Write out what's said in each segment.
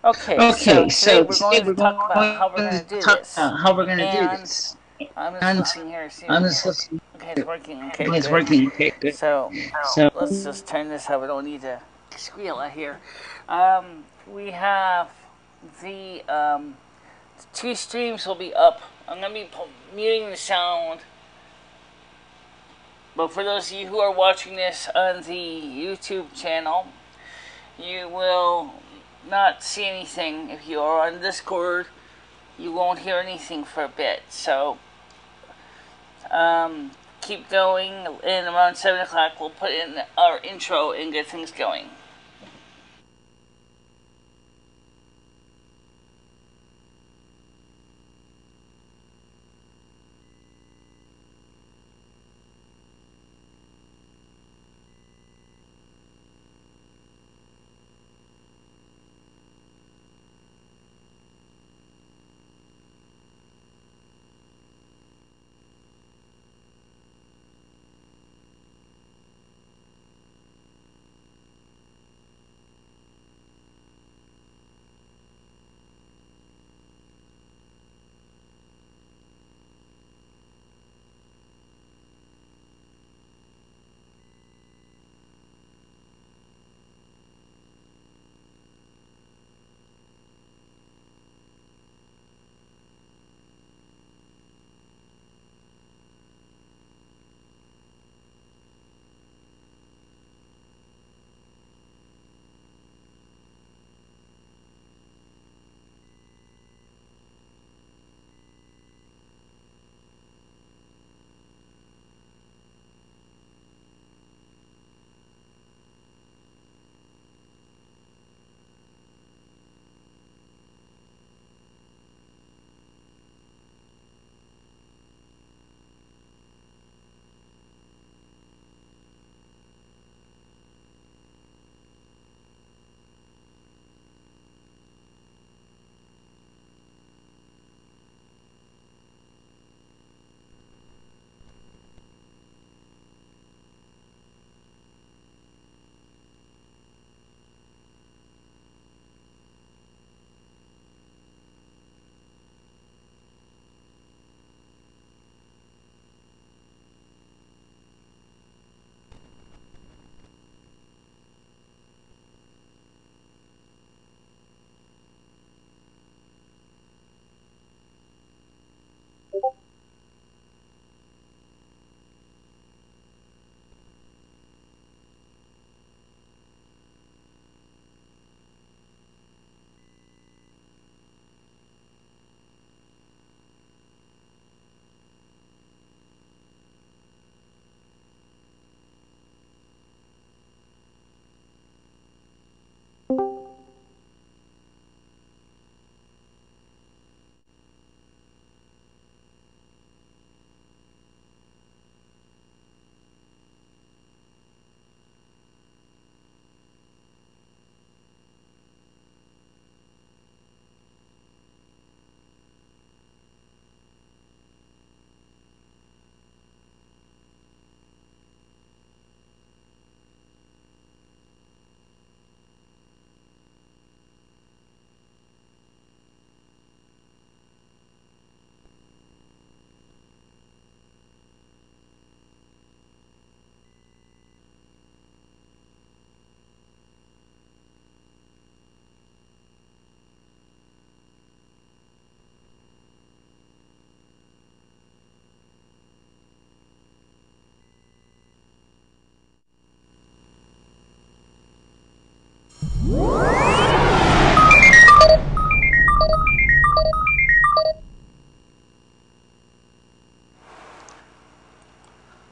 Okay, so today we're going to talk about how we're going to do this. And I'm just looking here, see if okay, it's working. Okay, good. So let's just turn this so we don't need to squeal out here. We have the two streams will be up. I'm going to be muting the sound. But for those of you who are watching this on the YouTube channel, you will not see anything. If you are on Discord, you won't hear anything for a bit. So keep going, and around 7 o'clock we'll put in our intro and get things going.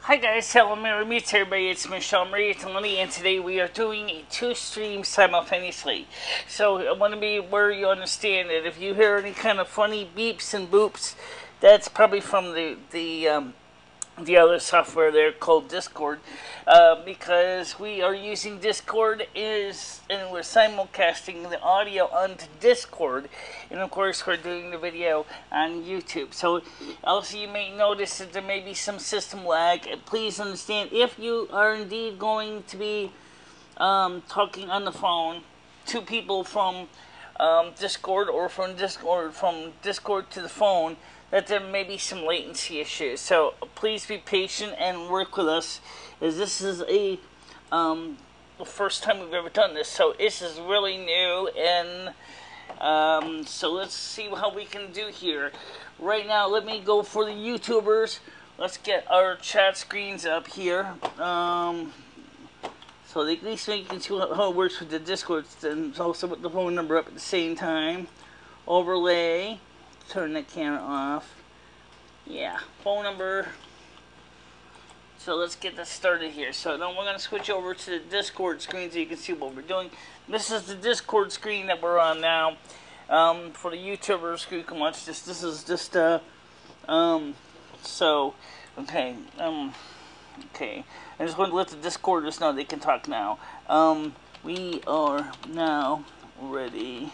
Hi guys, hello, Merry Meets everybody, it's MicheleMarieDalene, and today we are doing a two stream simultaneously. So I want to be where you understand that if you hear any kind of funny beeps and boops, that's probably from the other software there called Discord, because we are using Discord and we're simulcasting the audio onto Discord, and of course we're doing the video on YouTube. So also you may notice that there may be some system lag. Please understand, if you are indeed going to be talking on the phone to people from Discord, or from Discord to the phone, that there may be some latency issues. So please be patient and work with us, as this is the first time we've ever done this. So this is really new, and so let's see how we can do here. Right now, let me go for the YouTubers. Let's get our chat screens up here. So at least you can see how it works with the Discord, and also with the phone number up at the same time. Overlay. Turn the camera off. Yeah, phone number. So let's get this started here. So now we're going to switch over to the Discord screen so you can see what we're doing. This is the Discord screen that we're on now. For the YouTubers who can watch this, this is just okay, okay. I just want to let the Discorders know they can talk now. We are now ready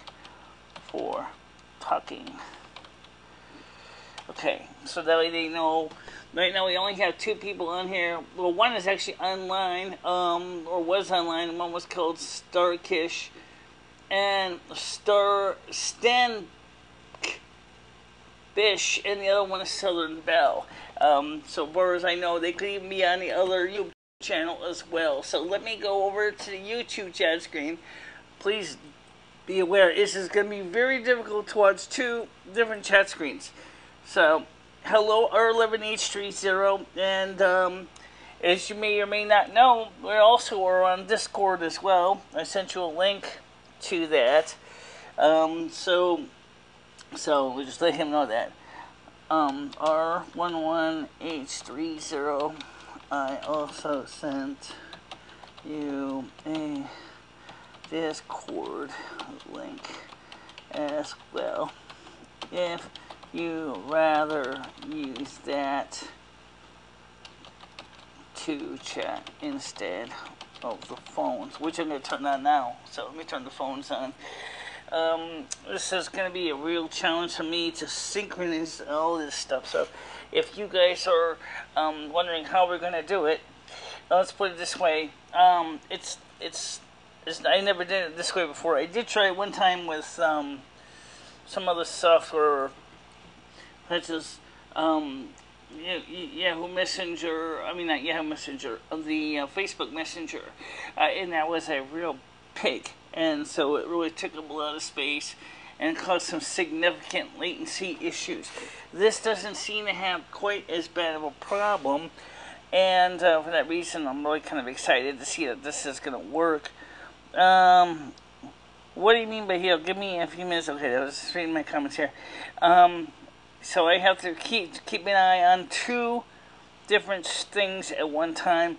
for talking. Okay, so that way they know. Right now we only have 2 people on here. Well, one is actually online, or was online, and one was called Starkish and Stan Bish, and the other one is Southern Belle. So far as I know, they could even be on the other YouTube channel as well. So let me go over to the YouTube chat screen. Please be aware, this is going to be very difficult to watch 2 different chat screens. So, hello R11H30, and as you may or may not know, we also are on Discord as well. I sent you a link to that. So we just let him know that. R11H30, I also sent you a Discord link as well, if you rather use that to chat instead of the phones, which I'm going to turn on now. So let me turn the phones on. This is going to be a real challenge for me to synchronize all this stuff. So if you guys are wondering how we're going to do it, let's put it this way. I never did it this way before. I did try it one time with some other software, such as Yahoo Messenger. I mean, not Yahoo Messenger, the Facebook Messenger, and that was a real pig. And so it really took up a lot of space and caused some significant latency issues. This doesn't seem to have quite as bad of a problem, and for that reason, I'm really kind of excited to see that this is going to work. What do you mean by here? Give me a few minutes. Okay, I was just reading my comments here. So I have to keep an eye on 2 different things at one time.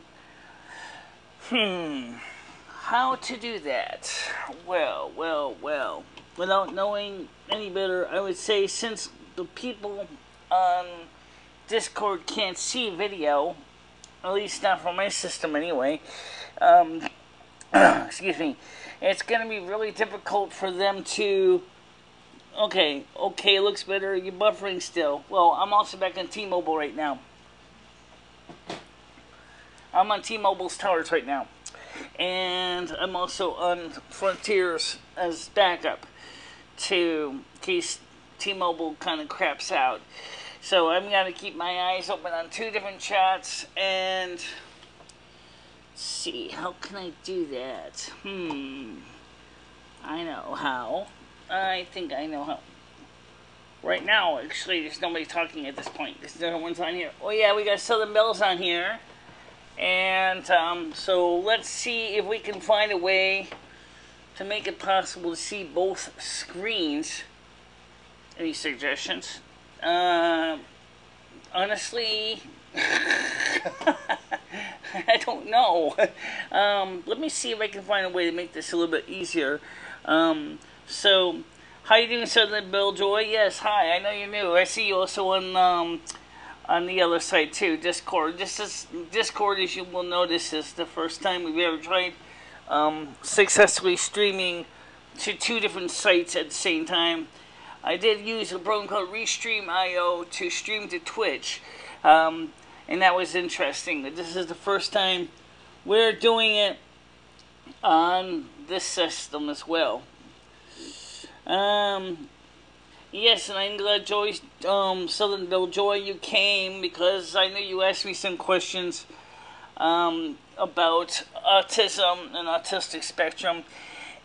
How to do that? Well. Without knowing any better, I would say, since the people on Discord can't see video, at least not from my system anyway, excuse me, it's going to be really difficult for them to, okay, looks better, you're buffering still. Well, I'm also back on T-Mobile right now. I'm on T-Mobile's towers right now. And I'm also on Frontiers as backup, in case T-Mobile kind of craps out. So I'm going to keep my eyes open on 2 different chats, and let's see, how can I do that? I know how. I think I know how. Right now, actually, there's nobody talking at this point. There's no one's on here. Oh yeah, we got Southern Belle's on here. And so let's see if we can find a way to make it possible to see both screens. Any suggestions? Honestly, I don't know. Let me see if I can find a way to make this a little bit easier. So, how you doing, Southern Belle Joy? Yes, hi. I know you're new. I see you also on the other side too, Discord. Discord, as you will notice, is the first time we've ever tried successfully streaming to 2 different sites at the same time. I did use a program called Restream.io to stream to Twitch, and that was interesting. But this is the first time we're doing it on this system as well. Yes, and I'm glad Joy, Southern Bill Joy, you came because I know you asked me some questions about autism and autistic spectrum,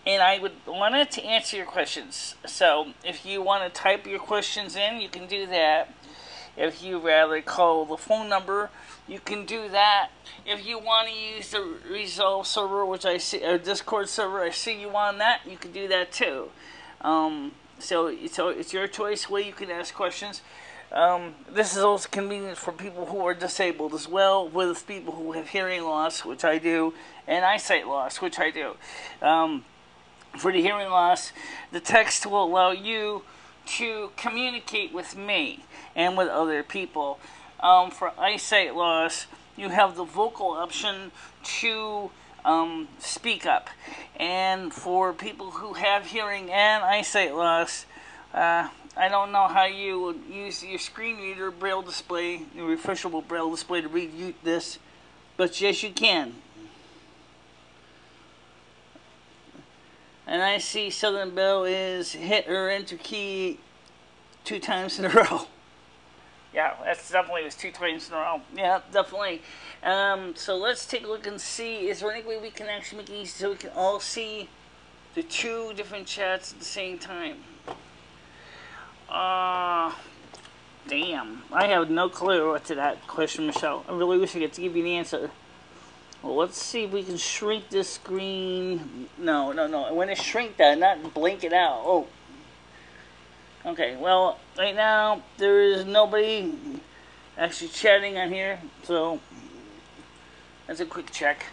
and I wanted to answer your questions. So if you want to type your questions in, you can do that. If you rather call the phone number, you can do that. If you want to use the Resolve server, which I see, or Discord server, I see you on that, you can do that too. So it's your choice where you can ask questions. This is also convenient for people who are disabled as well, with people who have hearing loss, which I do, and eyesight loss, which I do. For the hearing loss, the text will allow you to communicate with me and with other people. For eyesight loss, you have the vocal option to speak up. And for people who have hearing and eyesight loss, I don't know how you would use your screen reader braille display, your refreshable braille display to read this, but yes, you can. And I see Southern Belle is hit her enter key 2 times in a row. Yeah, that's definitely was 2 times in a row. Yeah, definitely. So let's take a look and see, is there any way we can actually make it easy so we can all see the 2 different chats at the same time? Damn. I have no clue to that question, Michelle. I really wish I could give you the answer. Well, let's see if we can shrink this screen. No. I want to shrink that, not blink it out. Oh. Okay, well, right now, there is nobody actually chatting on here, so that's a quick check.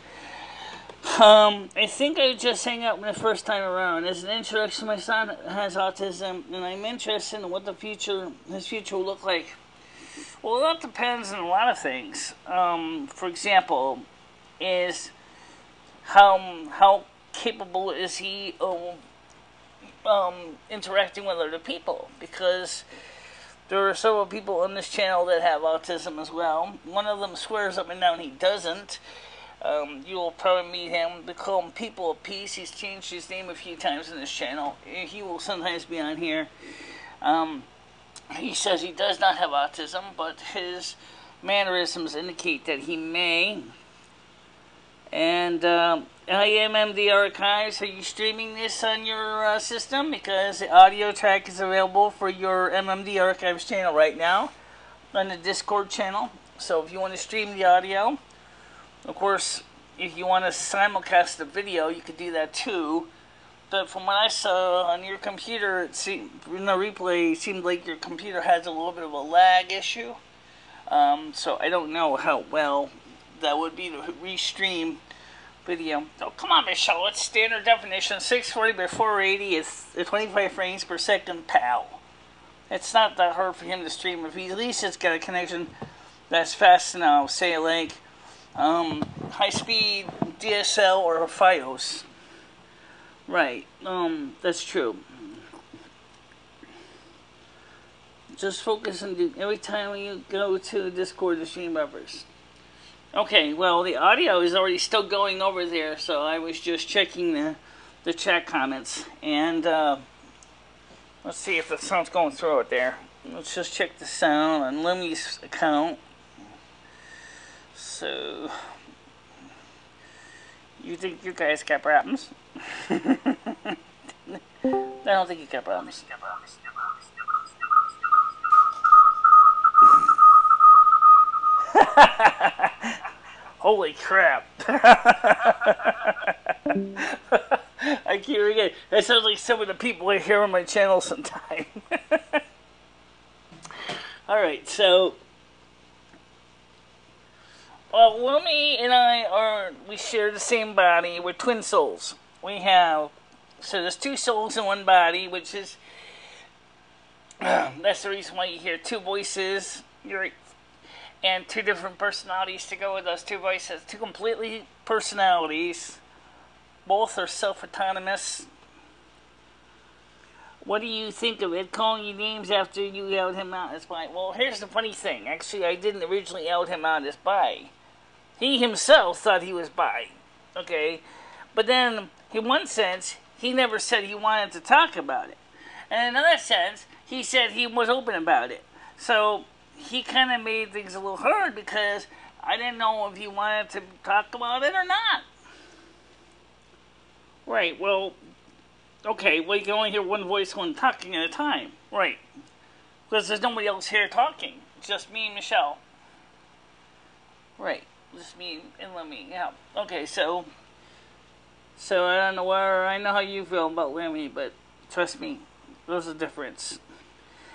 I think I just hang out the first time around. As an introduction, my son has autism, and I'm interested in what his future will look like. Well, that depends on a lot of things. For example, is how capable is he of interacting with other people, because there are several people on this channel that have autism as well. One of them swears up and down he doesn't. You'll probably meet him. They call him People of Peace. He's changed his name a few times in this channel. He will sometimes be on here. He says he does not have autism, but his mannerisms indicate that he may. And IMMD Archives, are you streaming this on your system? Because the audio track is available for your MMD Archives channel right now on the Discord channel. So if you want to stream the audio, of course, if you want to simulcast the video, you could do that too. But from what I saw on your computer, in the replay, it seemed like your computer has a little bit of a lag issue. So I don't know how well that would be to restream video. Oh, come on, Michelle, it's standard definition. 640 by 480 is 25 frames per second, pal. It's not that hard for him to stream. If he at least has got a connection that's fast enough, say like high-speed DSL or Fios. Right, that's true. Just focus on every time you go to Discord, the stream buffers. Okay, well, the audio is already still going over there, so I was just checking the chat comments. And let's see if the sound's going through it there. Let's just check the sound on Lumi's account. So, you think you guys got problems? I don't think you got problems. Holy crap. I keep forgetting. That sounds like some of the people I hear on my channel sometime. Alright, so Lumi and we share the same body. We're twin souls. So there's 2 souls in one body, which is, that's the reason why you hear 2 voices. And 2 different personalities to go with those 2 voices. 2 completely personalities. Both are self-autonomous. What do you think of it calling you names after you out him out as bi? Well, here's the funny thing. Actually, I didn't originally out him out as bi. He himself thought he was bi. Okay? But then, in one sense, he never said he wanted to talk about it. And in another sense, he said he was open about it. So he kind of made things a little hard because I didn't know if he wanted to talk about it or not. Right, well, okay, well, you can only hear one voice when talking at a time. Right. Because there's nobody else here talking. Just me and Michelle. Right. Just me and Lumi. Yeah. Okay, so I don't know where, I know how you feel about Lumi, but trust me, there's a difference.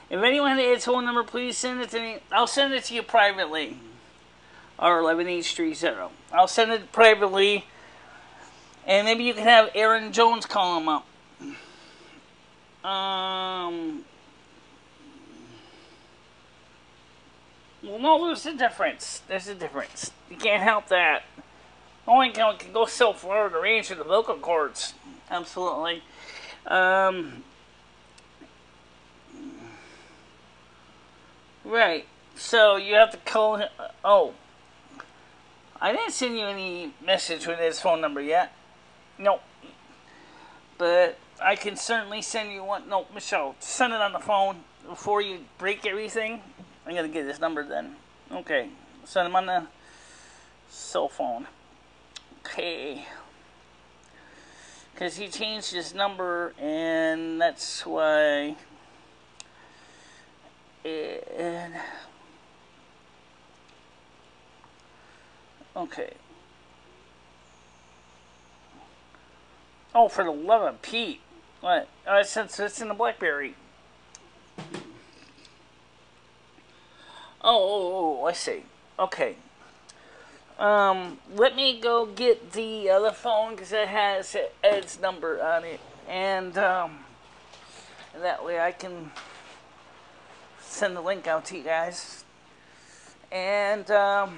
If anyone has its phone number, please send it to me. I'll send it to you privately. Or 11830. I'll send it privately. And maybe you can have Aaron Jones call him up. Well, no, there's a difference. There's a difference. You can't help that. Only can go so far to range of the vocal cords. Absolutely. Right. So you have to call him. Oh. I didn't send you any message with his phone number yet. Nope. But I can certainly send you one. No, Michelle, send it on the phone before you break everything. I'm going to get his number then. Okay. Send him on the cell phone. Okay. Because he changed his number, and that's why. And okay. Oh, for the love of Pete. What? Since it's in the BlackBerry. Oh, I see. Okay. Let me go get the other phone because it has Ed's number on it, and that way I can send the link out to you guys. And by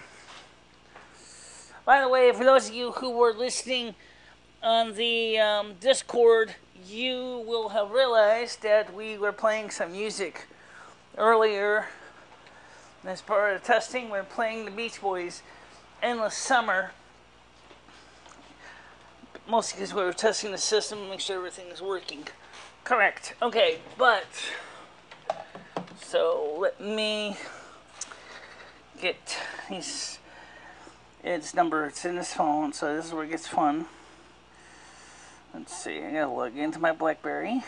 the way, for those of you who were listening on the Discord, you will have realized that we were playing some music earlier. As part of the testing, we're playing the Beach Boys' Endless Summer. Mostly because we were testing the system to make sure everything is working correct. Okay, but so let me get Ed's number. It's in his phone, so this is where it gets fun. Let's see, I gotta log into my BlackBerry.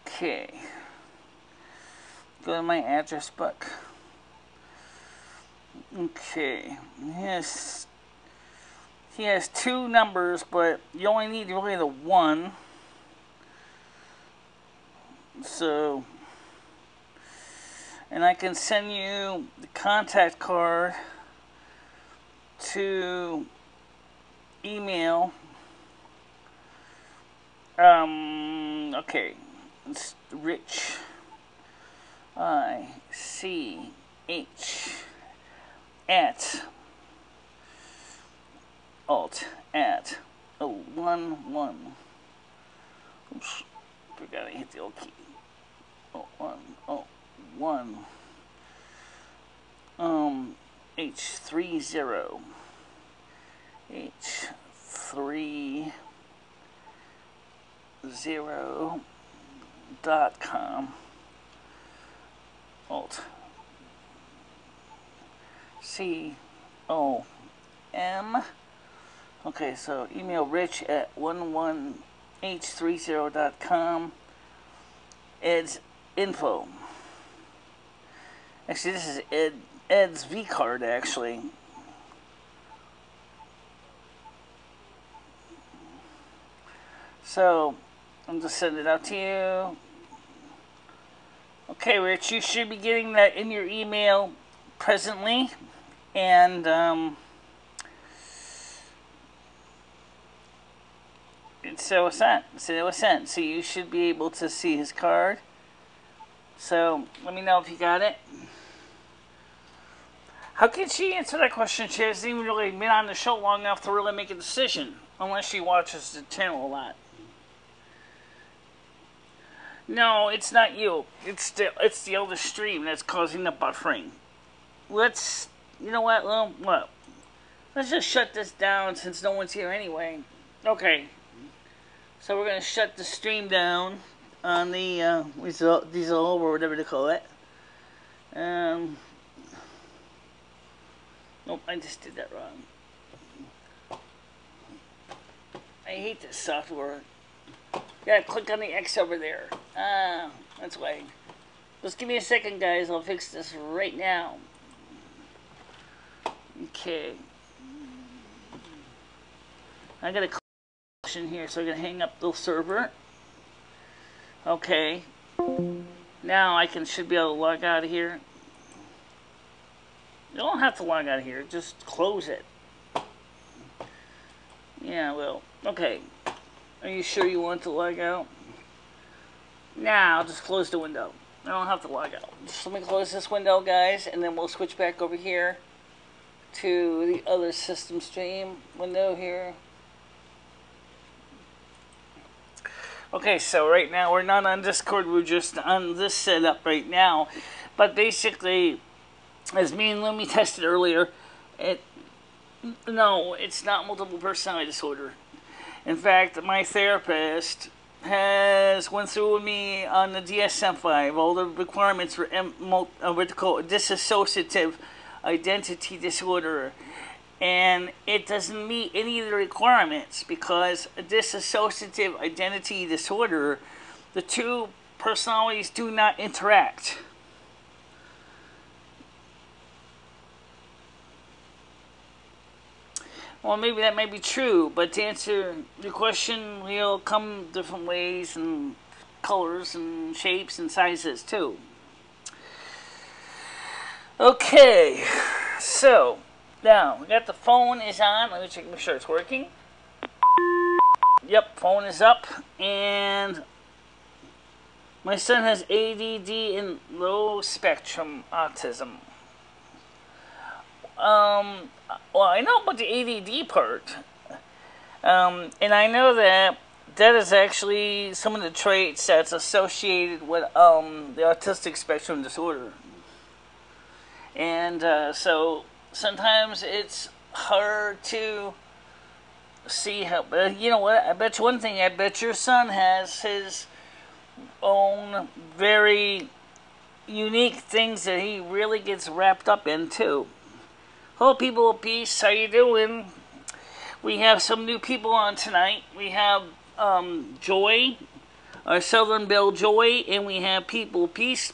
Okay. Go to my address book. Okay. He has two numbers, but you only need really the one. So, and I can send you the contact card to email. Okay. It's Rich. ICH at alt at 011. Oops, forgot I hit the old key. 0101 H30 H30.com. Alt COM. Okay, so email Rich at 11h30.com. Ed's info. Actually, this is Ed's V card. Actually, so I'm just sending it out to you. Okay, Rich, you should be getting that in your email presently, and so it's sent. So it was sent. So you should be able to see his card. So let me know if you got it. How can she answer that question? She hasn't even really been on the show long enough to really make a decision, unless she watches the channel a lot. No, it's not you. It's the other stream that's causing the buffering. You know what? Well, let's just shut this down since no one's here anyway. Okay. So we're going to shut the stream down on the diesel or whatever they call it. Nope, I just did that wrong. I hate this software. Yeah, click on the X over there. That's why. Just give me a second, guys. I'll fix this right now. Okay. I got a connection here, so I'm gonna hang up the server. Okay. Now I should be able to log out of here. You don't have to log out of here. Just close it. Yeah, well, okay. Are you sure you want to log out? Now, just close the window. I don't have to log out. Just let me close this window, guys, and then we'll switch back over here to the other system stream window here. Okay, so right now we're not on Discord, we're just on this setup right now. But basically, as me and Lumi tested earlier, no, it's not multiple personality disorder. In fact, my therapist has went through with me on the DSM-5 all the requirements for what they call dissociative identity disorder, and it doesn't meet any of the requirements because a dissociative identity disorder, the two personalities do not interact. Well, maybe that may be true, but to answer the question, we'll come different ways and colors and shapes and sizes too. Okay, so now we got the phone is on. Let me check, make sure it's working. Yep, phone is up, and my son has ADD and low spectrum autism. Well, I know about the ADD part, and I know that is actually some of the traits that's associated with the autistic spectrum disorder. And so sometimes it's hard to see how, but you know what, I bet you one thing, I bet your son has his own very unique things that he really gets wrapped up in too. Hello people of peace, how you doing? We have some new people on tonight. We have Joy, our Southern Belle Joy, and we have People Peace,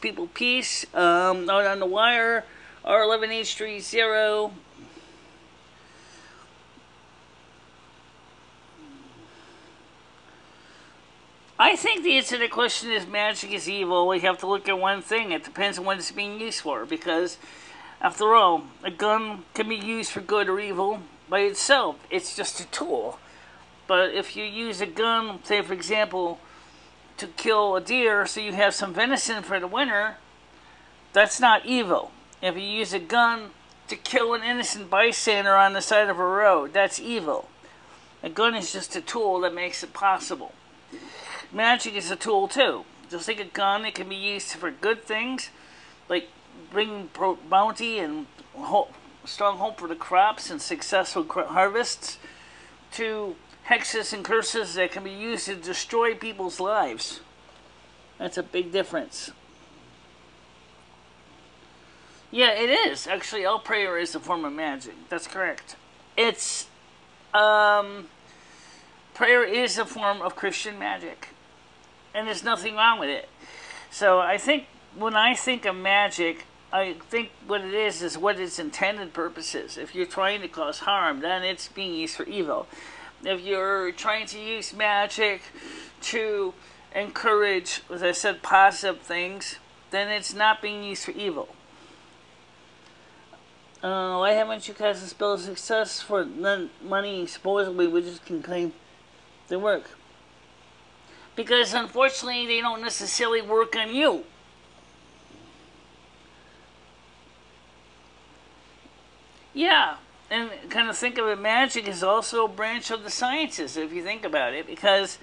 out on the wire, R11H30. I think the answer to the question is magic is evil. We have to look at one thing. It depends on what it's being used for, because after all, a gun can be used for good or evil by itself. It's just a tool. But if you use a gun, say for example, to kill a deer so you have some venison for the winter, that's not evil. If you use a gun to kill an innocent bystander on the side of a road, that's evil. A gun is just a tool that makes it possible. Magic is a tool too. Just like a gun, it can be used for good things, like bringing bounty and strong hope for the crops and successful harvests, to hexes and curses that can be used to destroy people's lives. That's a big difference. Yeah, it is. Actually, all prayer is a form of magic. That's correct. It's, prayer is a form of Christian magic. And there's nothing wrong with it. So I think, when I think of magic, I think what it is what its intended purpose is. If you're trying to cause harm, then it's being used for evil. If you're trying to use magic to encourage, as I said, positive things, then it's not being used for evil. Why haven't you cast a spell of success for money supposedly witches can claim they work? Because unfortunately they don't necessarily work on you. Yeah, and kind of think of it, magic is also a branch of the sciences, if you think about it, because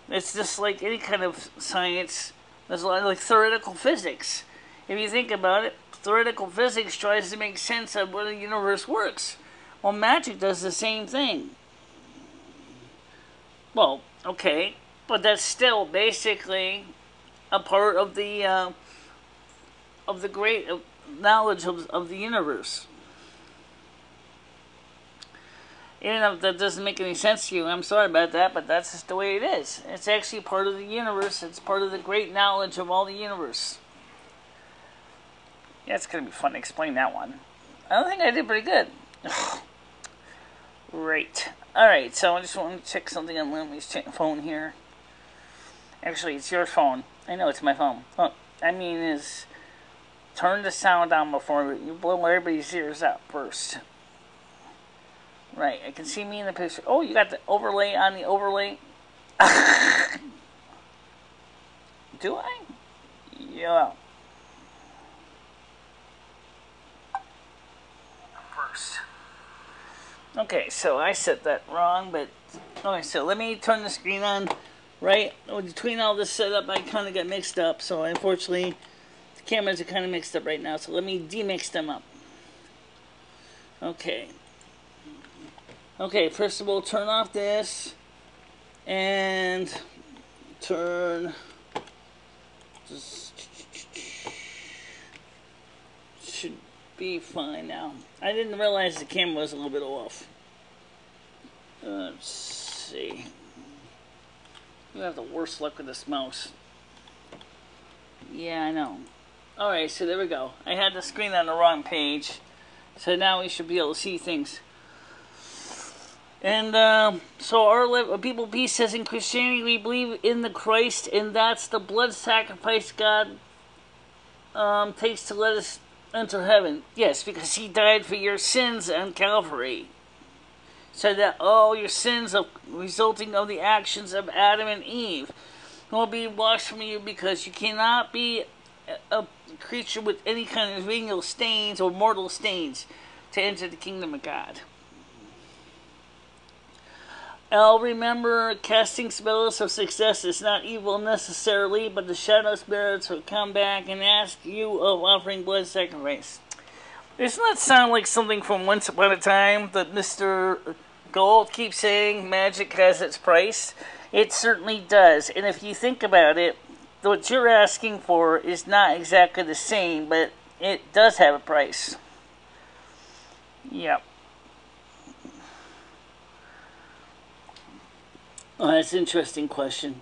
it's just like any kind of science. There's a lot of like theoretical physics. If you think about it, theoretical physics tries to make sense of what the universe works. Well, magic does the same thing. Well, okay, But that's still basically a part of the great knowledge of the universe. Even if that doesn't make any sense to you, I'm sorry about that, but that's just the way it is. It's actually part of the universe. It's part of the great knowledge of all the universe. Yeah, it's going to be fun to explain that one. I don't think I did pretty good. Right. Alright, so I just want to check something on Lumi's phone here. Actually, it's your phone. I know it's my phone. Oh, I mean is turn the sound down before you blow everybody's ears out first. Right, I can see me in the picture. Oh, you got the overlay on the overlay. Do I? Yeah. First. Okay, so I said that wrong, but okay, so let me turn the screen on. Right, between all this setup, I kind of got mixed up. So unfortunately, the cameras are kind of mixed up right now. So let me demix them up. Okay. Okay, first of all, turn off this and turn. Should be fine now. I didn't realize the camera was a little bit off. Let's see. You have the worst luck with this mouse. Yeah, I know. Alright, so there we go. I had the screen on the wrong page. So now we should be able to see things. And so our People Peace says, in Christianity we believe in the Christ, and that's the blood sacrifice God takes to let us enter heaven. Yes, because he died for your sins on Calvary. So that all your sins resulting of the actions of Adam and Eve will be washed from you, because you cannot be a creature with any kind of venial stains or mortal stains to enter the kingdom of God. I'll remember casting spells of success is not evil necessarily, but the shadow spirits will come back and ask you of offering blood sacrifice. Doesn't that sound like something from Once Upon a Time that Mr. Gold keeps saying magic has its price? It certainly does. And if you think about it, what you're asking for is not exactly the same, but it does have a price. Yep. Oh, that's an interesting question.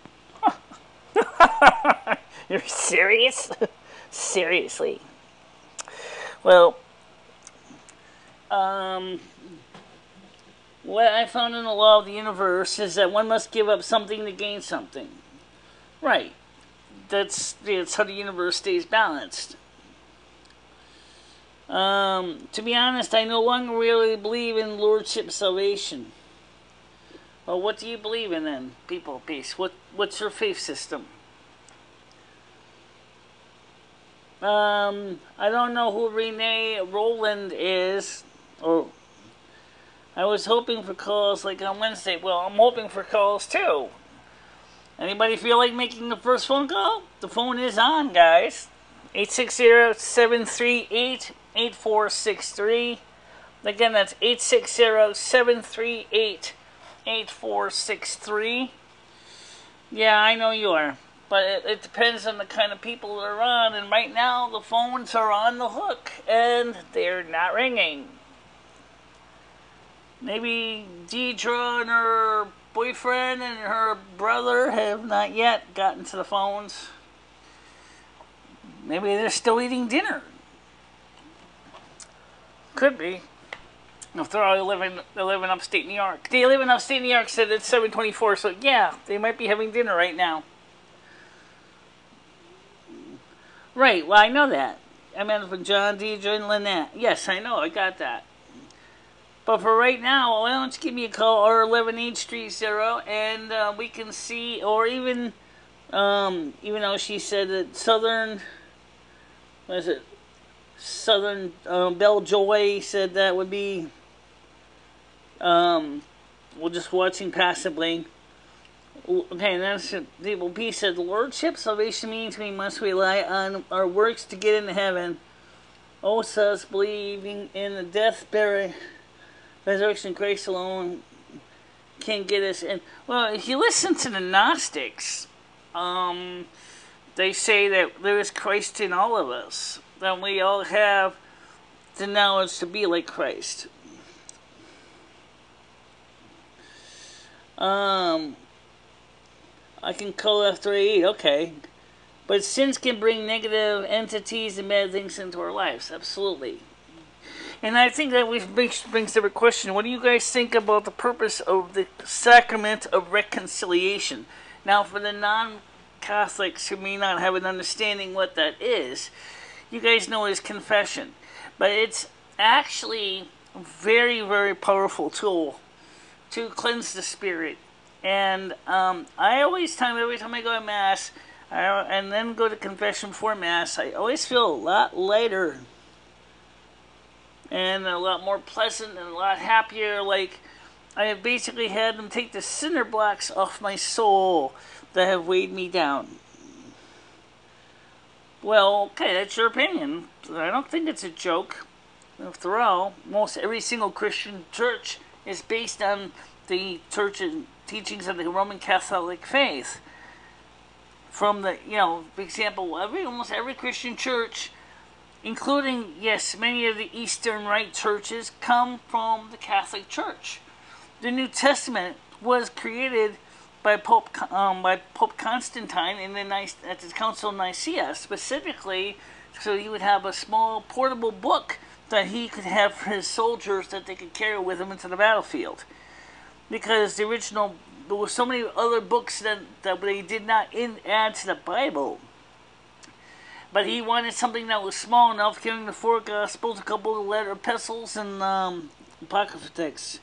You're serious? Seriously. Well, what I found in the law of the universe is that one must give up something to gain something. Right. That's how the universe stays balanced. To be honest, I no longer really believe in Lordship salvation. Well, what do you believe in then, People of Peace? What's your faith system? I don't know who Renee Roland is. Or I was hoping for calls like on Wednesday. Well, I'm hoping for calls too. Anybody feel like making the first phone call? The phone is on, guys. 860-738-8463. Again, that's 860-738-8463. Yeah, I know you are. But it depends on the kind of people that are on. And right now, the phones are on the hook. And they're not ringing. Maybe Deidre and her boyfriend and her brother have not yet gotten to the phones. Maybe they're still eating dinner. Could be. If they're all living upstate New York. They live in upstate New York, said it's 7:24, so yeah, they might be having dinner right now. Right, well, I know that. I meant from John, Deidre, and Lynette. Yes, I know, I got that. But for right now, why don't you give me a call, or 11H30, and we can see, or even though she said that Southern Belle Joy said that would be, we're just watching passively. Okay, and that's People Peace said, the Lordship salvation means we must rely on our works to get into heaven. Us believing in the death, burial, resurrection, grace alone can get us in. Well, if you listen to the Gnostics, they say that there is Christ in all of us. That we all have the knowledge to be like Christ. I can call after I eat, okay. But sins can bring negative entities and bad things into our lives, absolutely. And I think that brings the question, what do you guys think about the purpose of the sacrament of reconciliation? Now, for the non-Catholics who may not have an understanding what that is, you guys know it's confession. But it's actually a very, very powerful tool to cleanse the spirit. And I always every time I go to Mass, and then go to confession before Mass, I always feel a lot lighter and a lot more pleasant and a lot happier. Like, I have basically had them take the cinder blocks off my soul that have weighed me down. Well, okay, that's your opinion. I don't think it's a joke. After all, most every single Christian church is based on the church and teachings of the Roman Catholic faith. From the, for example, almost every Christian church, including, yes, many of the Eastern Rite churches, come from the Catholic Church. The New Testament was created by Pope Constantine at the Council of Nicaea, specifically so he would have a small portable book that he could have for his soldiers that they could carry with him into the battlefield. Because there were so many other books that they did not add to the Bible. But he wanted something that was small enough, giving the 4 Gospels, a couple of letter epistles, and apocryphal texts.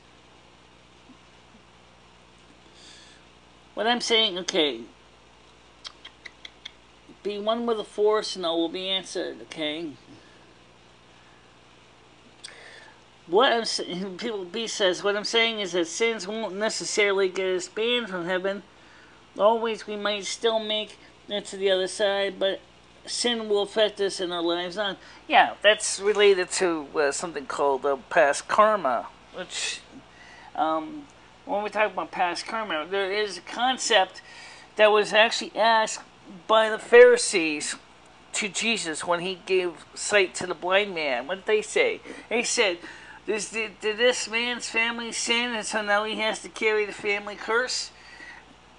What I'm saying, okay, be one with the force and all will be answered, okay? What I'm saying, people B says, what I'm saying is that sins won't necessarily get us banned from heaven. Always we might still make it to the other side, but sin will affect us in our lives on. Yeah, that's related to something called past karma, which, when we talk about past karma, there is a concept that was actually asked by the Pharisees to Jesus when he gave sight to the blind man. What did they say? They said, did this man's family sin, and so now he has to carry the family curse?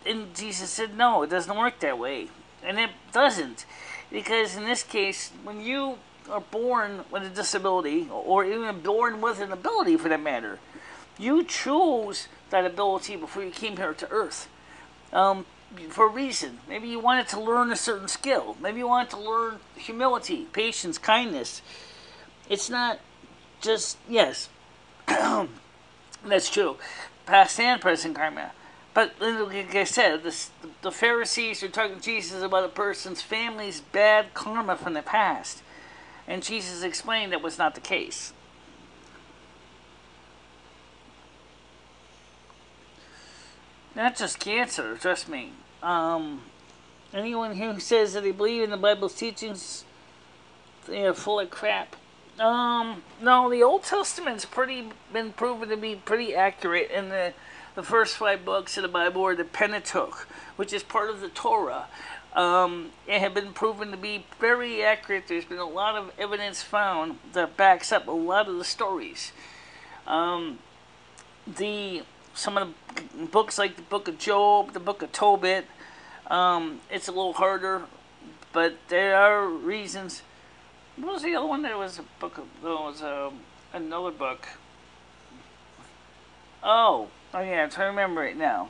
And Jesus said, no, it doesn't work that way. And it doesn't. Because in this case, when you are born with a disability, or even born with an ability for that matter, you chose that ability before you came here to earth. For a reason. Maybe you wanted to learn a certain skill. Maybe you wanted to learn humility, patience, kindness. It's not just, yes, that's true, past and present karma. But like I said, the Pharisees are talking to Jesus about a person's family's bad karma from the past. And Jesus explained that was not the case. Not just cancer, trust me. Anyone who says that they believe in the Bible's teachings, they are full of crap. No, the Old Testament's been proven to be pretty accurate in the first 5 books of the Bible, or the Pentateuch, which is part of the Torah. It had been proven to be very accurate. There's been a lot of evidence found that backs up a lot of the stories. Some of the books, like the Book of Job, the Book of Tobit, it's a little harder, but there are reasons. What was the other one? There was a book of, another book. Oh yeah, I'm trying to remember it now.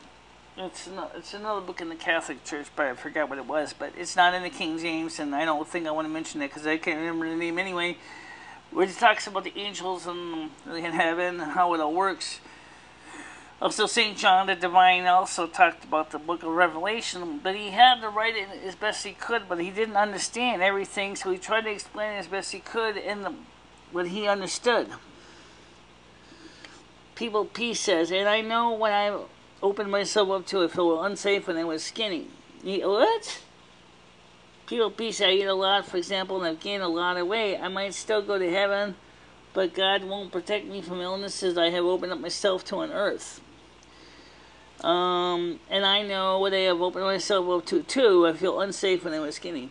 It's another book in the Catholic Church, but I forgot what it was. But it's not in the King James, and I don't think I want to mention it because I can't remember the name anyway. Where it talks about the angels in heaven and how it all works. Also, St. John the Divine also talked about the book of Revelation, but he had to write it as best he could, but he didn't understand everything, so he tried to explain it as best he could in what he understood. People P says, and I know when I opened myself up to it, I felt unsafe when I was skinny. What? People P says, I eat a lot, for example, and I've gained a lot of weight. I might still go to heaven, but God won't protect me from illnesses I have opened up myself to on earth. And I know what I have opened myself up to too. I feel unsafe when I was skinny.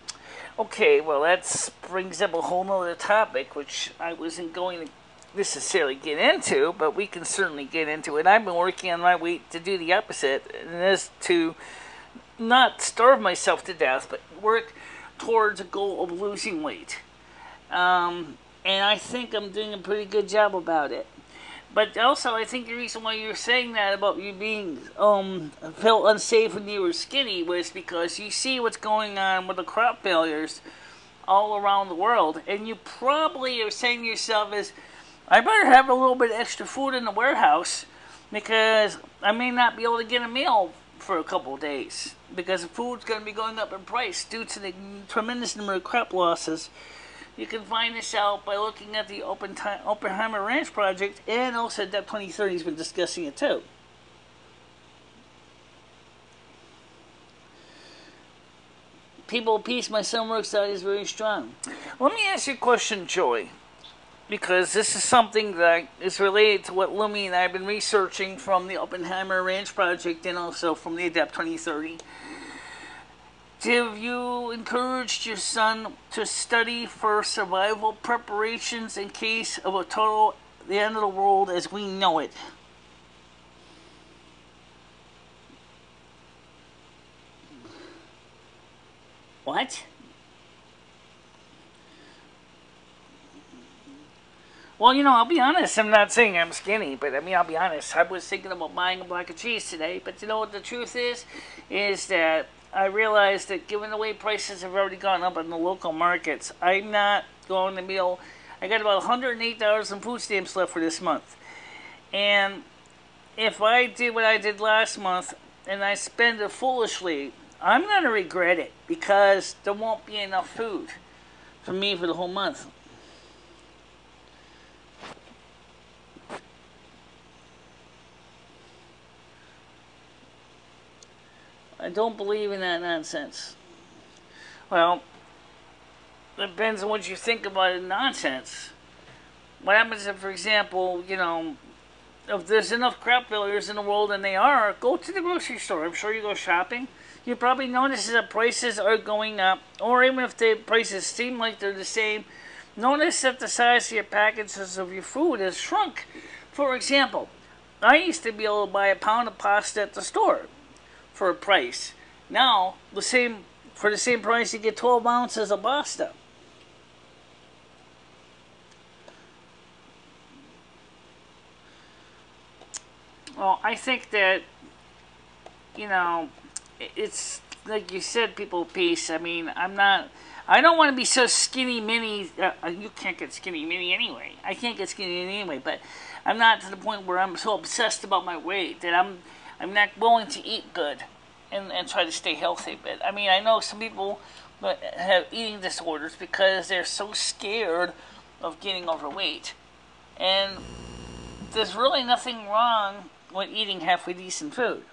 Okay, well that brings up a whole nother topic, which I wasn't going to necessarily get into, but we can certainly get into it. I've been working on my weight to do the opposite, and that is to not starve myself to death, but work towards a goal of losing weight. And I think I'm doing a pretty good job about it. But also, I think the reason why you're saying that about you being felt unsafe when you were skinny was because you see what's going on with the crop failures all around the world, and you probably are saying to yourself is, I better have a little bit of extra food in the warehouse because I may not be able to get a meal for a couple of days because the food's going to be going up in price due to the tremendous number of crop losses. You can find this out by looking at the Oppenheimer Ranch project, and also DEP 2030 has been discussing it too. People of peace, my son works out is very strong. Let me ask you a question, Joy, because this is something that is related to what Lumi and I have been researching from the Oppenheimer Ranch project and also from the DEP 2030. Have you encouraged your son to study for survival preparations in case of a total the end of the world as we know it? What? Well, you know, I'll be honest. I'm not saying I'm skinny, but I mean, I'll be honest. I was thinking about buying a block of cheese today, but you know what the truth is that I realized that given the way prices have already gone up in the local markets, I'm not going to be able. I got about $108 in food stamps left for this month. And if I did what I did last month and I spend it foolishly, I'm going to regret it because there won't be enough food for me for the whole month. I don't believe in that nonsense. Well, it depends on what you think about it nonsense. What happens if, for example, you know, if there's enough crop failures in the world, and they are, go to the grocery store. I'm sure you go shopping. You probably notice that prices are going up, or even if the prices seem like they're the same, notice that the size of your packages of your food has shrunk. For example, I used to be able to buy a pound of pasta at the store for a price. Now, for the same price, you get 12 ounces of pasta. Well, I think that, you know, it's like you said, people peace. I mean, I don't want to be so skinny mini. You can't get skinny mini anyway. I can't get skinny anyway, but I'm not to the point where I'm so obsessed about my weight that I'm not willing to eat good and try to stay healthy. But I mean, I know some people have eating disorders because they're so scared of getting overweight. And there's really nothing wrong with eating halfway decent food.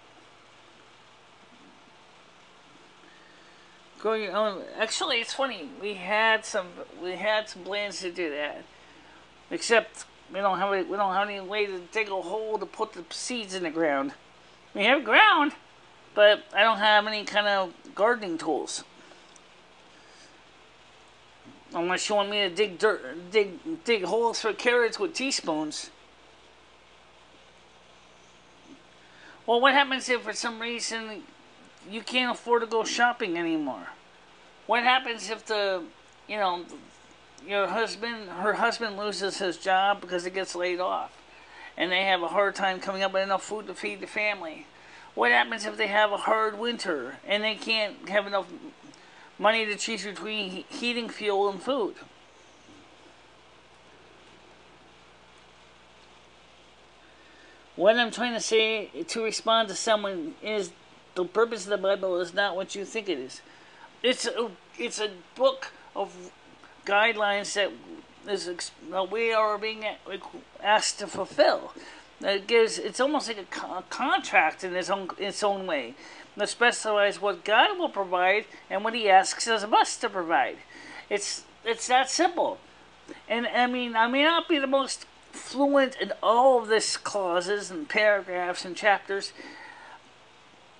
Actually, it's funny. We had some plans to do that, except we don't have any way to dig a hole to put the seeds in the ground. We have ground, but I don't have any kind of gardening tools. Unless you want me to dig holes for carrots with teaspoons. Well, what happens if for some reason you can't afford to go shopping anymore? What happens if her husband loses his job because he gets laid off, and they have a hard time coming up with enough food to feed the family? What happens if they have a hard winter and they can't have enough money to choose between heating fuel and food? What I'm trying to say to respond to someone is the purpose of the Bible is not what you think it is. It's a book of guidelines that we are being asked to fulfill. It's almost like a contract in its own way that specifies what God will provide and what He asks of us to provide. It's that simple. And I mean, I may not be the most fluent in all of this clauses and paragraphs and chapters,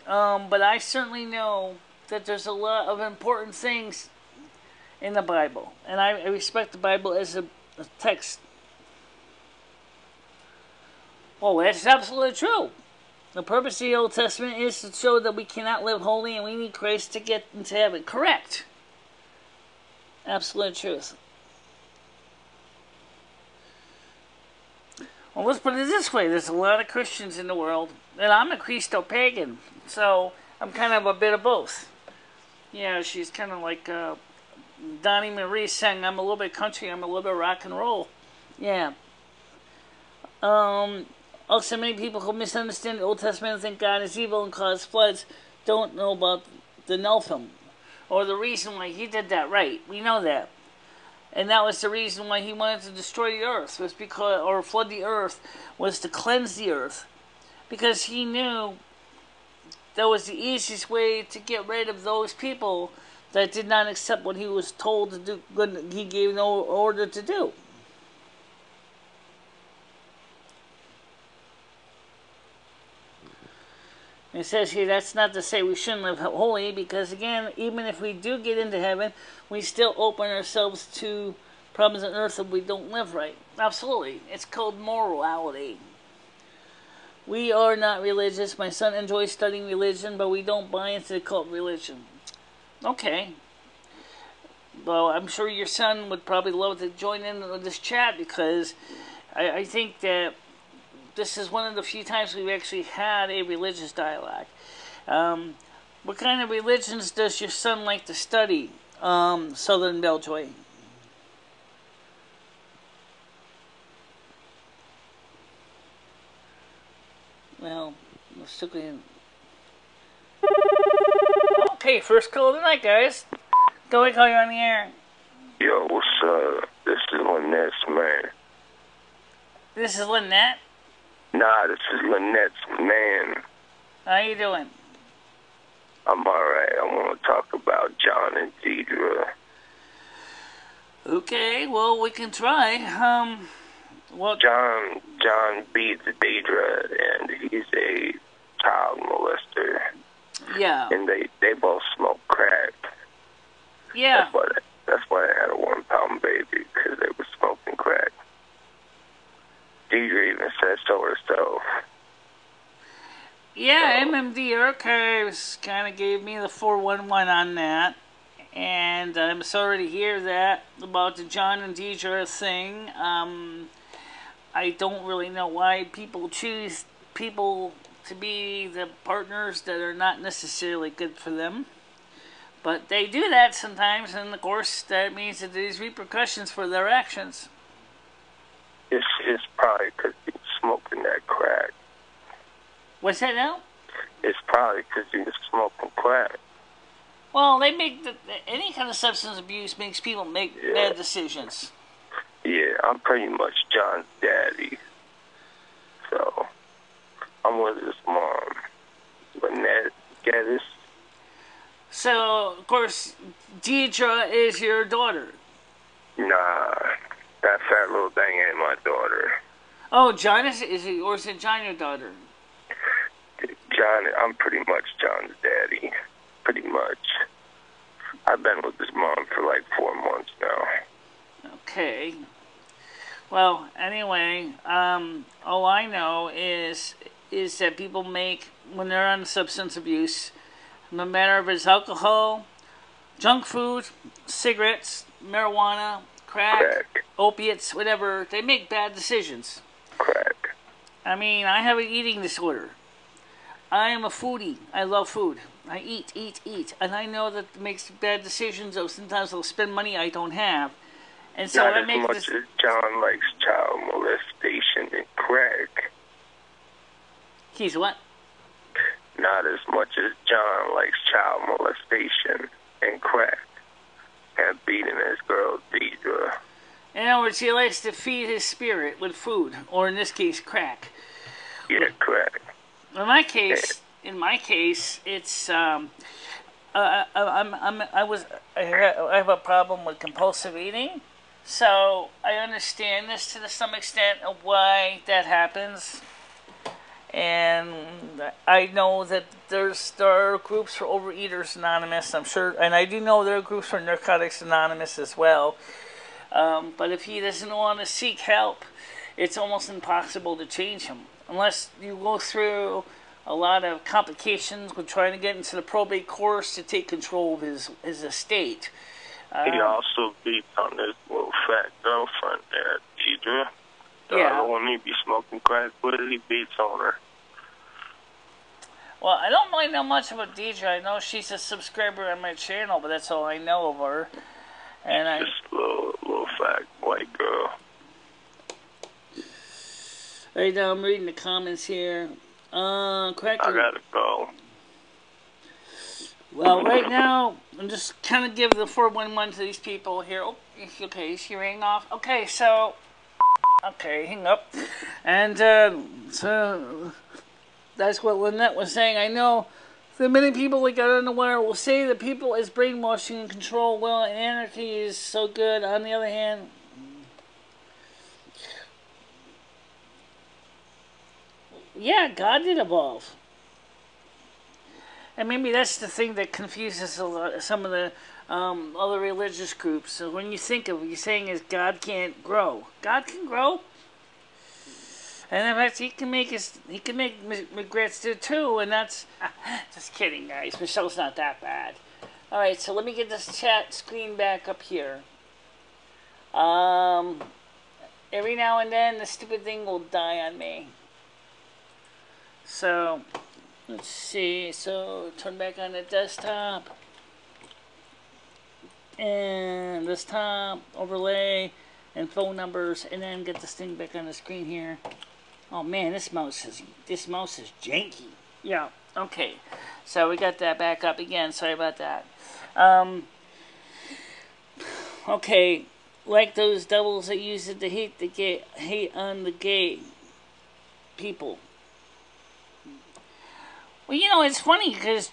But I certainly know that there's a lot of important things in the Bible, and I respect the Bible as a text. Well, that's absolutely true. The purpose of the Old Testament is to show that we cannot live holy and we need Christ to get into heaven. Correct. Absolute truth. Well, let's put it this way. There's a lot of Christians in the world, and I'm a Christo-pagan, so I'm kind of a bit of both. Yeah, she's kind of like Donnie Marie sang, I'm a little bit country, I'm a little bit rock and roll. Yeah. Also, many people who misunderstand the Old Testament and think God is evil and cause floods don't know about the Nephilim, or the reason why he did that. Right, we know that. And that was the reason why he wanted to destroy the earth, was because, or flood the earth, was to cleanse the earth. Because he knew that was the easiest way to get rid of those people that did not accept what he was told to do, what he gave no order to do. It says here, that's not to say we shouldn't live holy, because again, even if we do get into heaven, we still open ourselves to problems on earth if we don't live right. Absolutely. It's called morality. We are not religious. My son enjoys studying religion, but we don't buy into the cult religion. Okay. Well, I'm sure your son would probably love to join in with this chat, because I think that this is one of the few times we've actually had a religious dialogue. What kind of religions does your son like to study, Southern Belljoy? Well, let's look in. Okay, first call of the night, guys. Go ahead, call you on the air. Yo, what's up? This is Lynette's man. This is Lynette? Nah, this is Lynette's man. How you doing? I'm alright. I want to talk about John and Deidre. Okay, well, we can try. What? John beats Deidre, and he's a child molester. Yeah. And they both smoke crack. Yeah. That's why they had a 1 pound baby, because they were smoking crack. Deidre even said so herself. Yeah, MMD Archives kind of gave me the 411 on that. And I'm sorry to hear that about the John and Deidre thing. I don't really know why people choose people to be the partners that are not necessarily good for them. But they do that sometimes, and of course that means that there's repercussions for their actions. It's probably because he was smoking that crack. What's that now? It's probably because he was smoking crack. Well, they make any kind of substance abuse makes people make bad decisions. Yeah, I'm pretty much John's daddy. So, I'm with his mom. Lynette Geddes. So, of course, Deidre is your daughter. Nah, that fat little thing ain't my daughter. Oh, John is it, or is it John your daughter? John, I'm pretty much John's daddy. Pretty much. I've been with his mom for like 4 months now. Okay. Well, anyway, all I know is that people make, when they're on substance abuse, no matter if it's alcohol, junk food, cigarettes, marijuana, crack, opiates, whatever, they make bad decisions. Crack. I mean, I have an eating disorder. I am a foodie. I love food. I eat. And I know that it makes bad decisions. Sometimes I'll spend money I don't have. And so Not I as make much as John likes child molestation and crack. He's what? Not as much as John likes child molestation and crack. And beating his girl, Deidre. In other words, he likes to feed his spirit with food, or in this case, crack. Yeah, crack. In my case, it's I have a problem with compulsive eating, so I understand this to some extent of why that happens. And I know that there are groups for Overeaters Anonymous, I'm sure, and I do know there are groups for Narcotics Anonymous as well. But if he doesn't want to seek help, it's almost impossible to change him. Unless you go through a lot of complications with trying to get into the probate courts to take control of his estate. He also beats on his little fat girlfriend there, Deidre. Yeah. When he be smoking crack with it, he beats on her. Well, I don't really know much about Deidre. I know she's a subscriber on my channel, but that's all I know of her. And just a little fat white girl. Right now, I'm reading the comments here. Correct. I gotta go. Well, right now, I'm just kind of give the 411 to these people here. Oh, okay, is she ringing off? Okay, so, okay, hang up. And so that's what Lynette was saying. I know that many people that got on the wire will say that people is brainwashing and control. Well, and anarchy is so good. On the other hand, yeah, God did evolve. And maybe that's the thing that confuses a lot, some of the other religious groups. So when you think of it, you're saying is God can't grow. God can grow. And in fact, he can make regrets do too, and that's just kidding, guys. Michelle's not that bad. All right, so let me get this chat screen back up here. Every now and then, the stupid thing will die on me. So let's see. So turn back on the desktop, and desktop overlay and phone numbers, and then get this thing back on the screen here. Oh man, this mouse is janky. Yeah. Okay. So we got that back up again. Sorry about that. Okay. Like those devils that use it to hate on the gay people. Well, you know, it's funny because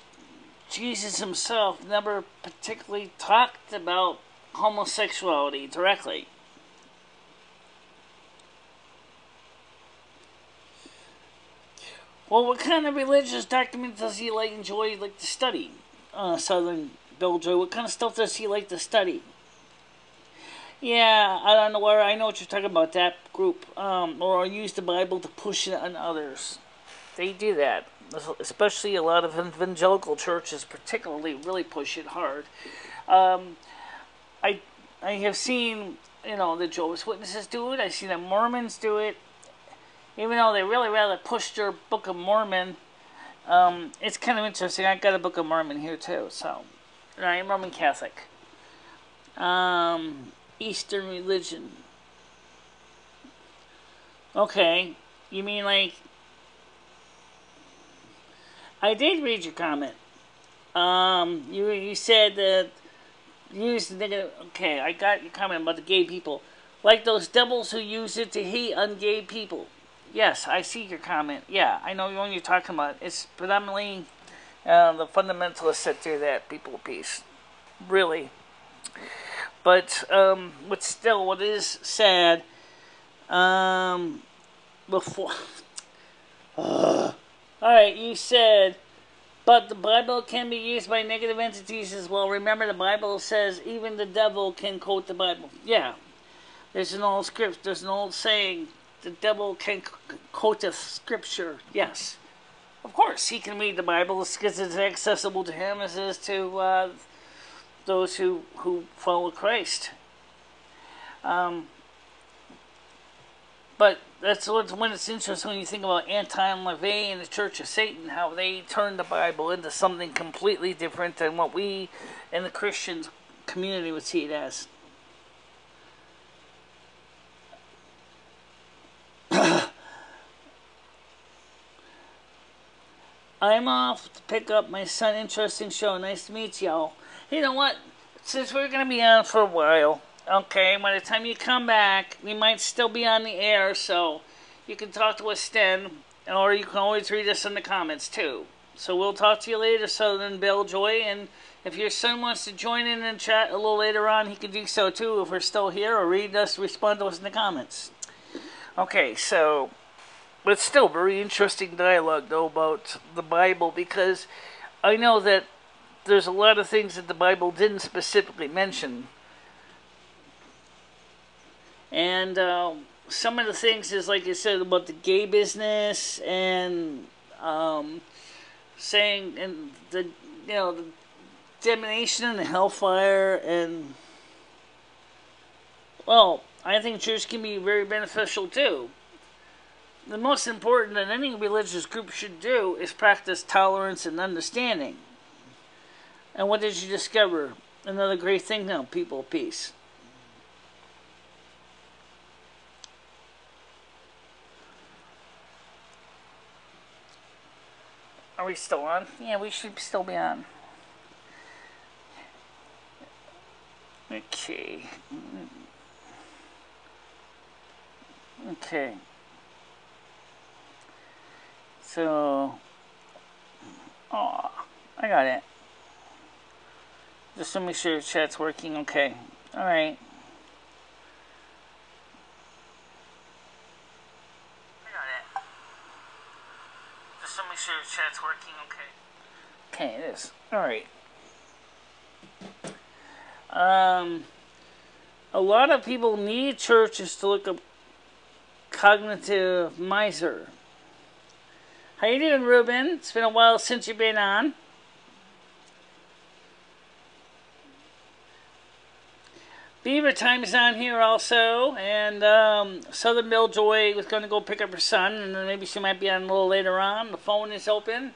Jesus himself never particularly talked about homosexuality directly. Well, what kind of religious document does he enjoy to study? Southern Bill Joy, what kind of stuff does he like to study? Yeah, I don't know where. I know what you're talking about, that group. Or use the Bible to push it on others. They do that. Especially a lot of evangelical churches particularly really push it hard. I have seen, the Jehovah's Witnesses do it. I've seen the Mormons do it. Even though they really rather push their Book of Mormon, it's kind of interesting. I got a Book of Mormon here too, so I'm Roman Catholic. Eastern religion. Okay, you mean I did read your comment. You said that use the negative. Okay, I got your comment about the gay people, like those devils who use it to hate on gay people. Yes, I see your comment. Yeah, I know what you're talking about. It's predominantly the fundamentalists that do that, people of peace. Really. But what is sad, before... Alright, you said, but the Bible can be used by negative entities as well. Remember, the Bible says even the devil can quote the Bible. Yeah. There's an old script, there's an old saying, the devil can quote the scripture. Yes. Of course, he can read the Bible because it's accessible to him as it is to those who follow Christ. But that's when it's interesting when you think about Anton LaVey and the Church of Satan, how they turned the Bible into something completely different than what we in the Christian community would see it as. I'm off to pick up my son. Interesting show. Nice to meet y'all. You know what? Since we're going to be on for a while, okay, by the time you come back, we might still be on the air, so you can talk to us then, or you can always read us in the comments, too. So we'll talk to you later, Southern Bill Joy, and if your son wants to join in and chat a little later on, he can do so, too, if we're still here, or respond to us in the comments. Okay, so But still, very interesting dialogue, though, about the Bible, because I know that there's a lot of things that the Bible didn't specifically mention. And some of the things is, like I said, about the gay business and saying, and the damnation and the hellfire, and, well, I think church can be very beneficial, too. The most important that any religious group should do is practice tolerance and understanding. And what did you discover? Another great thing now, people of peace. Are we still on? Yeah, we should still be on. Okay. Okay. So, I got it. Just to make sure chat's working. Okay. All right. I got it. Just to make sure chat's working. Okay. Okay, it is. All right. A lot of people need churches to look up cognitive miser. How you doing, Ruben? It's been a while since you've been on. Beaver Time is on here also, and Southern Belljoy was going to go pick up her son, and then maybe she might be on a little later on. The phone is open.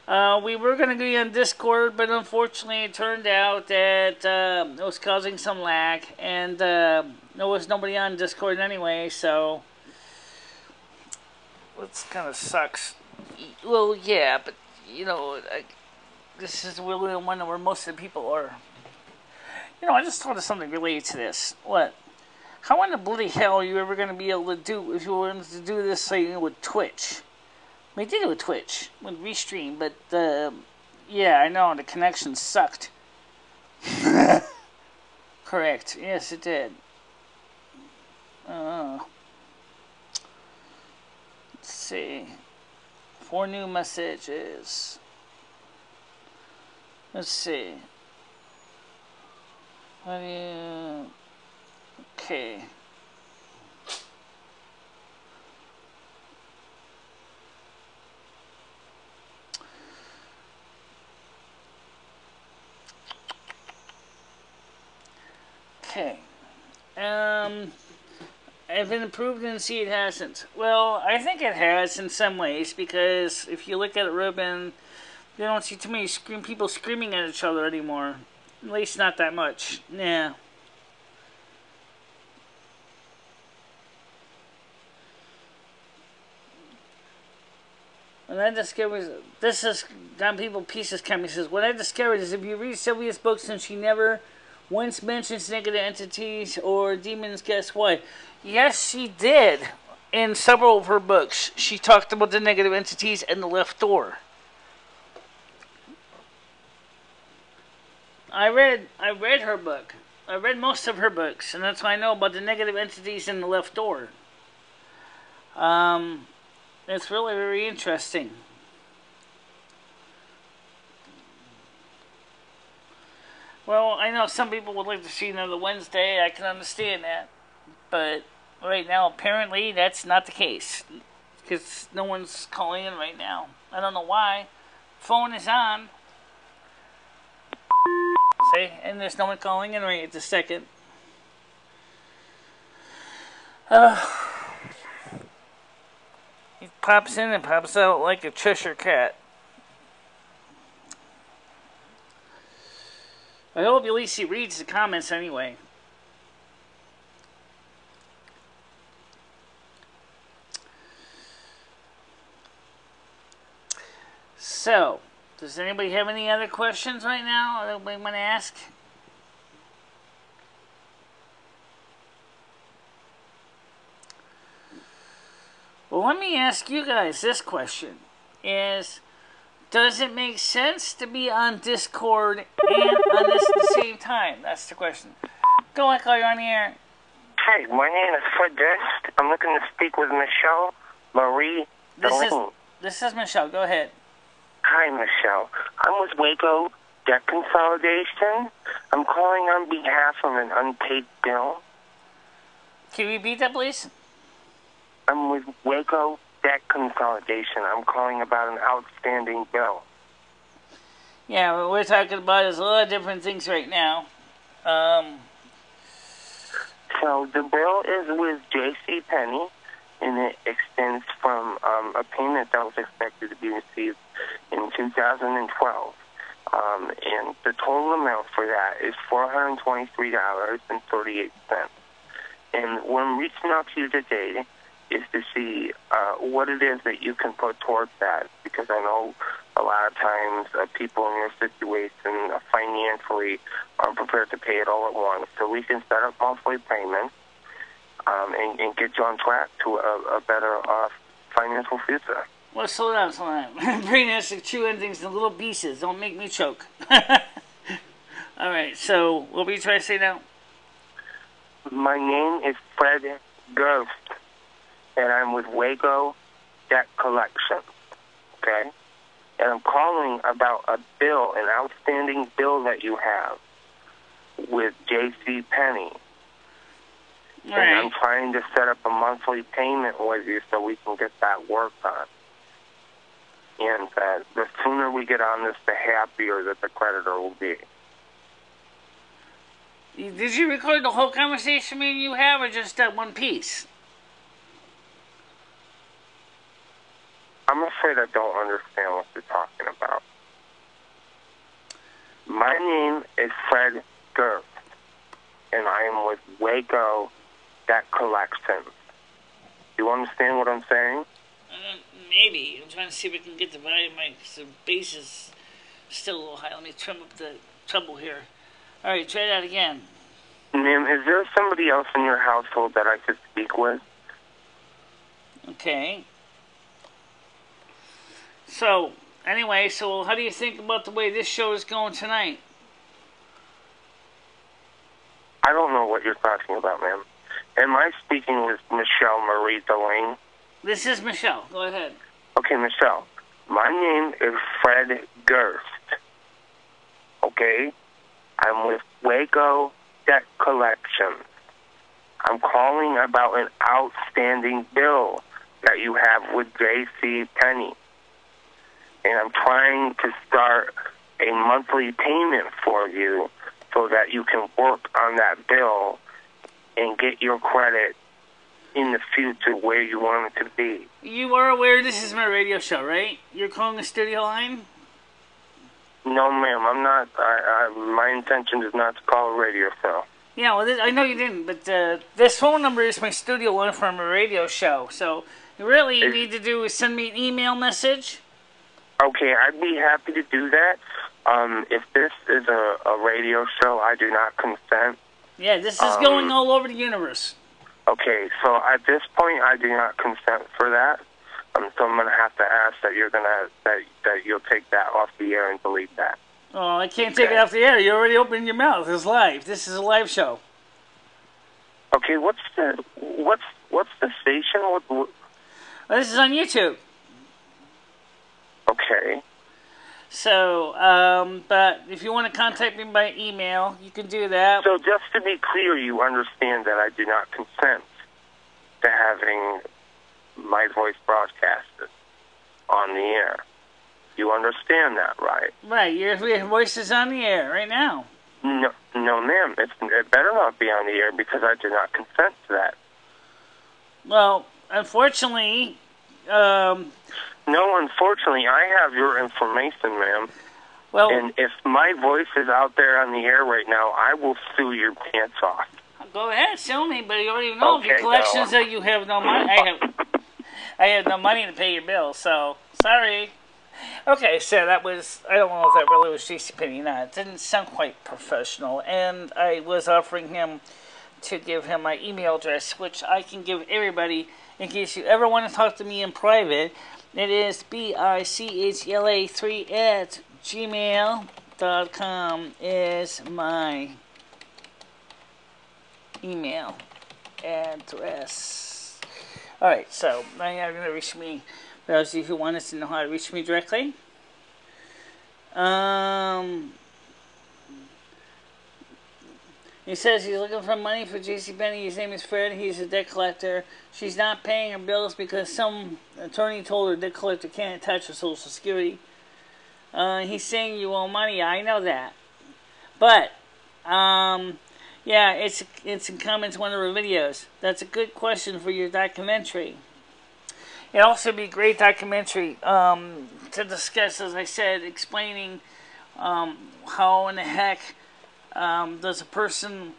We were going to be on Discord, but unfortunately it turned out that it was causing some lag, and there was nobody on Discord anyway, so it kind of sucks. Well, yeah, but, this is really the one where most of the people are. I just thought of something related to this. What? How in the bloody hell are you ever going to be able to do, if you wanted to do this, say, with Twitch? I did it with Twitch, with Restream, but, yeah, I know, the connection sucked. Correct. Yes, it did. Let's see. 4 new messages. Let's see. What do you... Okay. Okay. Have it improved and see it hasn't? Well, I think it has in some ways, because if you look at it, Ruben, you don't see too many people screaming at each other anymore. At least not that much. Yeah. When I discovered, this is Don People Pieces Coming says, what I discovered is if you read Sylvia's books and she never once mentions negative entities or demons, guess what? Yes, she did. In several of her books, she talked about the negative entities and the left door. I read her book. I read most of her books, and that's why I know about the negative entities in the left door. It's really very interesting. Well, I know some people would like to see another Wednesday. I can understand that. But right now, apparently, that's not the case. Because no one's calling in right now. I don't know why. Phone is on. See? And there's no one calling in right at the second. He pops in and pops out like a Cheshire cat. I hope at least he reads the comments anyway. So, does anybody have any other questions right now? Anybody want to ask? Well, let me ask you guys this question. Does it make sense to be on Discord and on this at the same time? That's the question. Go, Echo, you're on the air. Hey, my name is Fred Dest. I'm looking to speak with Michele Marie Dalene. This is Michelle. Go ahead. Hi, Michelle. I'm with Waco Debt Consolidation. I'm calling on behalf of an unpaid bill. Can you repeat that, please? I'm with Waco Debt Consolidation. I'm calling about an outstanding bill. Yeah, what we're talking about is a lot of different things right now. So the bill is with J.C. Penney, and it extends from a payment that was expected to be received in 2012. And the total amount for that is $423.38. And what I'm reaching out to you today is to see what it is that you can put towards that, because I know a lot of times people in your situation financially aren't prepared to pay it all at once. So we can set up monthly payments and get you on track to a better financial future. Well, slow down. Brain has to chew in things in little pieces. Don't make me choke. All right, so what were you trying to say now? My name is Fred Ghost, and I'm with Waco Debt Collection, okay? And I'm calling about a bill, an outstanding bill that you have with J.C. Penney. All and right. I'm trying to set up a monthly payment with you so we can get that work on. And the sooner we get on this, the happier that the creditor will be. Did you record the whole conversation me and you have, or just that one piece? I'm afraid I don't understand what you're talking about. My name is Fred Gerst, and I am with Waco Debt Collection. Do you understand what I'm saying? Maybe. I'm trying to see if I can get the volume. The bass is still a little high. Let me trim up the treble here. All right, try that again. Ma'am, is there somebody else in your household that I could speak with? Okay. So, anyway, how do you think about the way this show is going tonight? I don't know what you're talking about, ma'am. Am I speaking with MicheleMarieDalene? This is Michelle. Go ahead. Okay, Michelle. My name is Fred Gerst. Okay? I'm with Waco Debt Collection. I'm calling about an outstanding bill that you have with J.C. Penney. And I'm trying to start a monthly payment for you so that you can work on that bill and get your credit in the future where you want it to be. You are aware this is my radio show, right? You're calling the studio line? No, ma'am, I'm not. My intention is not to call a radio show. Yeah, well, I know you didn't, but this phone number is my studio line from a radio show. So, really, you need to do is send me an email message. Okay, I'd be happy to do that. If this is a radio show, I do not consent. Yeah, this is going all over the universe. Okay, so at this point, I do not consent for that. So I'm going to have to ask that that you'll take that off the air and delete that. Oh, I can't take it off the air. You already opened your mouth. It's live. This is a live show. Okay, what's the station? Well, this is on YouTube. Okay. So, but if you want to contact me by email, you can do that. So just to be clear, you understand that I do not consent to having my voice broadcasted on the air. You understand that, right? Right. Your voice is on the air right now. No, ma'am. It better not be on the air because I do not consent to that. Well, unfortunately... No, unfortunately, I have your information, ma'am. Well, and if my voice is out there on the air right now, I will sue your pants off. Go ahead, sue me, but you already know okay, your collections that you have no money. I have no money to pay your bill, so sorry. Okay, so that was, I don't know if that really was JCPenney or not. It didn't sound quite professional, and I was offering him to give him my email address, which I can give everybody in case you ever want to talk to me in private. It is bichle3@gmail.com is my email address. Alright, so now you're going to reach me. For those of you who want us to know how to reach me directly. He says he's looking for money for JCPenney. His name is Fred. He's a debt collector. She's not paying her bills because some attorney told her debt collector can't touch her Social Security. He's saying you owe money. I know that. But, yeah, it's in comments one of her videos. That's a good question for your documentary. It'd also be a great documentary to discuss, as I said, explaining how in the heck does a person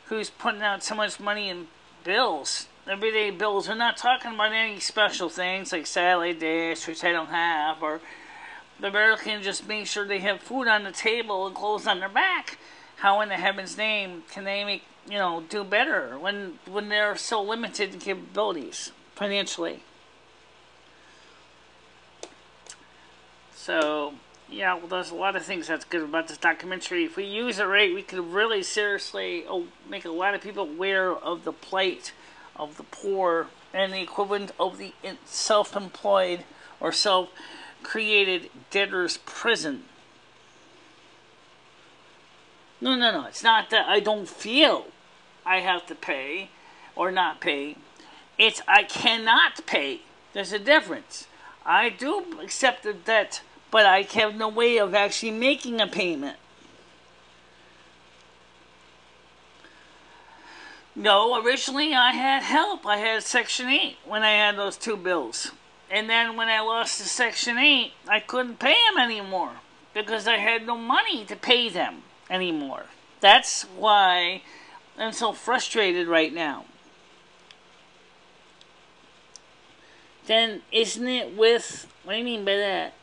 who's putting out so much money in bills, everyday bills, we're not talking about any special things like salad dish, which I don't have, or the American just make sure they have food on the table and clothes on their back. How in the heaven's name can they make, do better when they're so limited in capabilities financially? So, yeah, well, there's a lot of things that's good about this documentary. If we use it right, we could really seriously make a lot of people aware of the plight of the poor and the equivalent of the self-employed or self-created debtor's prison. No. It's not that I don't feel I have to pay or not pay. It's I cannot pay. There's a difference. I do accept the debt, but I have no way of actually making a payment. No, originally I had help. I had Section 8 when I had those 2 bills. And then when I lost the Section 8, I couldn't pay them anymore because I had no money to pay them anymore. That's why I'm so frustrated right now. Then isn't it with... What do you mean by that?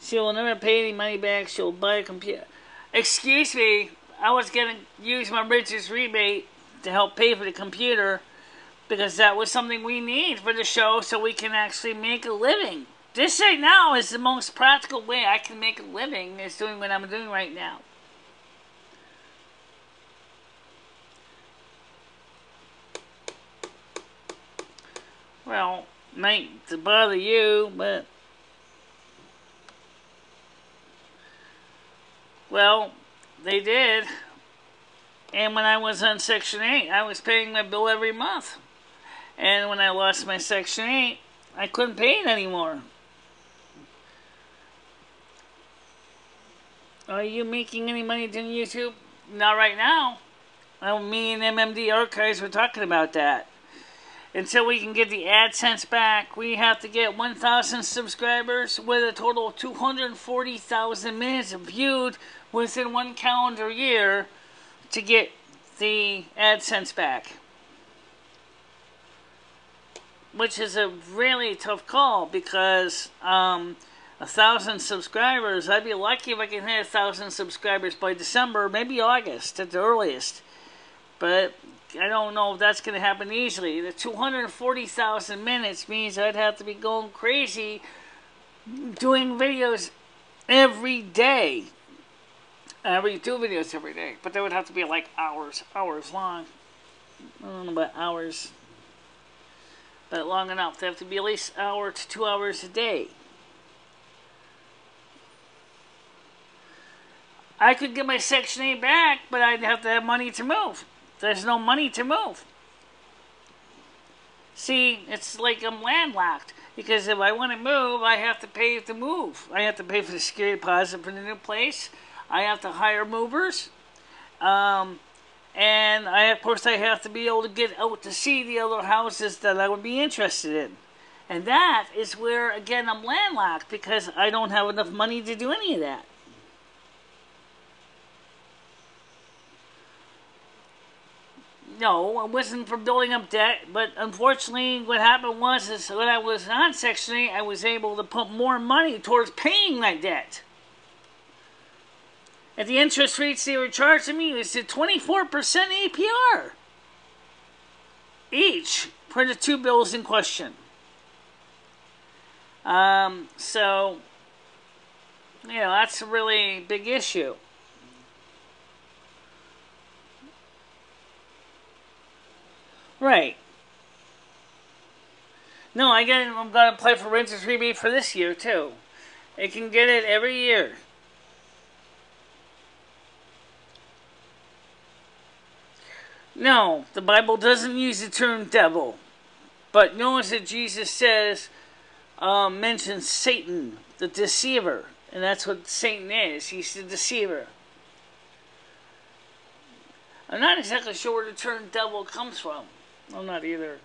She will never pay any money back. She'll buy a computer. Excuse me. I was going to use my Rich's rebate to help pay for the computer because that was something we need for the show so we can actually make a living. This right now is the most practical way I can make a living is doing what I'm doing right now. Well, might to bother you, but... Well, they did. And when I was on Section 8, I was paying my bill every month. And when I lost my Section 8, I couldn't pay it anymore. Are you making any money doing YouTube? Not right now. Well, me and MMD Archives were talking about that. Until we can get the AdSense back, we have to get 1,000 subscribers with a total of 240,000 minutes viewed within 1 calendar year to get the AdSense back. Which is a really tough call because 1,000 subscribers, I'd be lucky if I can hit 1,000 subscribers by December, maybe August at the earliest. But I don't know if that's going to happen easily. The 240,000 minutes means I'd have to be going crazy doing videos every day. I already do videos every day, but they would have to be like hours long. I don't know about hours, but long enough. They have to be at least an hour to 2 hours a day. I could get my Section 8 back, but I'd have to have money to move. There's no money to move. See, it's like I'm landlocked. Because if I want to move, I have to pay to move. I have to pay for the security deposit for the new place. I have to hire movers. And of course I have to be able to get out to see the other houses that I would be interested in. And that is where, again, I'm landlocked. Because I don't have enough money to do any of that. No, it wasn't for building up debt, but unfortunately what happened was is when I was on Section 8, I was able to put more money towards paying my debt. And the interest rates they were charging me was at 24% APR each for the 2 bills in question. So, that's a really big issue. Right. No, I'm gonna apply for renter's rebate for this year too. It can get it every year. No, the Bible doesn't use the term devil. But notice that Jesus says, mentions Satan, the deceiver. And that's what Satan is. He's the deceiver. I'm not exactly sure where the term devil comes from. I'm not either.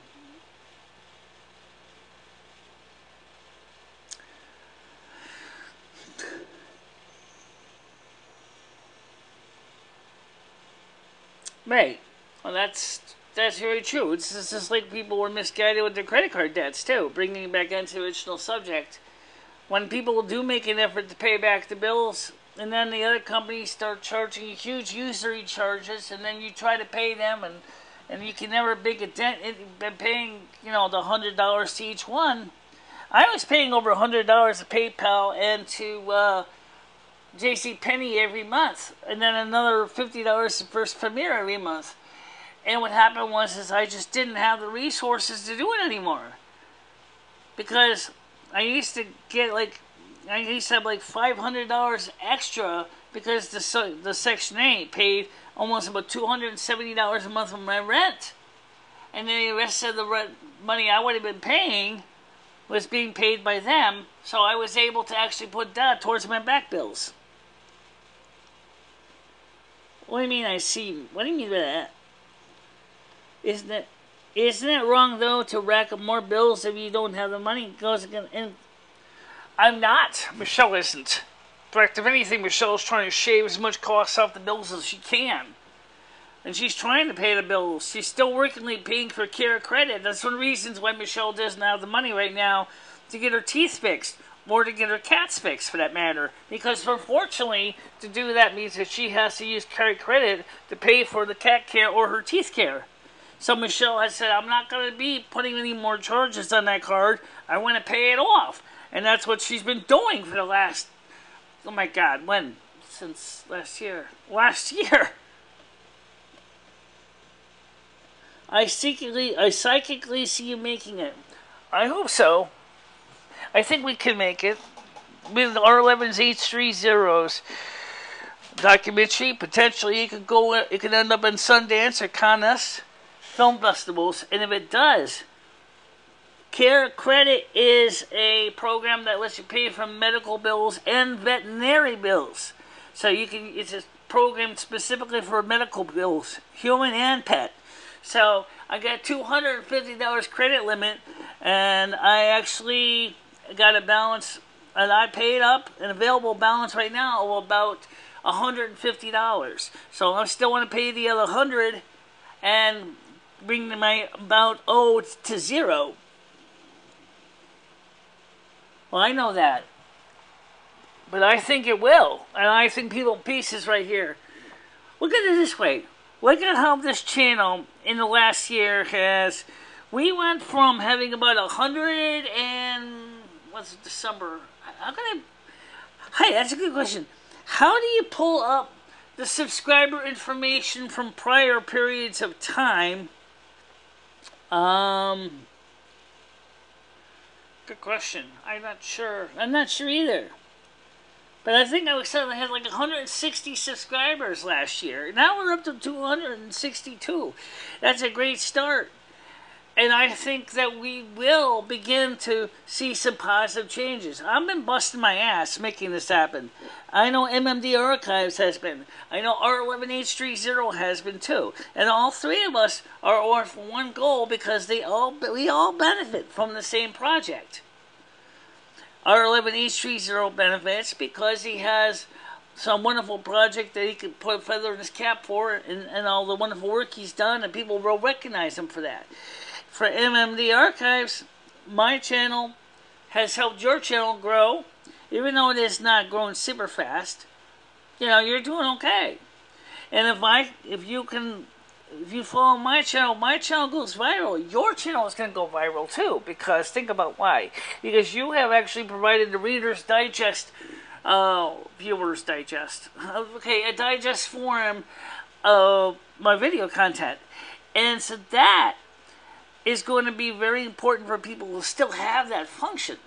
Right. Well, that's very true. It's just like people were misguided with their credit card debts, too. Bringing it back into the original subject. When people do make an effort to pay back the bills, and then the other companies start charging huge usury charges, and then you try to pay them, and you can never make a dent in paying, the $100 to each one. I was paying over $100 to PayPal and to JCPenney every month, and then another $50 to First Premier every month. And what happened was I just didn't have the resources to do it anymore. Because I used to get I used to have $500 extra because the Section 8 paid almost about $270 a month for my rent. And then the rest of the rent money I would have been paying was being paid by them. So I was able to actually put that towards my back bills. What do you mean I see? What do you mean by that? Isn't it wrong, though, to rack up more bills if you don't have the money? It goes again. And I'm not. Michelle isn't. In fact, if anything, Michelle's trying to shave as much costs off the bills as she can. And she's trying to pay the bills. She's still working, paying for care credit. That's one of the reasons why Michelle doesn't have the money right now to get her teeth fixed. Or to get her cats fixed, for that matter. Because, unfortunately, to do that means that she has to use care credit to pay for the cat care or her teeth care. So Michelle has said, I'm not going to be putting any more charges on that card. I want to pay it off. And that's what she's been doing for the last, oh my God, when? Since last year. Last year. I psychically see you making it. I hope so. I think we can make it. With R11's H30's documentary, potentially it could end up in Sundance or Cannes film festivals, and if it does, Care Credit is a program that lets you pay for medical bills and veterinary bills. So it's a program specifically for medical bills, human and pet. So I got $250 credit limit, and I actually got a balance, and I paid up an available balance right now of about $150. So I still want to pay the other $100 and bring my amount owed to zero. Well, I know that. But I think it will. And I think people pieces right here. Look at it this way. Look at how this channel in the last year has... We went from having about 100 and... What's it, December? How can I... Hey, that's a good question. How do you pull up the subscriber information from prior periods of time? Good question. I'm not sure. I'm not sure either. But I think I had 160 subscribers last year. Now we're up to 262. That's a great start. And I think that we will begin to see some positive changes. I've been busting my ass making this happen. I know MMD Archives has been. I know R11H30 has been too. And all three of us are on for one goal because we all benefit from the same project. R11H30 benefits because he has some wonderful project that he could put a feather in his cap for, and all the wonderful work he's done, and people will recognize him for that. For MMD Archives, my channel has helped your channel grow, even though it is not growing super fast. You're doing okay. And if you follow my channel goes viral. Your channel is going to go viral too, because think about why. Because you have actually provided the Reader's Digest, Viewer's Digest, a digest form of my video content. And so that is going to be very important for people who still have that function.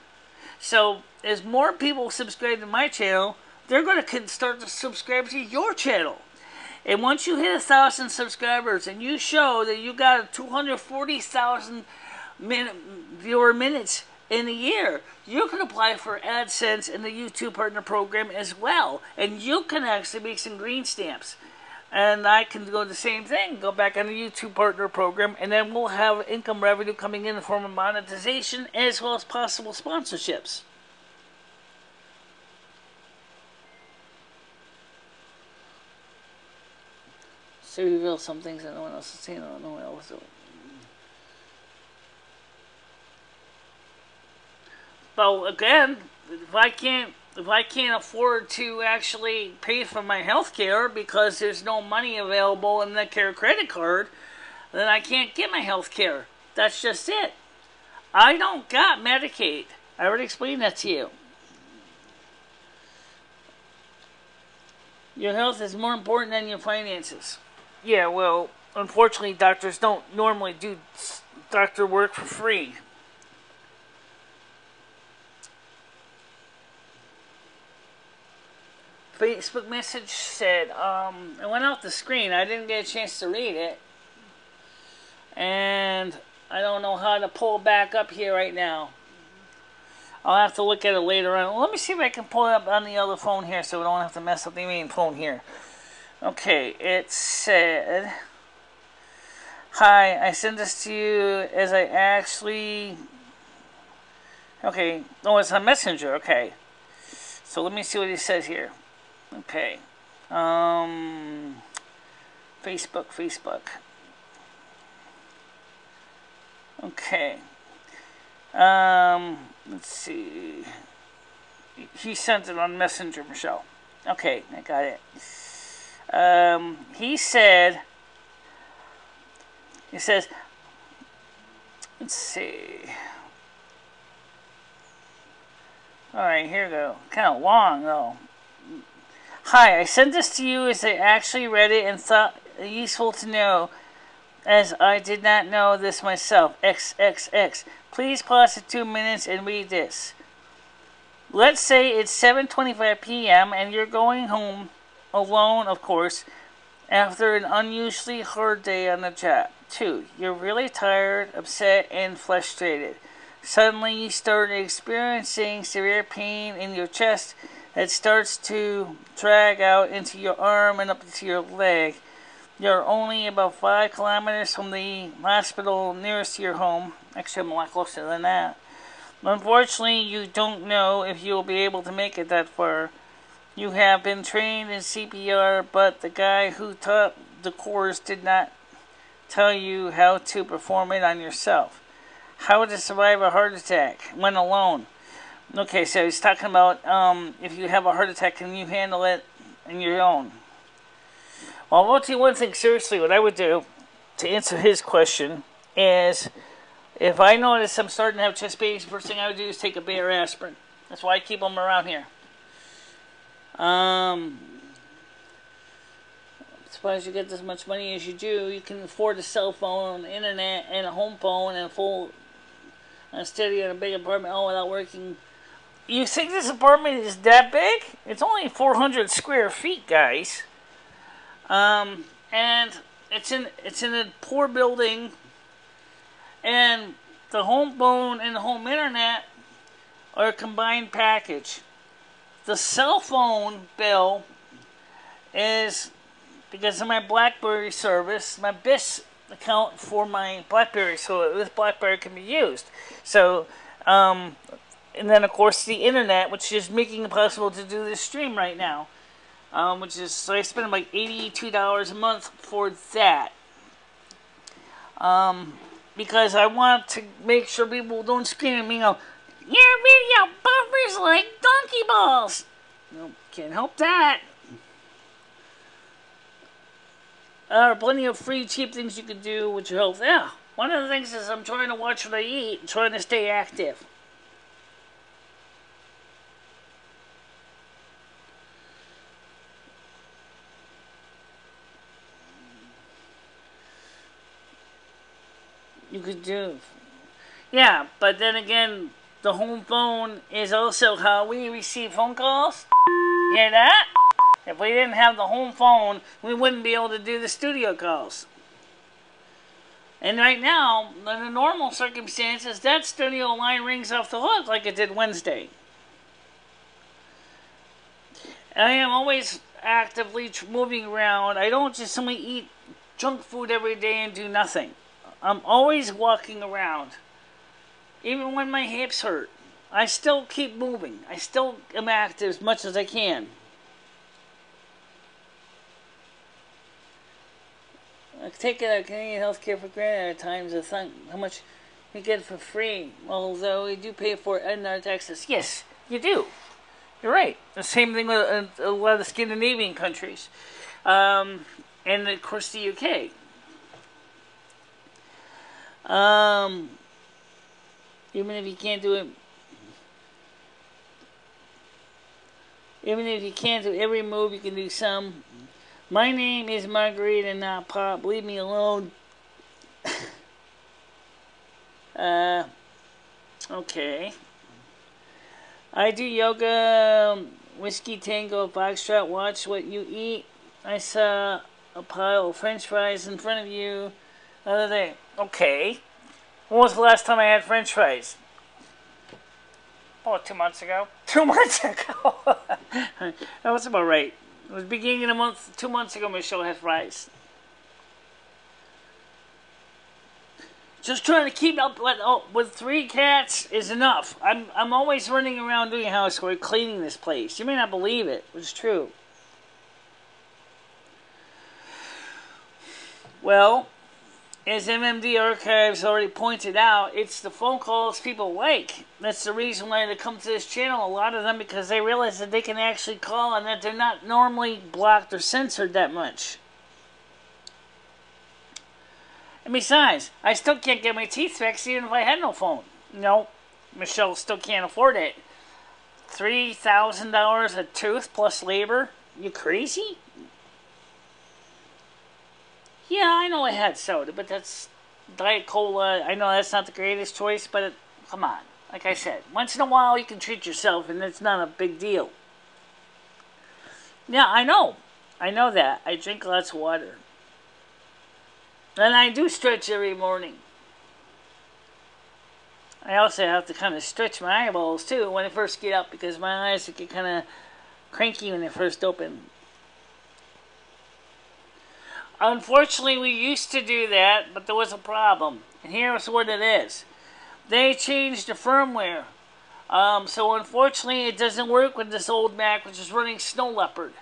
So as more people subscribe to my channel, they're going to start to subscribe to your channel. And once you hit 1,000 subscribers and you show that you got 240,000 viewer minutes in a year, you can apply for AdSense in the YouTube Partner Program as well. And you can actually make some green stamps. And I can go the same thing, go back on the YouTube Partner Program, and then we'll have income revenue coming in the form of monetization as well as possible sponsorships. So reveal some things that no one else has seen, or no one else doing. But again, if I can't afford to actually pay for my health care because there's no money available in the Medicare credit card, then I can't get my health care. That's just it. I don't got Medicaid. I already explained that to you. Your health is more important than your finances. Yeah, well, unfortunately, doctors don't normally do doctor work for free. Facebook message said, it went off the screen. I didn't get a chance to read it. And I don't know how to pull back up here right now. I'll have to look at it later on. Let me see if I can pull it up on the other phone here so we don't have to mess up the main phone here. Okay, it said, hi, I sent this to you as I actually... Okay, oh, it's a messenger, okay. So let me see what he says here. Okay. Facebook. Okay. Let's see. He sent it on Messenger, Michelle. Okay, I got it. He says, let's see. Alright, here we go. Kind of long, though. Hi, I sent this to you as I actually read it and thought it useful to know, as I did not know this myself. XXX. Please pause for 2 minutes and read this. Let's say it's 7:25 p.m. and you're going home alone, of course, after an unusually hard day on the job. 2. You're really tired, upset, and frustrated. Suddenly you start experiencing severe pain in your chest that starts to drag out into your arm and up into your leg. You're only about 5 kilometers from the hospital nearest to your home. Actually, I'm a lot closer than that. Unfortunately, you don't know if you'll be able to make it that far. You have been trained in CPR, but the guy who taught the course did not tell you how to perform it on yourself. How to survive a heart attack when alone. Okay, so he's talking about if you have a heart attack, can you handle it on your own? Well, I'll tell you one thing seriously. What I would do to answer his question is, if I notice I'm starting to have chest pains, the first thing I would do is take a Bayer aspirin. That's why I keep them around here. Suppose you get as much money as you do, you can afford a cell phone, internet, and a home phone, and a full studio and a big apartment all without working. You think this apartment is that big? It's only 400 square feet, guys. And it's in a poor building, and the home phone and the home internet are a combined package. The cell phone bill is, because of my BlackBerry service, my BIS account for my BlackBerry, so this BlackBerry can be used. So, and then of course the internet, which is making it possible to do this stream right now. Which is, so I spend like $82 a month for that. Because I want to make sure people don't scream at me and go, your video buffers like donkey balls. Nope, can't help that. There are plenty of free, cheap things you can do with your health. Yeah, one of the things is I'm trying to watch what I eat and trying to stay active. You could do. Yeah, but then again, the home phone is also how we receive phone calls. You hear that? If we didn't have the home phone, we wouldn't be able to do the studio calls. And right now, in the normal circumstances, that studio line rings off the hook like it did Wednesday. I am always actively moving around. I don't just simply eat junk food every day and do nothing. I'm always walking around. Even when my hips hurt, I still keep moving. I still am active as much as I can. I take Canadian healthcare for granted at times. I think how much you get for free, although we do pay for it in our taxes. Yes, you do. You're right. The same thing with a lot of the Scandinavian countries, and of course the UK. Even if you can't do it, even if you can't do every move, you can do some. My name is Margarita, not Pop. Leave me alone. Okay. I do yoga, whiskey tango, foxtrot. Watch what you eat. I saw a pile of French fries in front of you the other day. Okay. When was the last time I had French fries? Oh, 2 months ago. 2 months ago. That was about right. It was beginning of the month, 2 months ago, Michelle had fries. Just trying to keep up with 3 cats is enough. I'm always running around doing housework, cleaning this place. You may not believe it, but it's true. Well, as MMD Archives already pointed out, it's the phone calls people like. That's the reason why they come to this channel, a lot of them, because they realize that they can actually call and that they're not normally blocked or censored that much. And besides, I still can't get my teeth fixed even if I had no phone. No, Michelle still can't afford it. $3,000 a tooth plus labor? You crazy? Yeah, I know I had soda, but that's Diet Cola. I know that's not the greatest choice, but come on. Like I said, once in a while you can treat yourself, and it's not a big deal. Yeah, I know. I know that. I drink lots of water. And I do stretch every morning. I also have to kind of stretch my eyeballs, too, when I first get up, because my eyes get kind of cranky when they first open. Unfortunately, we used to do that, but there was a problem. And here's what it is. They changed the firmware. So unfortunately, it doesn't work with this old Mac, which is running Snow Leopard.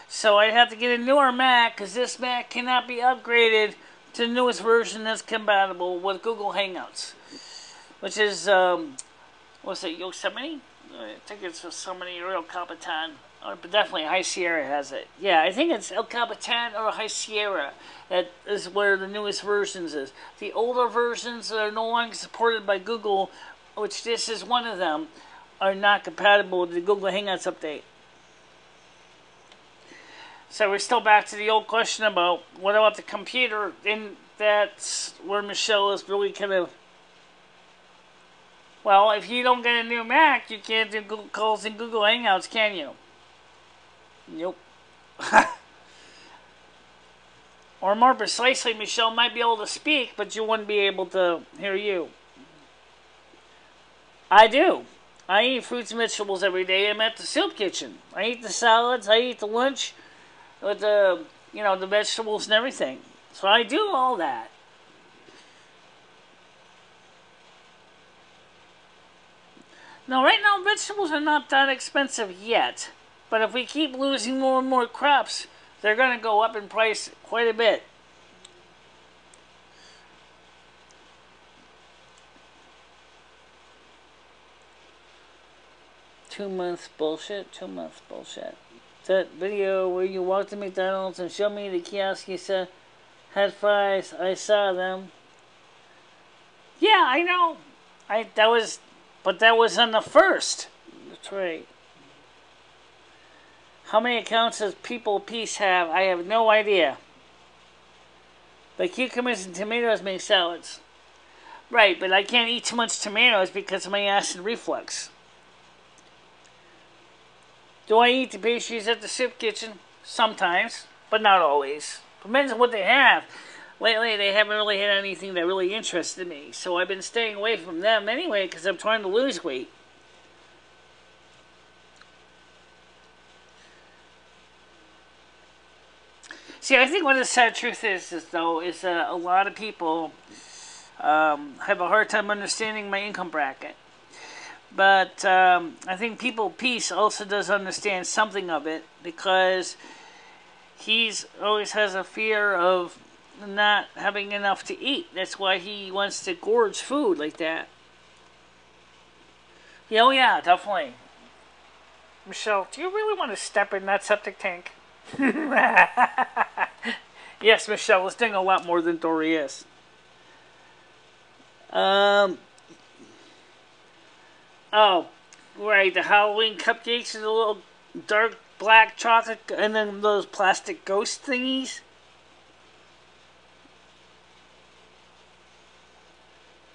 So I have to get a newer Mac, because this Mac cannot be upgraded to the newest version that's compatible with Google Hangouts. Which is, what's it, Yosemite? I think it's Yosemite or El Capitan. But definitely High Sierra has it. Yeah, I think it's El Capitan or High Sierra. That is where the newest versions is. The older versions that are no longer supported by Google, which this is one of them, are not compatible with the Google Hangouts update. So we're still back to the old question about what about the computer, and that's where Michelle is really kind of... Well, if you don't get a new Mac, you can't do Google calls in Google Hangouts, can you? Nope. Or more precisely, Michelle might be able to speak, but you wouldn't be able to hear you. I do. I eat fruits and vegetables every day. I'm at the soup kitchen. I eat the salads. I eat the lunch with the, the vegetables and everything. So I do all that. Now, right now, vegetables are not that expensive yet. But if we keep losing more and more crops, they're going to go up in price quite a bit. Two-month bullshit. That video where you walked to McDonald's and showed me the kiosk you said had fries. I saw them. Yeah, I know. But that was on the first. That's right. How many accounts does People Peace have? I have no idea. But cucumbers and tomatoes make salads. Right, but I can't eat too much tomatoes because of my acid reflux. Do I eat the pastries at the soup kitchen? Sometimes, but not always. Depends on what they have. Lately, they haven't really had anything that really interested me, so I've been staying away from them anyway because I'm trying to lose weight. See, I think what the sad truth is a lot of people have a hard time understanding my income bracket. But I think People Peace also does understand something of it because he's always has a fear of not having enough to eat. That's why he wants to gorge food like that. Yeah, oh yeah, definitely. Michelle, do you really want to step in that septic tank? Yes, Michelle is doing a lot more than Dory is. Oh, right, the Halloween cupcakes and the little dark black chocolate, and then those plastic ghost thingies.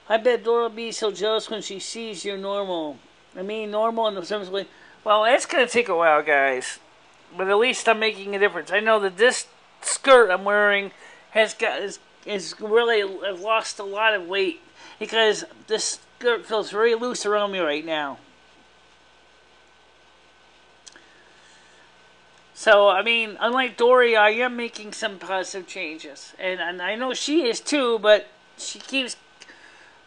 I bet Dora will be so jealous when she sees you're normal. I mean, normal in the sense of, well, it's going to take a while, guys. But at least I'm making a difference. I know that this skirt I'm wearing has really lost a lot of weight because this skirt feels very loose around me right now. So, I mean, unlike Dory, I am making some positive changes. And I know she is too, but she keeps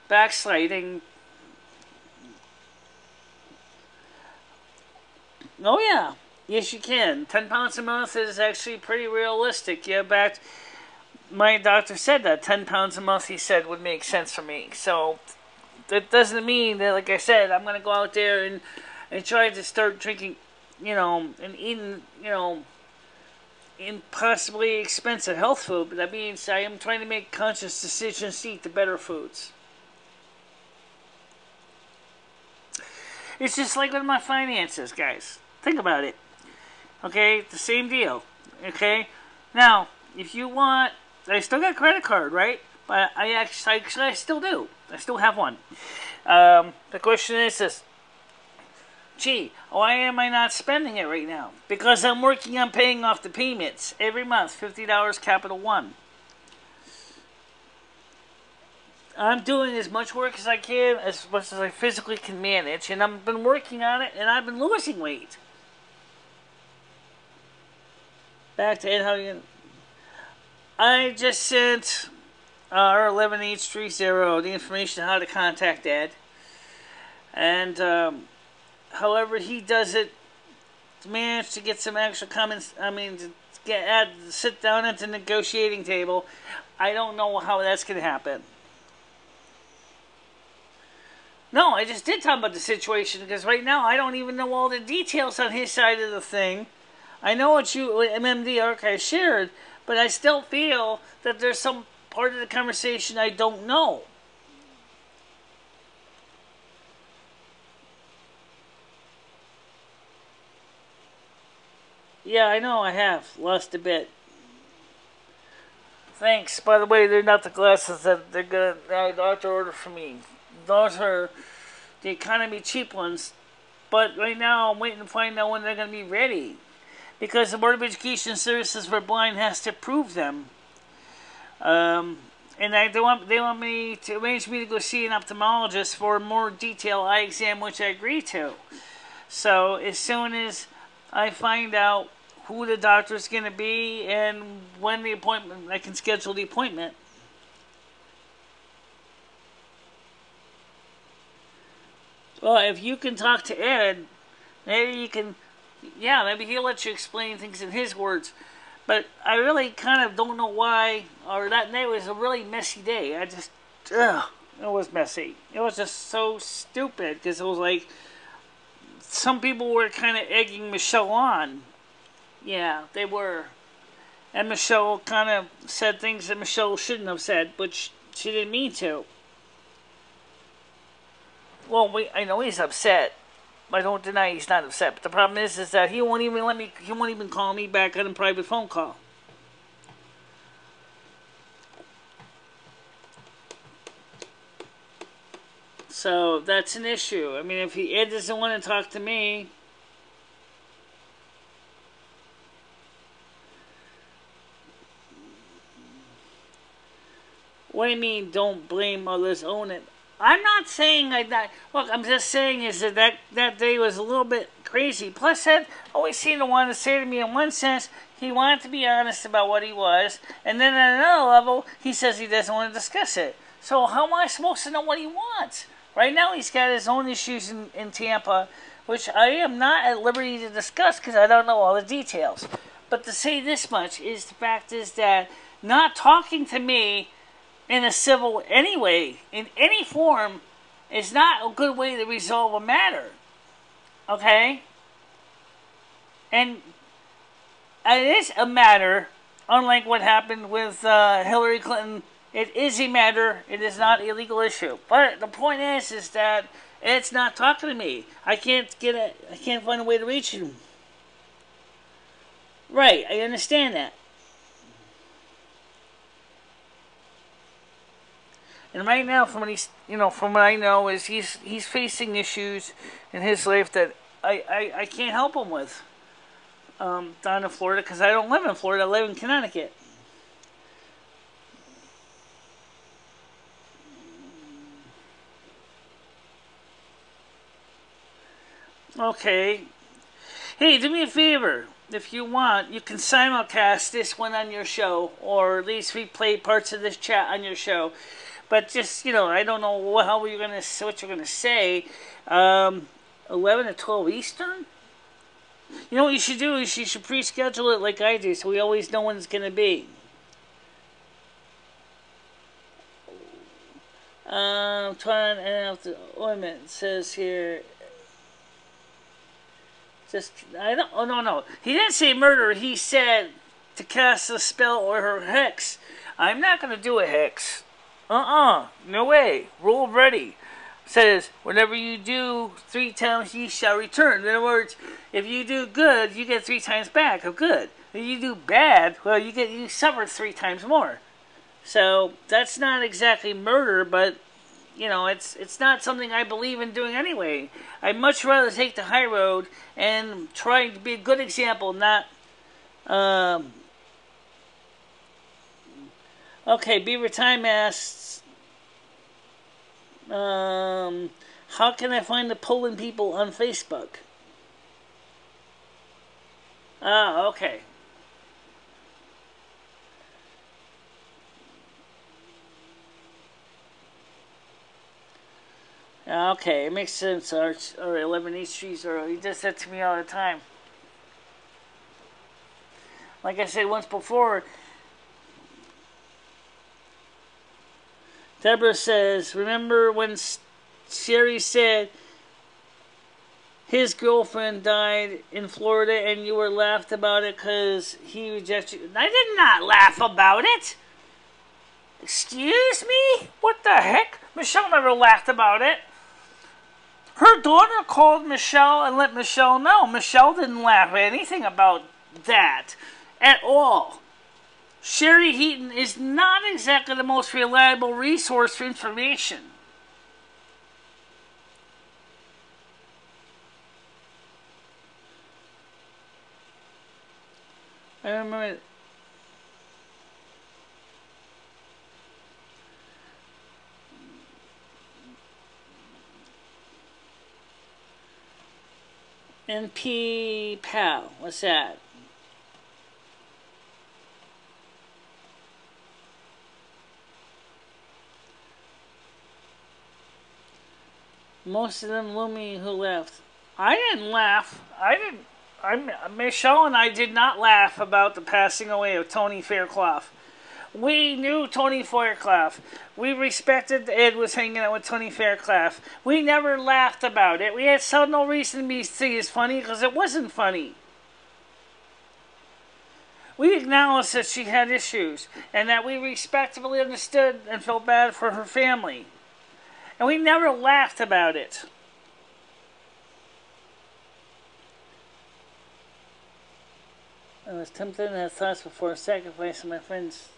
backsliding. Oh, yeah. Yes, you can. 10 pounds a month is actually pretty realistic. Yeah, my doctor said that 10 pounds a month, he said, would make sense for me. So that doesn't mean that, like I said, I'm going to go out there and try to start drinking, and eating, impossibly expensive health food. But that means I am trying to make conscious decisions to eat the better foods. It's just like with my finances, guys. Think about it. Okay, the same deal. Okay, now if you want, I still got a credit card, right? But I still do. I still have one. The question is this: gee, why am I not spending it right now? Because I'm working on paying off the payments every month. $50 Capital One. I'm doing as much work as I can, as much as I physically can manage, and I've been working on it, and I've been losing weight. Back to Ed, how you? I just sent R11830 the information on how to contact Ed, and however he does it, to manage to get some extra comments. I mean, to get Ed to sit down at the negotiating table. I don't know how that's going to happen. No, I just did talk about the situation because right now I don't even know all the details on his side of the thing. I know what MMD Archive shared, but I still feel that there's some part of the conversation I don't know. Yeah, I know I have lost a bit. Thanks. By the way, they're not the glasses that they're gonna doctor order for me. Those are the economy cheap ones. But right now I'm waiting to find out when they're gonna be ready. Because the Board of Education Services for Blind has to approve them. And they want me to arrange me to go see an ophthalmologist for a more detailed eye exam, which I agree to. So as soon as I find out who the doctor is going to be and when the appointment, I can schedule the appointment. Well, if you can talk to Ed, maybe you can. Yeah, maybe he'll let you explain things in his words. But I really kind of don't know why, or that day was a really messy day. It was messy. It was just so stupid, because it was like, some people were kind of egging Michelle on. Yeah, they were. And Michelle kind of said things that Michelle shouldn't have said, but she didn't mean to. Well, I know he's upset. I don't deny he's not upset, but the problem is that he won't even call me back on a private phone call. So that's an issue. I mean, if Ed doesn't want to talk to me, what do you mean? Don't blame others, own it. I'm not saying look, I'm just saying is that day was a little bit crazy. Plus, Ed always seemed to want to say to me, in one sense, he wanted to be honest about what he was, and then at another level, he says he doesn't want to discuss it. So how am I supposed to know what he wants? Right now, he's got his own issues in Tampa, which I am not at liberty to discuss because I don't know all the details. But to say this much is the fact is that not talking to me in a civil anyway, in any form, is not a good way to resolve a matter. Okay? And it is a matter, unlike what happened with Hillary Clinton. It is a matter. It is not a legal issue. But the point is that it's not talking to me. I can't find a way to reach him. Right, I understand that. And right now, from what I know, is he's facing issues in his life that I can't help him with. Down in Florida, because I don't live in Florida. I live in Connecticut. Okay. Hey, do me a favor. If you want, you can simulcast this one on your show, or at least replay parts of this chat on your show. But just, I don't know what you're gonna say. 11 to 12 Eastern. You know what you should do is you should pre-schedule it like I do, so we always know when it's gonna be. Trying and after ornament says here. No. He didn't say murder. He said to cast a spell or her hex. I'm not gonna do a hex. No way. Roll ready. Says, whenever you do 3 times, ye shall return. In other words, if you do good, you get 3 times back of good. If you do bad, well, you suffer 3 times more. So that's not exactly murder, but it's not something I believe in doing anyway. I'd much rather take the high road and try to be a good example, not. Okay, Beaver Time asks, how can I find the Poland people on Facebook? Okay. Okay, it makes sense. Or 11 East Streets, or he does that to me all the time. Like I said once before, Deborah says, remember when Sherry said his girlfriend died in Florida and you were laughed about it because he rejected you? I did not laugh about it. Excuse me? What the heck? Michelle never laughed about it. Her daughter called Michelle and let Michelle know. Michelle didn't laugh at anything about that at all. Sherry Heaton is not exactly the most reliable resource for information. I remember NP Pal. What's that? Most of them Lumi who left. I didn't laugh. Michelle and I did not laugh about the passing away of Tony Fairclough. We knew Tony Fairclough. We respected Ed was hanging out with Tony Fairclough. We never laughed about it. We had no reason to see it funny because it wasn't funny. We acknowledged that she had issues and that we respectfully understood and felt bad for her family. And we never laughed about it. I was tempted and had thoughts before sacrificing my friends.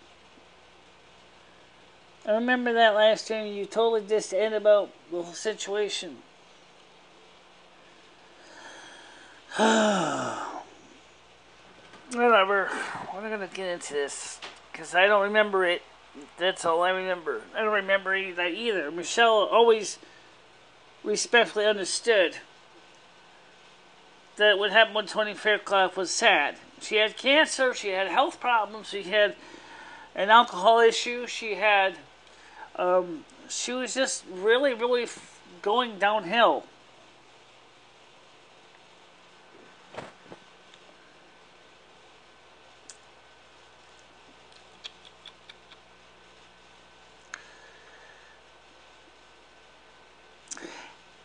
I remember that last time you totally dissed Ed about the whole situation. Whatever. We're not going to get into this because I don't remember it. That's all I remember. I don't remember that either. Michele always respectfully understood that what happened with Tony Fairclough was sad. She had cancer, she had health problems, she had an alcohol issue, she was just really, really going downhill.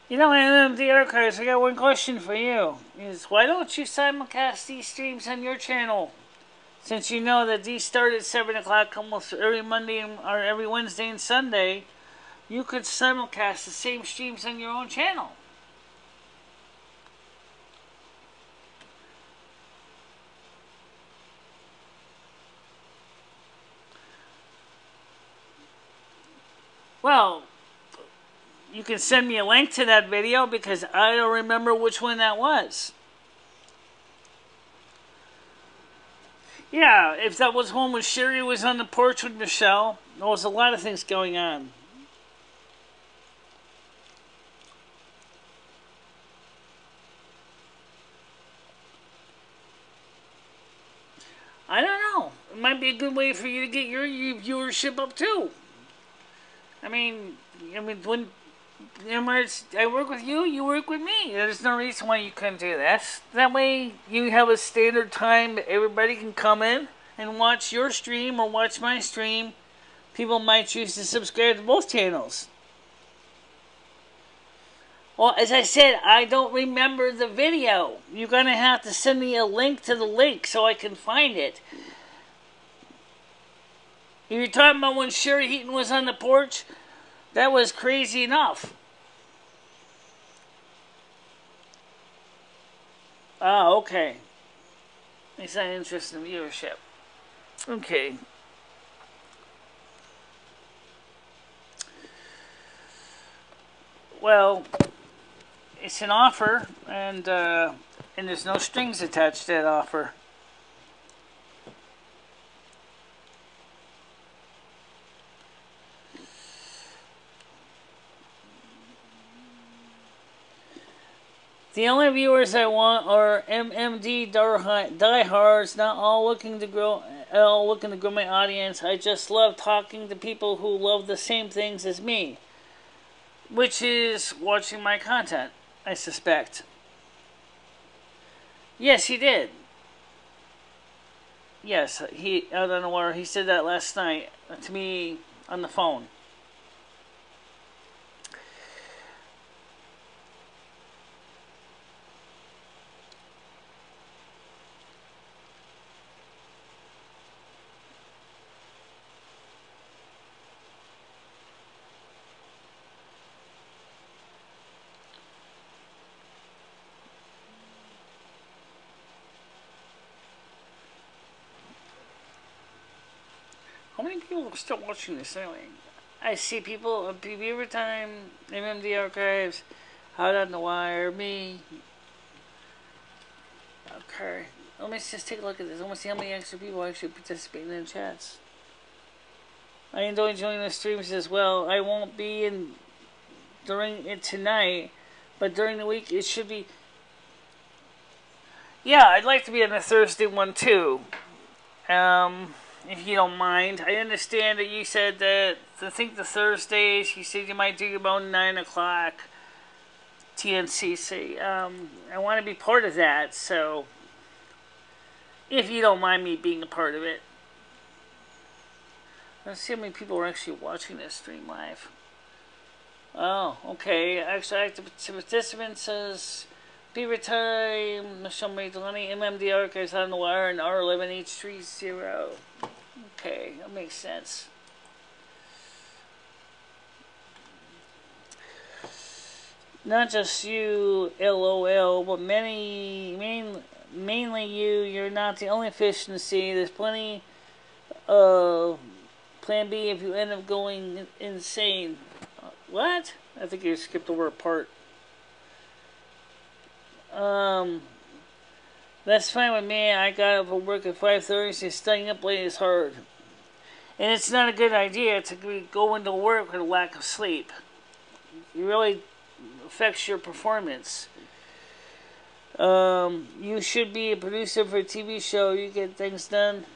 You know, in the archives, I got one question for you. Is why don't you simulcast these streams on your channel? Since you know that these start at 7 o'clock almost every Monday or every Wednesday and Sunday, you could simulcast the same streams on your own channel. Well, you can send me a link to that video because I don't remember which one that was. Yeah, if that was one when Sherry was on the porch with Michele, there was a lot of things going on. I don't know. It might be a good way for you to get your viewership up too. I mean, when I work with you, you work with me. There's no reason why you couldn't do this. That way, you have a standard time that everybody can come in and watch your stream or watch my stream. People might choose to subscribe to both channels. Well, as I said, I don't remember the video. You're going to have to send me a link to the link so I can find it. If you're talking about when Sherry Heaton was on the porch, that was crazy enough. Ah, okay. It's not interest in viewership. Okay. Well, it's an offer, and there's no strings attached to that offer. The only viewers I want are MMD diehards, not all looking to grow my audience. I just love talking to people who love the same things as me, which is watching my content, I suspect. Yes, he did. Yes, I don't know where he said that last night to me on the phone. How many people are still watching this anyway? I see people, every time, MMD Archives, Hot on the Wire, me. Okay, let me just take a look at this. I want to see how many extra people actually participating in the chats. I enjoy joining the streams as well. I won't be in during it tonight, but during the week it should be. Yeah, I'd like to be on the Thursday one too. If you don't mind. I understand that you said that, I think the Thursdays, you said you might do about 9 o'clock TNCC. I want to be part of that, so if you don't mind me being a part of it. Let's see how many people are actually watching this stream live. Oh, okay. Actually, active participant says Beaver Time, MicheleMarieDalene, MMD Archives on the Wire, and R11H30. Okay, that makes sense. Not just you, LOL, but mainly you. You're not the only fish in the sea. There's plenty Plan B if you end up going insane. What? I think you skipped over a part. That's fine with me. I got up for work at 5:30, so staying up late is hard. And it's not a good idea to go into work with a lack of sleep. It really affects your performance. You should be a producer for a TV show. You get things done.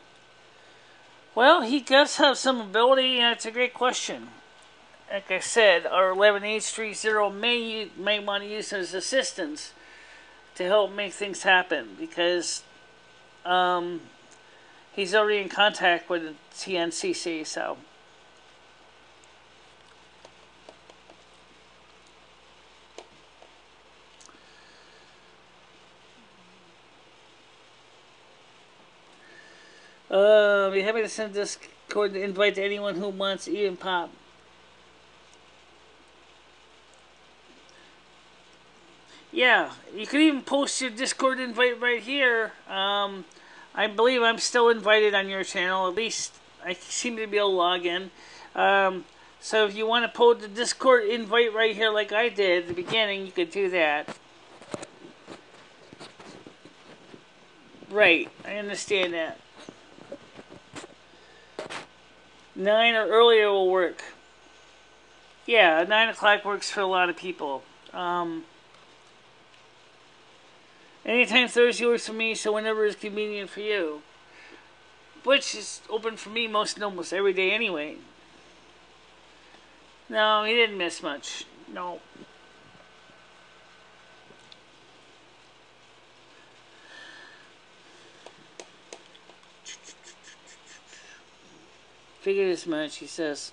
Well, he does have some ability, and it's a great question. Like I said, our 11H30 may want to use his assistants to help make things happen, because he's already in contact with the TNCC, so. Be happy to send this Discord invite to anyone who wants Ian Pop. Yeah, you can even post your Discord invite right here. I believe I'm still invited on your channel. At least I seem to be able to log in. So if you want to post the Discord invite right here like I did at the beginning, you could do that. Right, I understand that. 9 or earlier will work. Yeah, 9 o'clock works for a lot of people. Anytime Thursday works for me, so whenever is convenient for you. Which is open for me almost every day anyway. No, he didn't miss much. No. Figured as much, he says.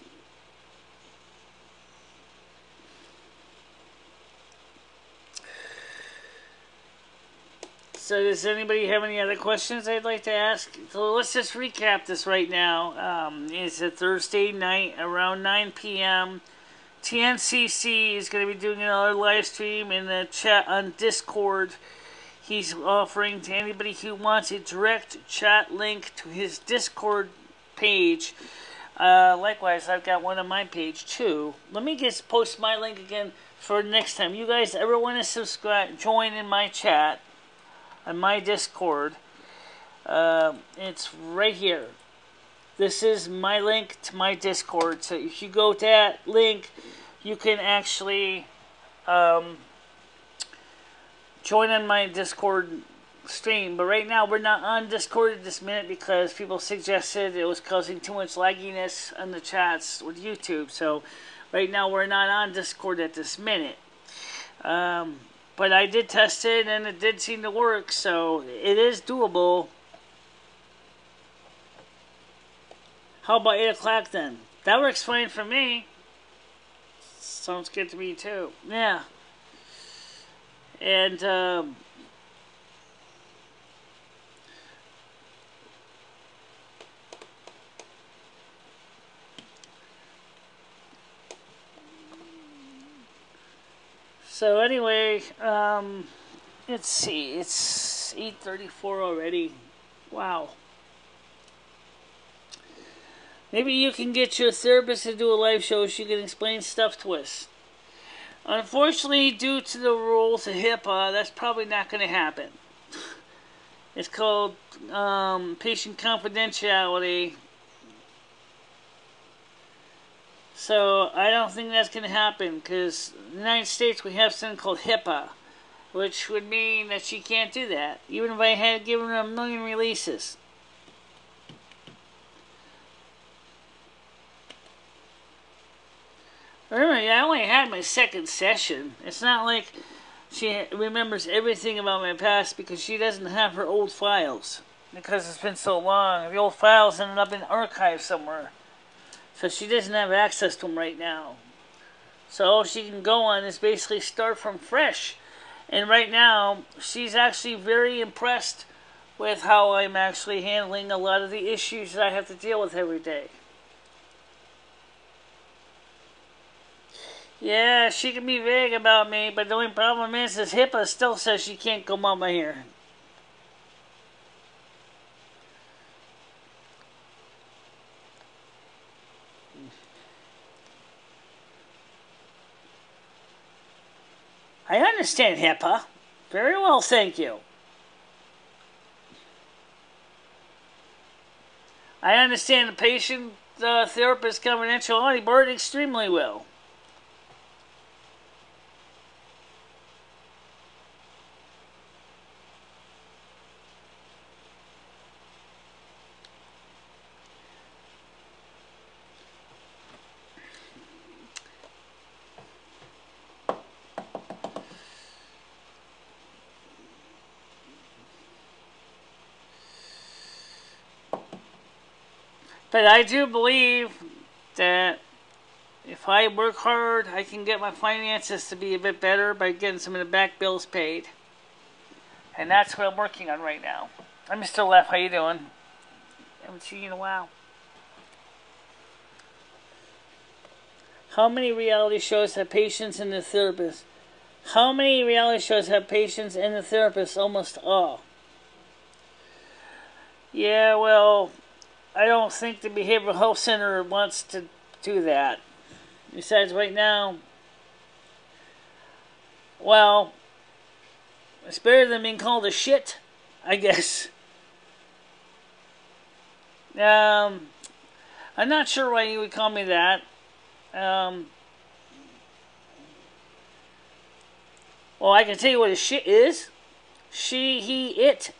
So does anybody have any other questions I'd like to ask? So let's just recap this right now. It's a Thursday night around 9 p.m. TNCC is going to be doing another live stream in the chat on Discord. He's offering to anybody who wants a direct chat link to his Discord page. Likewise, I've got one on my page too. Let me just post my link again for next time. You guys ever want to subscribe, join in my chat on my Discord, it's right here. This is my link to my Discord. So if you go to that link, you can actually join on my Discord stream. But right now we're not on Discord at this minute because people suggested it was causing too much lagginess on the chats with YouTube. So right now we're not on Discord at this minute. But I did test it and it did seem to work, so it is doable. How about 8 o'clock then? That works fine for me. Sounds good to me too. Yeah. And so anyway, let's see, it's 8:34 already. Wow. Maybe you can get your therapist to do a live show. She can explain stuff to us. Unfortunately, due to the rules of HIPAA, that's probably not going to happen. It's called patient confidentiality. So I don't think that's going to happen because in the United States we have something called HIPAA, which would mean that she can't do that, even if I had given her 1 million releases. Remember, I only had my second session. It's not like she remembers everything about my past because she doesn't have her old files. Because it's been so long. The old files ended up in archives somewhere. So she doesn't have access to them right now. So all she can go on is basically start from fresh. And right now, she's actually very impressed with how I'm actually handling a lot of the issues that I have to deal with every day. Yeah, she can be vague about me, but the only problem is HIPAA still says she can't come on my hair. understand HIPAA. Very well, thank you. I understand the patient therapist confidentiality board extremely well. But I do believe that if I work hard, I can get my finances to be a bit better by getting some of the back bills paid. And that's what I'm working on right now. I'm Mr. Left. How you doing? Haven't seen you in a while. How many reality shows have patients and the therapist? How many reality shows have patients and the therapist? Almost all. Yeah, well, I don't think the Behavioral Health Center wants to do that. Besides, right now, well, it's better than being called a shit, I guess. I'm not sure why you would call me that. Well, I can tell you what a shit is. She, he, it.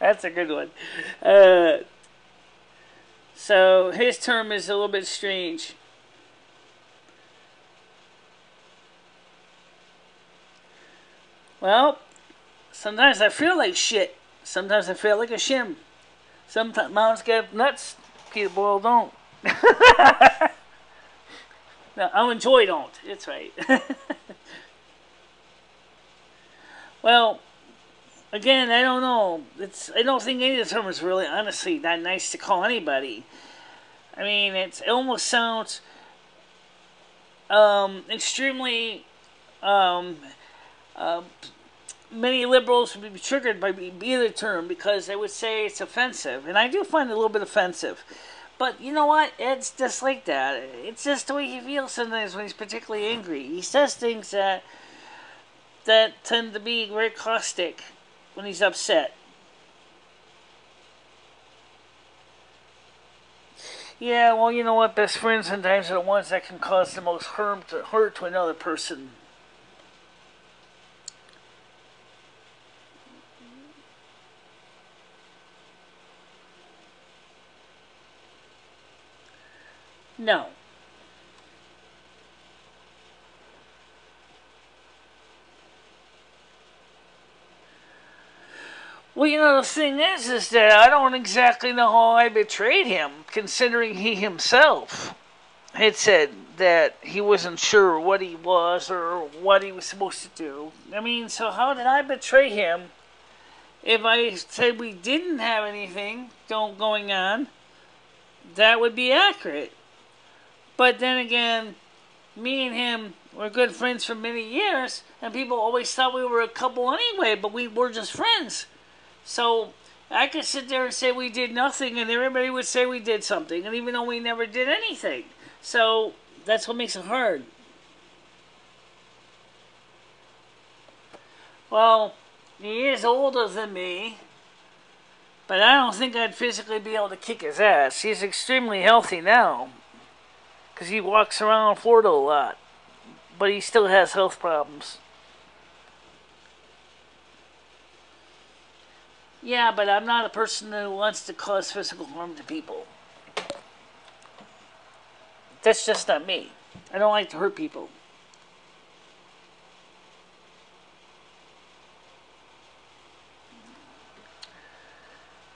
That's a good one. So his term is a little bit strange. Well, sometimes I feel like shit. Sometimes I feel like a shim. Sometimes mountains get nuts. Peter Boyle don't. No, I enjoy don't. It's right. Well, again, I don't know. I don't think any of the terms is really, honestly, that nice to call anybody. I mean, it almost sounds extremely. Many liberals would be triggered by either term because they would say it's offensive, and I do find it a little bit offensive. But you know what? Ed's just like that. It's just the way he feels sometimes when he's particularly angry. He says things that tend to be very caustic when he's upset. Yeah, well, you know what? Best friends sometimes are the ones that can cause the most hurt to another person. No. Well, you know, the thing is that I don't exactly know how I betrayed him, considering he himself had said that he wasn't sure what he was or what he was supposed to do. I mean, so how did I betray him if I said we didn't have anything going on? That would be accurate. But then again, me and him were good friends for many years, and people always thought we were a couple anyway, but we were just friends. So I could sit there and say we did nothing, and everybody would say we did something, and even though we never did anything. So that's what makes it hard. Well, he is older than me, but I don't think I'd physically be able to kick his ass. He's extremely healthy now, because he walks around Florida a lot, but he still has health problems. Yeah, but I'm not a person who wants to cause physical harm to people. That's just not me. I don't like to hurt people.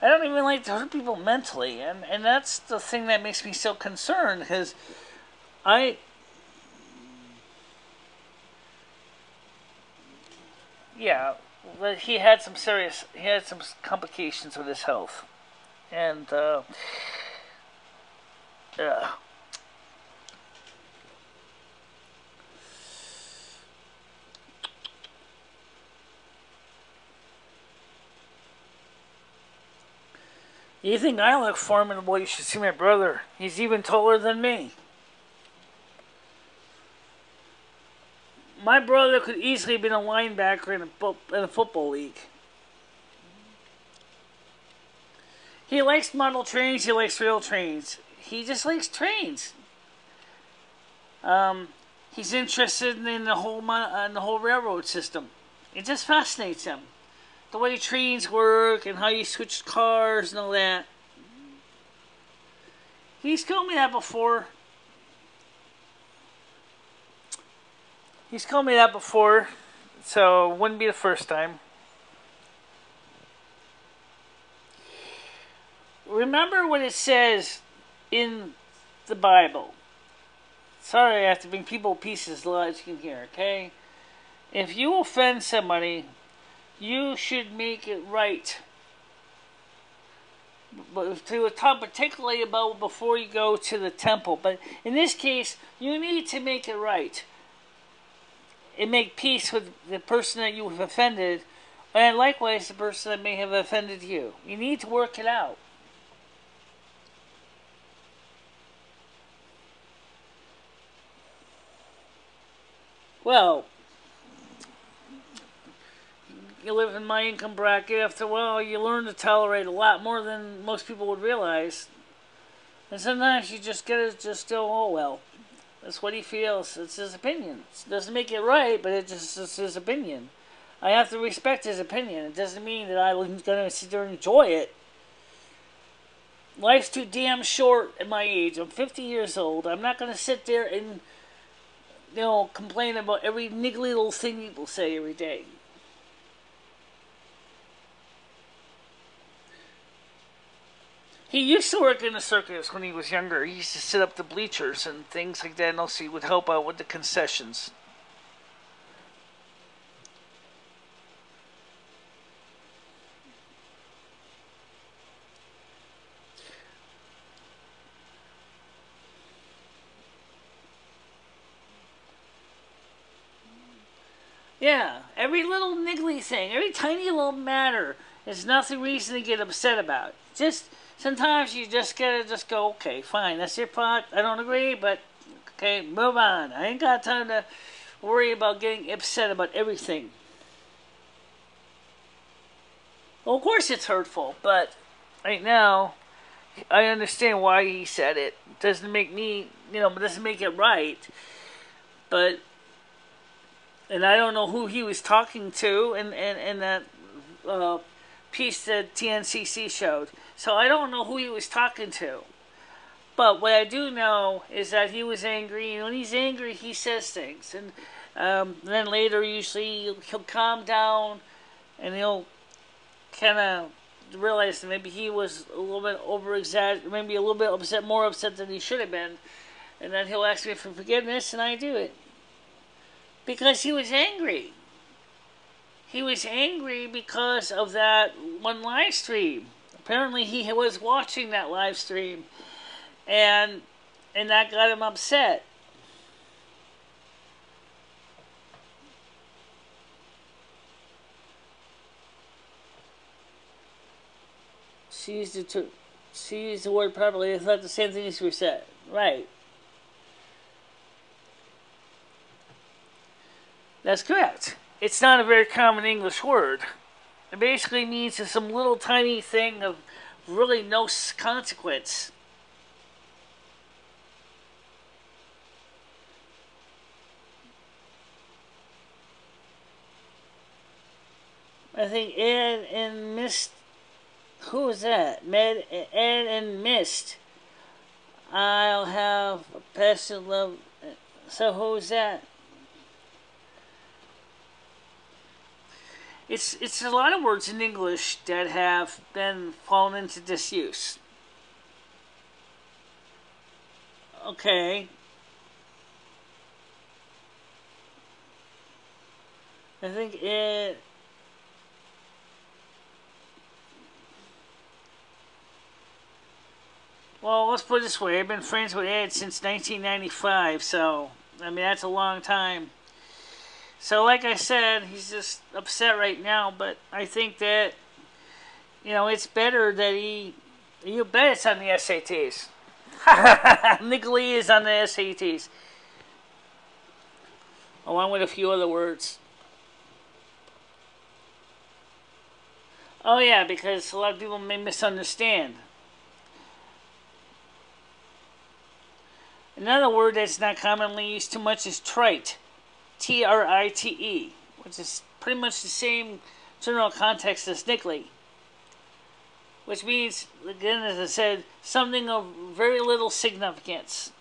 I don't even like to hurt people mentally, and that's the thing that makes me so concerned, because yeah, but he had some complications with his health, and you think I look formidable? You should see my brother. He's even taller than me. My brother could easily have been a linebacker in a football league. He likes model trains. He likes real trains. He just likes trains. He's interested in the whole railroad system. It just fascinates him. The way trains work and how you switch cars and all that. He's told me that before. So it wouldn't be the first time. Remember what it says in the Bible. Sorry, I have to bring people pieces as you can hear, okay? If you offend somebody, you should make it right. But to talk particularly about before you go to the temple. But in this case, you need to make it right. And make peace with the person that you have offended. And likewise, the person that may have offended you. You need to work it out. Well, you live in my income bracket, after a while you learn to tolerate a lot more than most people would realize. And sometimes you just get it, just go, oh well. That's what he feels. It's his opinion. It doesn't make it right, but it's his opinion. I have to respect his opinion. It doesn't mean that I'm going to sit there and enjoy it. Life's too damn short at my age. I'm 50 years old. I'm not going to sit there and, complain about every niggly little thing people say every day. He used to work in a circus when he was younger. He used to sit up the bleachers and things like that, and also he would help out with the concessions. Yeah, every little niggly thing, every tiny little matter is nothing reason to get upset about. Just sometimes you just gotta just go, okay, fine, that's your part. I don't agree, but okay, move on. I ain't got time to worry about getting upset about everything. Well, of course it's hurtful, but right now I understand why he said it. It doesn't make me, it doesn't make it right. But, and I don't know who he was talking to in that piece that TNCC showed. So I don't know who he was talking to. But what I do know is that he was angry, and when he's angry, he says things. And then later, usually, he'll calm down, and he'll kind of realize that maybe he was a little bit over-exaggerated, maybe a little bit upset, more upset than he should have been. And then he'll ask me for forgiveness, and I do it. Because he was angry. He was angry because of that one live stream. Apparently he was watching that live stream, and that got him upset. She used the word properly. I thought the same thing as you said. Right. That's correct. It's not a very common English word. It basically means it's some little tiny thing of really no consequence. I think Ed and Mist. Who is that? Ed and Mist. I'll have a passion love. So who's that? It's a lot of words in English that have been fallen into disuse. Okay. I think it... Well, let's put it this way. I've been friends with Ed since 1995, so, I mean, that's a long time. So, like I said, he's just upset right now, but I think that, it's better that you bet it's on the SATs. Niggly is on the SATs. along with a few other words. Oh yeah, because a lot of people may misunderstand. Another word that's not commonly used too much is trite. T-R-I-T-E, which is pretty much the same general context as niggly. Which means, again, as I said, something of very little significance.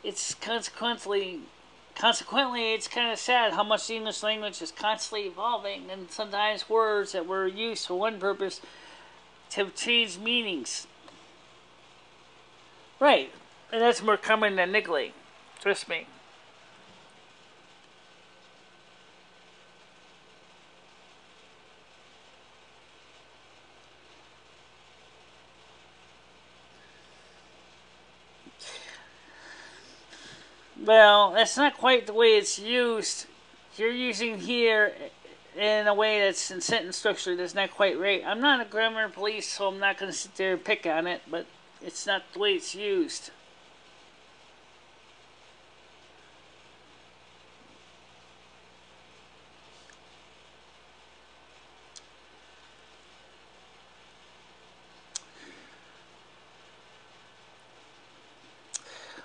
It's consequently, it's kind of sad how much the English language is constantly evolving, and sometimes words that were used for one purpose have changed meanings. Right, and that's more common than niggly. Trust me. Well, that's not quite the way it's used. You're using here in a way that's in sentence structure that's not quite right. I'm not a grammar police, so I'm not going to sit there and pick on it, but it's not the way it's used.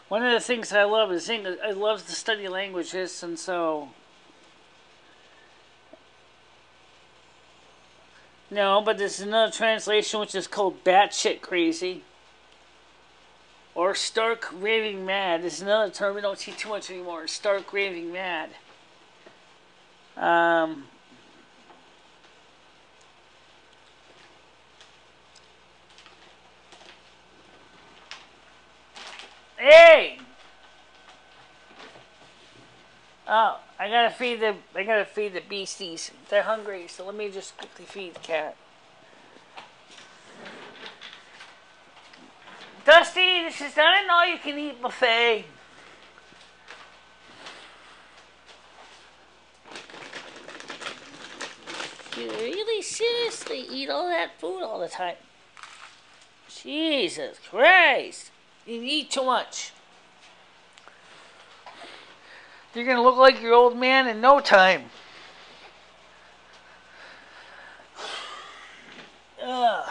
One of the things I love is English. I love to study languages, and so... No, but there's another translation which is called batshit crazy. Or stark raving mad. There's another term we don't see too much anymore. Stark raving mad. Hey! Oh, I gotta feed the beasties. They're hungry, so let me just quickly feed the cat. Dusty, this is not an all-you-can-eat buffet. You really seriously eat all that food all the time? Jesus Christ! You eat too much. You're gonna look like your old man in no time. Ugh.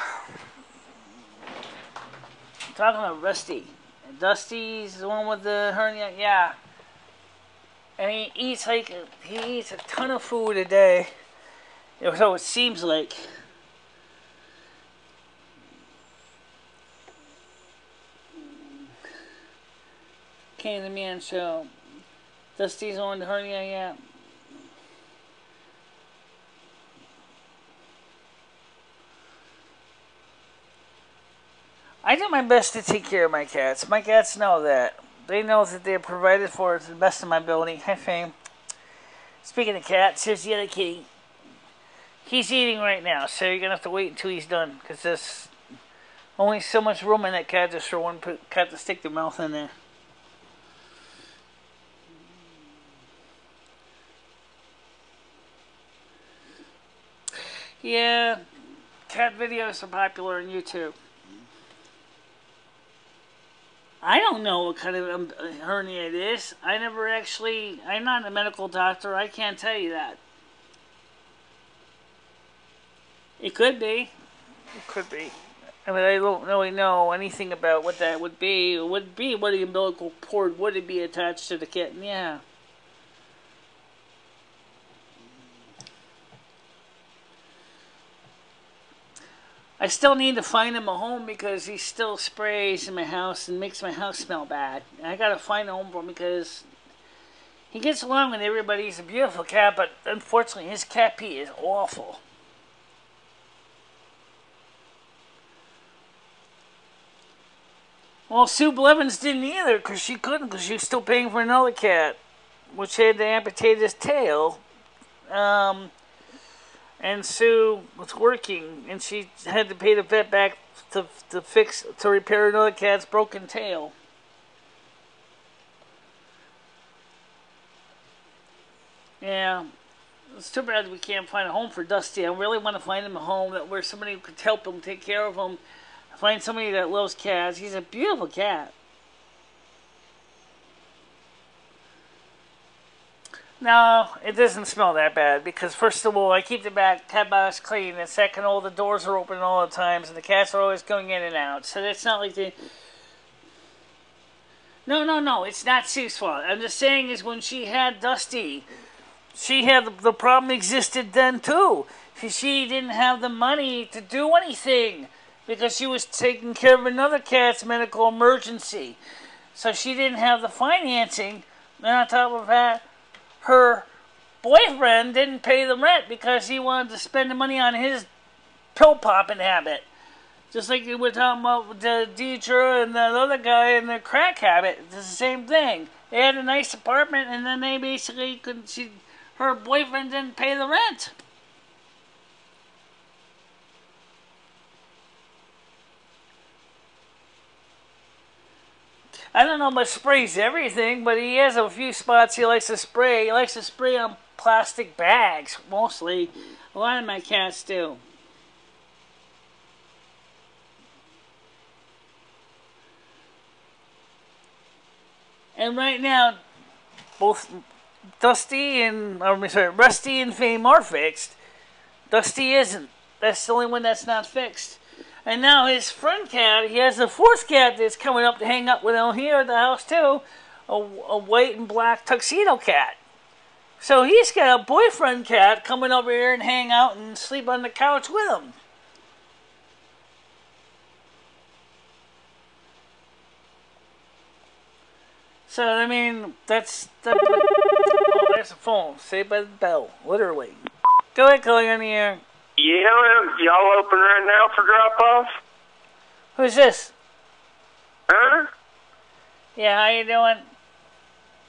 I'm talking about Rusty. Dusty's the one with the hernia, yeah. And he eats a ton of food a day. So it seems like. Candyman show. Dusty's on the hernia, yeah. I do my best to take care of my cats. My cats know that. They know that they're provided for to the best of my ability. Hi, Fame. Speaking of cats, here's the other kitty. He's eating right now, so you're going to have to wait until he's done, because there's only so much room in that cat just for one cat to stick their mouth in there. Yeah, cat videos are popular on YouTube. I don't know what kind of hernia it is. I'm not a medical doctor. I can't tell you that. It could be. It could be. I mean, I don't really know anything about what that would be. It would be what the umbilical cord would it be attached to the kitten? Yeah. I still need to find him a home because he still sprays in my house and makes my house smell bad. And I gotta find a home for him because he gets along with everybody. He's a beautiful cat, but unfortunately his cat pee is awful. Well, Sue Blevins didn't either because she couldn't because she was still paying for another cat, which had to amputate his tail. And Sue was working, and she had to pay the vet back to repair another cat's broken tail. Yeah, It's too bad we can't find a home for Dusty. I really want to find him a home where somebody could help him, take care of him. Find somebody that loves cats. He's a beautiful cat. No, it doesn't smell that bad because first of all, I keep the cat box clean, and second, all the doors are open all the times, and the cats are always going in and out. So it's not like the. No, it's not Sue's fault. I'm just saying is when she had Dusty, she had the problem existed then too. She didn't have the money to do anything because she was taking care of another cat's medical emergency. So she didn't have the financing, and on top of that, her boyfriend didn't pay the rent because he wanted to spend the money on his pill popping habit. Just like you were talking about with the Deidre and that other guy and their crack habit. It's the same thing. They had a nice apartment and then they basically couldn't, her boyfriend didn't pay the rent. I don't know if sprays everything, but he has a few spots he likes to spray. He likes to spray on plastic bags, mostly. A lot of my cats do. And right now, both Rusty and Fame are fixed. Dusty isn't. That's the only one that's not fixed. And now his friend cat, he has a fourth cat that's coming up to hang up with him here at the house too. A white and black tuxedo cat. So he's got a boyfriend cat coming over here and hang out and sleep on the couch with him. So, I mean, that's the... Oh, there's a phone. Saved by the bell. Literally. Go ahead, Chloe, on the air. Yeah, y'all open right now for drop-off? Who's this? Huh? Yeah, how you doing?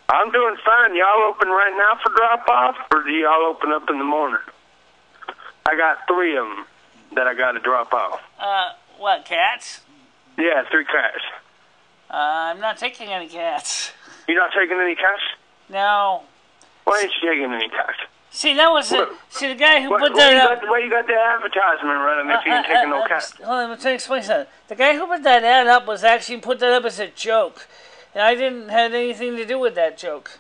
I'm doing fine. Y'all open right now for drop-off, or do y'all open up in the morning? I got 3 of them that I got to drop off. What, cats? Yeah, 3 cats. I'm not taking any cats. You're not taking any cats? No. Why ain't you taking any cats? See, that was the guy who put that up. Why you got the advertisement running if you ain't taking no cats? Hold on, let me explain something. The guy who put that ad up was actually put that up as a joke. And I didn't have anything to do with that joke.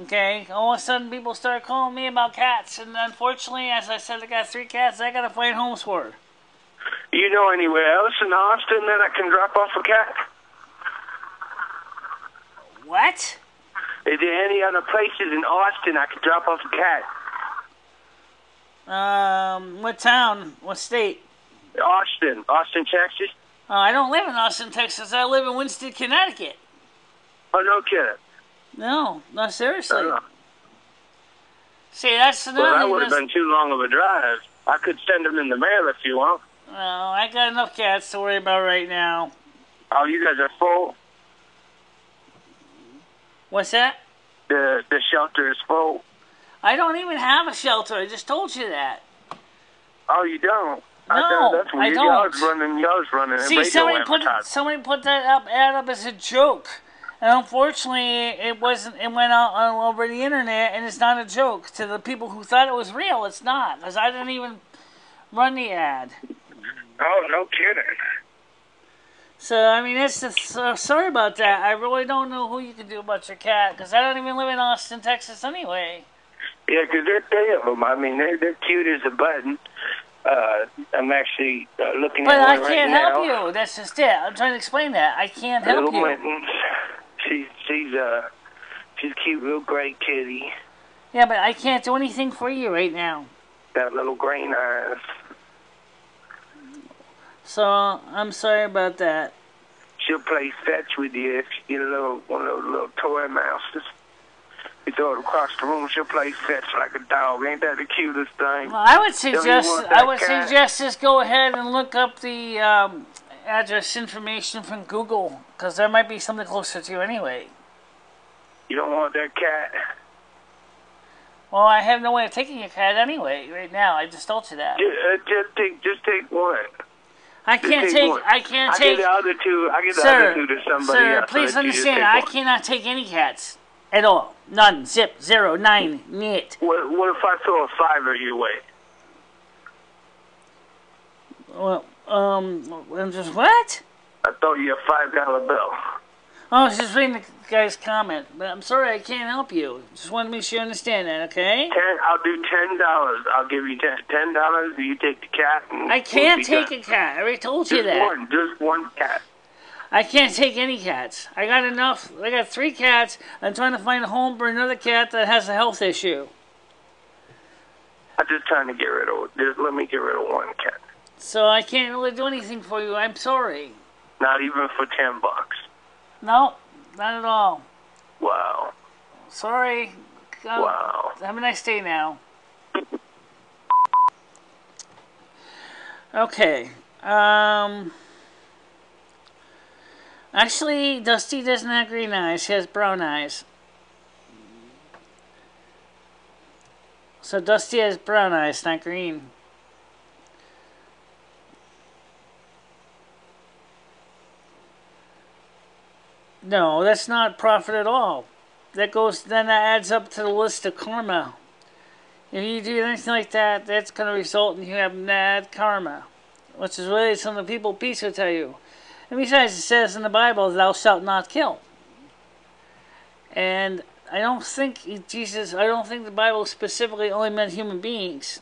Okay? All of a sudden, people started calling me about cats. And unfortunately, as I said, I got 3 cats I got to find homes for. You know anywhere else in Austin that I can drop off a cat? What? Is there any other places in Austin I could drop off a cat? What town? What state? Austin, Texas. I don't live in Austin, Texas. I live in Winston, Connecticut. Oh, no kidding. No, seriously. See, that's another. Well, that would have been too long of a drive. I could send them in the mail if you want. No, I got enough cats to worry about right now. Oh, you guys are full? What's that? The shelter is full. I don't even have a shelter. I just told you that. Oh, you don't? No, that's weird. I don't. Y'all's running See, somebody put that ad up as a joke. And unfortunately, it wasn't. It went out all over the internet, and it's not a joke. To the people who thought it was real, it's not. Because I didn't even run the ad. Oh, no kidding. So, I mean, it's just, sorry about that. I really don't know who you can do about your cat, because I don't even live in Austin, Texas anyway. Yeah, because they're 3 of them. I mean, they're cute as a button. I'm actually looking at one right now. But I can't help you. That's just it. I'm trying to explain that. I can't help you. Mittens. She's a cute little gray kitty. Yeah, but I can't do anything for you right now. Got little green eyes. So, I'm sorry about that. She'll play fetch with you if you get one of those little toy mouses. You throw it across the room, she'll play fetch like a dog. Ain't that the cutest thing? Well, I would suggest just go ahead and look up the address information from Google, because there might be something closer to you anyway. You don't want that cat? Well, I have no way of taking your cat anyway right now. I just told you that. Just take one. I can't take the other two. I get the other two to somebody else. Sir, please understand. I cannot take any cats. at all. None. Zip. 0. 9. Niet. What if I throw a $5 your way? Well, just what? I throw you a $5 bill. Oh, I was just reading the guy's comment, but I'm sorry I can't help you. Just want to make sure you understand that, okay? I'll do $10. I'll give you $10. You take the cat. And I can't take a cat. I already told you that. Just one cat. I can't take any cats. I got enough. I got 3 cats. I'm trying to find a home for another cat that has a health issue. I'm just trying to get rid of. Just let me get rid of one cat. So I can't really do anything for you. I'm sorry. Not even for $10. No, not at all. Wow. Sorry. Wow. Have a nice day now. Okay. Actually, Dusty doesn't have green eyes. She has brown eyes. So Dusty has brown eyes, not green. No, that's not profit at all. That adds up to the list of karma. If you do anything like that, that's going to result in you having bad karma, which is really something people peace will tell you. And besides, it says in the Bible, "Thou shalt not kill." And I don't think the Bible specifically only meant human beings.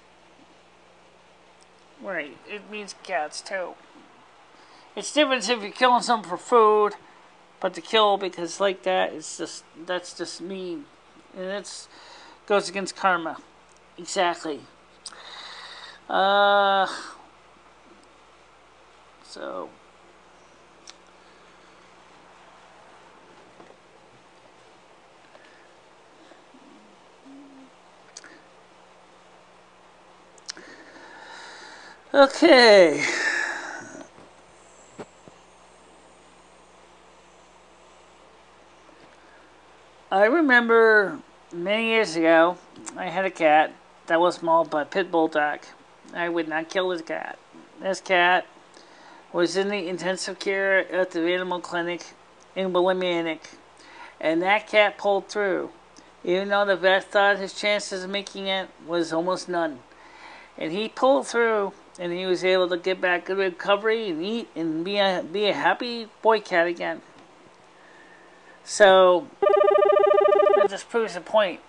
Right? It means cats too. It's different if you're killing something for food. But to kill because like that, that's just mean. And it goes against karma. Exactly. So. Okay. I remember many years ago, I had a cat that was mauled by a pit bull dog. I would not kill this cat. This cat was in the intensive care at the animal clinic in Willimantic, and that cat pulled through. Even though the vet thought his chances of making it was almost none. And he pulled through, and he was able to get back to recovery and eat and be a happy boy cat again. So that just proves the point.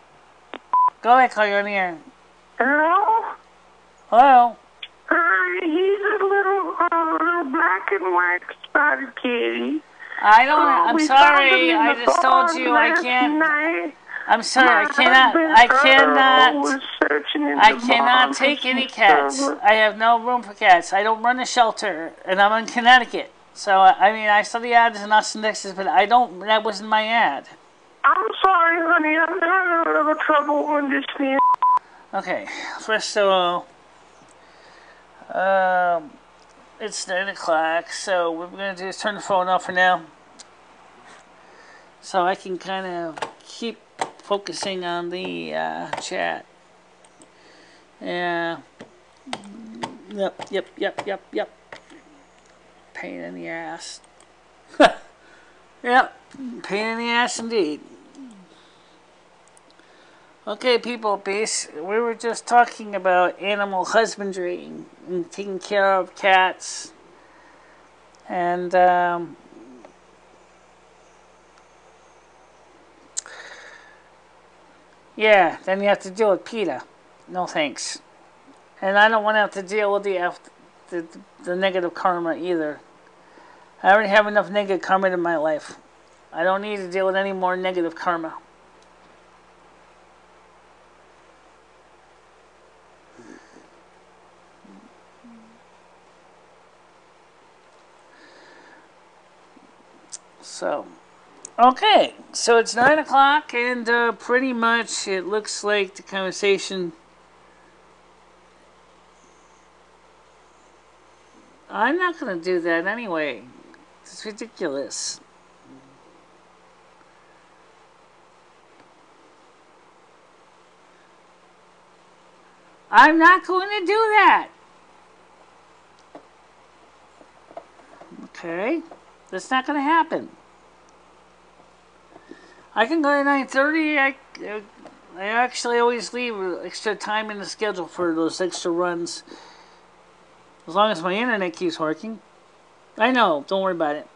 Go ahead, call you on the air. Hello? Hello? He's a little black and white spotted kitty. I'm sorry, I just told you I can't. I'm sorry, I cannot take any cats. I have no room for cats. I don't run a shelter, and I'm in Connecticut. So, I mean, I saw the ad in Austin, Texas, but that wasn't my ad. I'm sorry, honey, I'm having a little trouble understanding. Okay, first of all, it's 9 o'clock, so what we're going to do is turn the phone off for now. So I can kind of keep focusing on the chat. Yeah. Yep. Pain in the ass. Yep. Pain in the ass indeed. Okay, people, peace. We were just talking about animal husbandry and taking care of cats. And, yeah, then you have to deal with PETA. No thanks. And I don't want to have to deal with the negative karma either. I already have enough negative karma in my life. I don't need to deal with any more negative karma. So, okay, so it's 9 o'clock, and pretty much it looks like the conversation. I'm not going to do that anyway. It's ridiculous. I'm not going to do that. Okay, that's not going to happen. I can go at 9:30. I actually always leave extra time in the schedule for those extra runs. As long as my internet keeps working. I know, don't worry about it.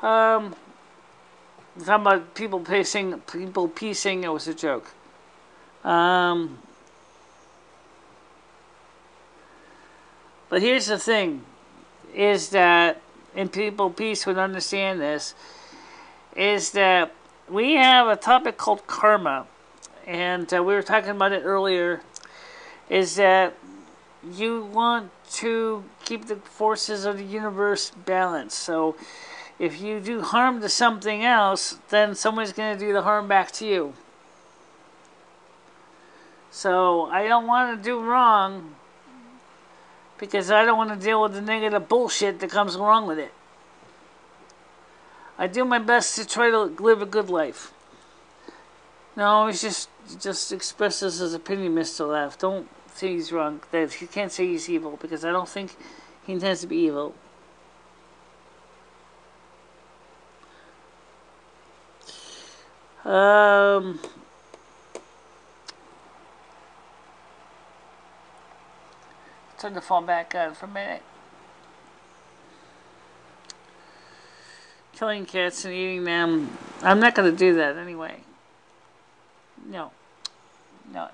Talking about people piecing, it was a joke. But here's the thing, is that, and people piece would understand this, is that we have a topic called karma, and we were talking about it earlier, is that you want to keep the forces of the universe balanced. So if you do harm to something else, then someone's going to do the harm back to you. So I don't want to do wrong because I don't want to deal with the negative bullshit that comes along with it. I do my best to try to live a good life. No, it's just express this as opinion, Mr. Laugh. Don't say he's wrong. He can't say he's evil because I don't think he intends to be evil. Turn the phone back on for a minute. Killing cats and eating them. I'm not going to do that anyway. No. No.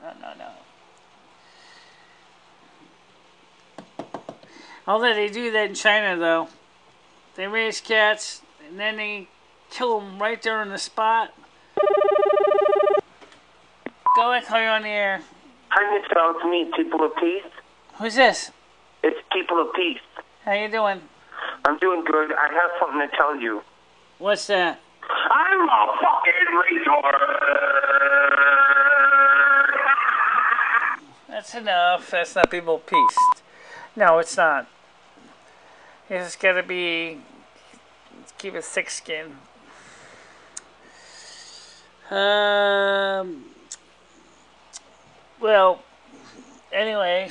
Although they do that in China, though. They raise cats, and then they kill them right there on the spot. Go ahead, call you on the air. Hi, Michelle. It's me, People of Peace. Who's this? It's People of Peace. How you doing? I'm doing good. I have something to tell you. What's that? I'm a fucking retard. That's enough. That's not People of Peace. No, it's not. It's got to be... keep a thick skin. Well, anyway.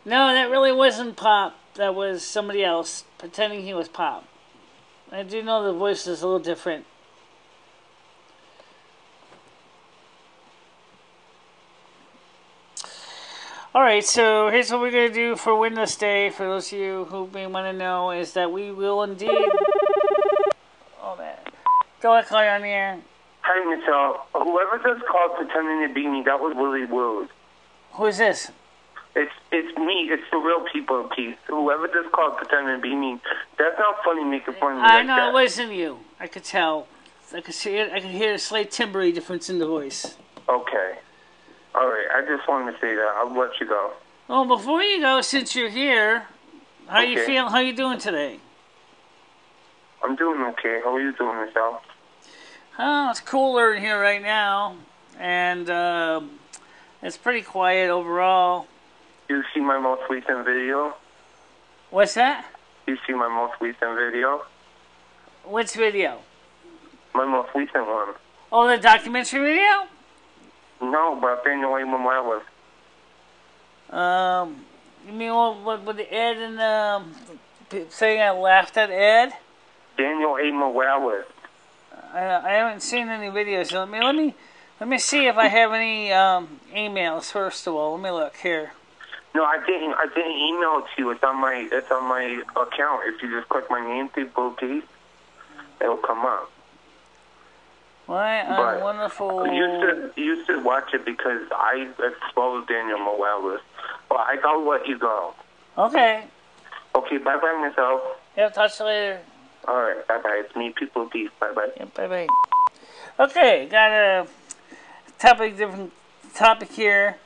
No, that really wasn't Pop. That was somebody else pretending he was Pop. I do know the voice is a little different. Alright, so here's what we're going to do for Windows Day. For those of you who may want to know, is that we will indeed... Oh, man. Go ahead, call you on the air. Hi, Michelle. Whoever just called pretending to be me, that was really rude. Who is this? It's me. It's the real People of Peace. Whoever just called pretending to be me, that's not funny making fun of me I like know that. it wasn't you. I could tell. I could see it. I could hear a slight timbre difference in the voice. Okay. All right. I just wanted to say that. I'll let you go. Well, before you go, since you're here, how you feel? How you doing today? I'm doing okay. How are you doing, Michelle? Oh, it's cooler in here right now, and it's pretty quiet overall. You see my most recent video? What's that? You see my most recent video? Which video? My most recent one. Oh, the documentary video? No, but Daniel A. Morales. You mean what with the Ed and saying I laughed at Ed? Daniel A. Morales. I haven't seen any videos. Let me see if I have any emails. First of all, let me look here. No, I didn't email it to you. It's on my account. If you just click my name, People Peace, it'll come up. Why? But wonderful. You should watch it because I exposed Daniel Morales. Well, I'll let you go. Okay. Okay, bye-bye, myself. Yep, talk to you later. All right, bye-bye. It's me, People of Peace. Bye-bye. Yep, bye-bye. Okay, got a different topic here.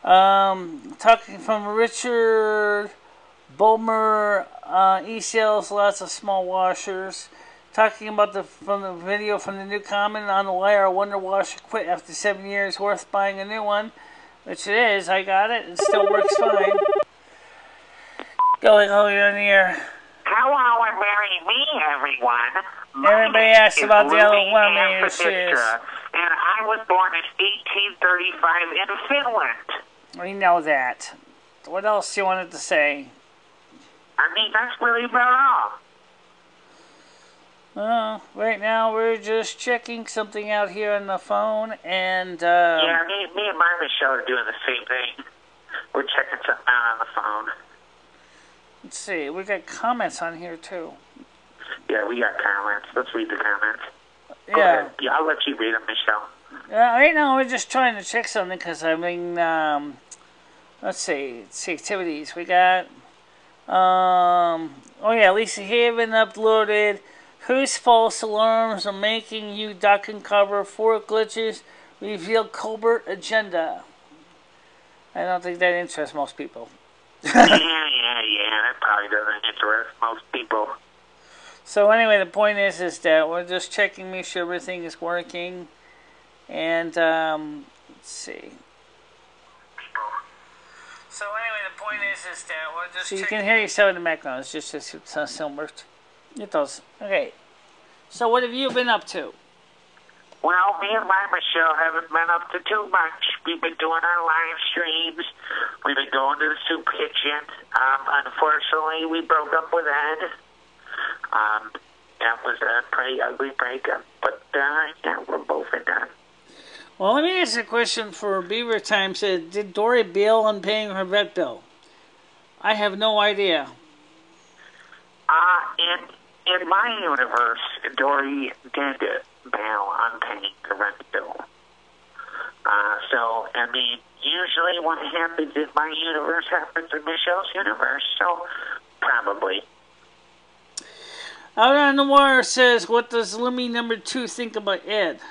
Talking from Richard Bulmer, e-sales, lots of small washers. Talking about the video from the new comment on the wire, a Wonder Washer quit after 7 years, worth buying a new one. Which it is, I got it, it still works fine. Go ahead, hold you on the air. Hello and marry me, everyone. Everybody asks about the other one, and man. I was born in 1835 in Finland. We know that. What else you wanted to say? I mean, that's really about all. Right now we're just checking something out here on the phone, and Yeah, me and my Michelle are doing the same thing. We're checking something out on the phone. let's see, we got comments on here too. Yeah, we got comments. Let's read the comments. Go Yeah. ahead. Yeah, I'll let you read them, Michelle. Right now we're just trying to check something because I mean, let's see, it's activities. We got, oh yeah, Lisa Haven uploaded. Whose false alarms are making you duck and cover? 4 glitches reveal covert agenda. I don't think that interests most people. yeah. That probably doesn't interest most people. So anyway, the point is that we're just checking, make sure everything is working, and let's see. So anyway, the point is that we're just. So you can hear yourself in the background. It's just it sounds similar. It does. Okay. So what have you been up to? Well, me and my Michelle haven't been up to too much. We've been doing our live streams. We've been going to the soup kitchen. Unfortunately, we broke up with Ed. That was a pretty ugly breakup. But, yeah, we're both done. Well, let me ask a question for Beaver Time. Said, did Dory bail on paying her vet bill? I have no idea. In my universe, Dory did bail on paying the rent bill. So, I mean, usually what happens in my universe happens in Michelle's universe, so probably. Out on the Wire says, what does Lumi number 2 think about Ed?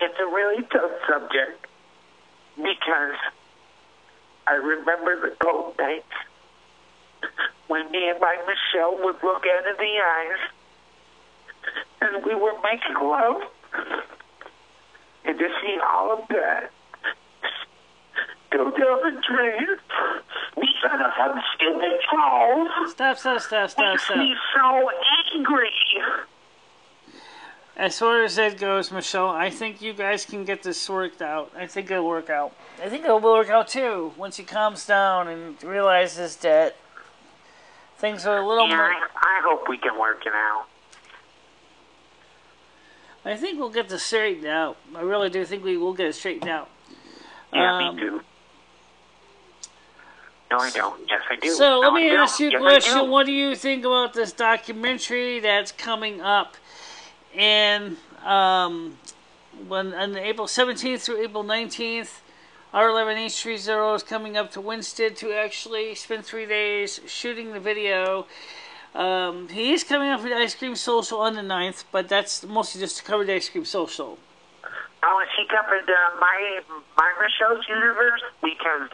It's a really tough subject because I remember the cold nights when me and my Michelle would look Ed in the eyes and we were making love, and to see all of that go down the drain because of some stupid trolls. Stop. Makes me so angry. As far as that goes, Michelle, I think you guys can get this worked out. I think it'll work out. I think it'll work out too once he calms down and realizes that things are a little more. I hope we can work it out. I think we'll get this straightened out. I really do think we will get it straightened out. Yeah, me too. No, I don't. Yes, I do. So let me ask you a question. What do you think about this documentary that's coming up in on April 17th through April 19th? R11830 is coming up to Winston to actually spend 3 days shooting the video. He is coming up for the Ice Cream Social on the 9th, but that's mostly just to cover the Ice Cream Social. Oh, is he covered my Michelle's universe? Because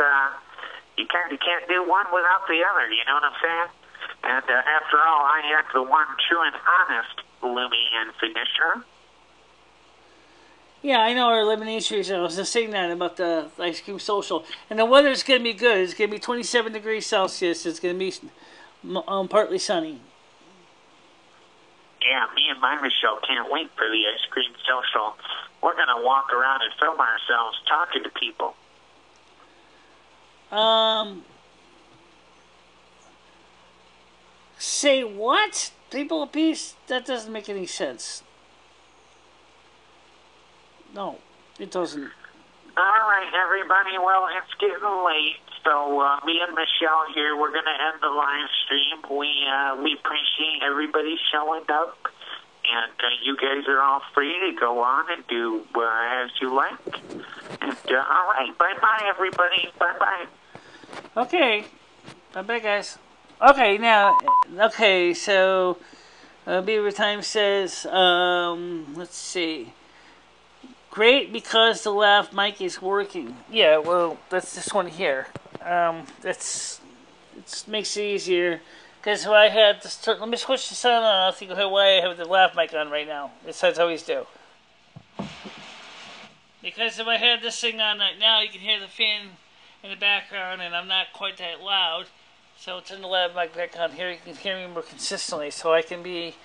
you kind of can't do one without the other, you know what I'm saying? And after all, I am the one true and honest Lumi and finisher. Yeah, I know our elimination. I was just saying that about the Ice Cream Social. And the weather's going to be good. It's going to be 27 degrees Celsius. It's going to be partly sunny. Yeah, me and my Michelle can't wait for the Ice Cream Social. We're going to walk around and film ourselves talking to people. Say what? People of Peace? That doesn't make any sense. No, it doesn't. All right, everybody. Well, it's getting late, so me and Michelle here, we're going to end the live stream. We appreciate everybody showing up, and you guys are all free to go on and do as you like. And all right, bye-bye, everybody. Bye-bye. Okay. Bye-bye, guys. Okay, now, so Beaver Time says, let's see. Great, because the laugh mic is working. Yeah, well, that's this one here. It makes it easier. Because if I had this, let me switch the sound on. I'll think of why I have the laugh mic on right now. As I always do. Because if I had this thing on right now, you can hear the fan in the background, and I'm not quite that loud. So it's in the laugh mic back on here. You can hear me more consistently. So I can be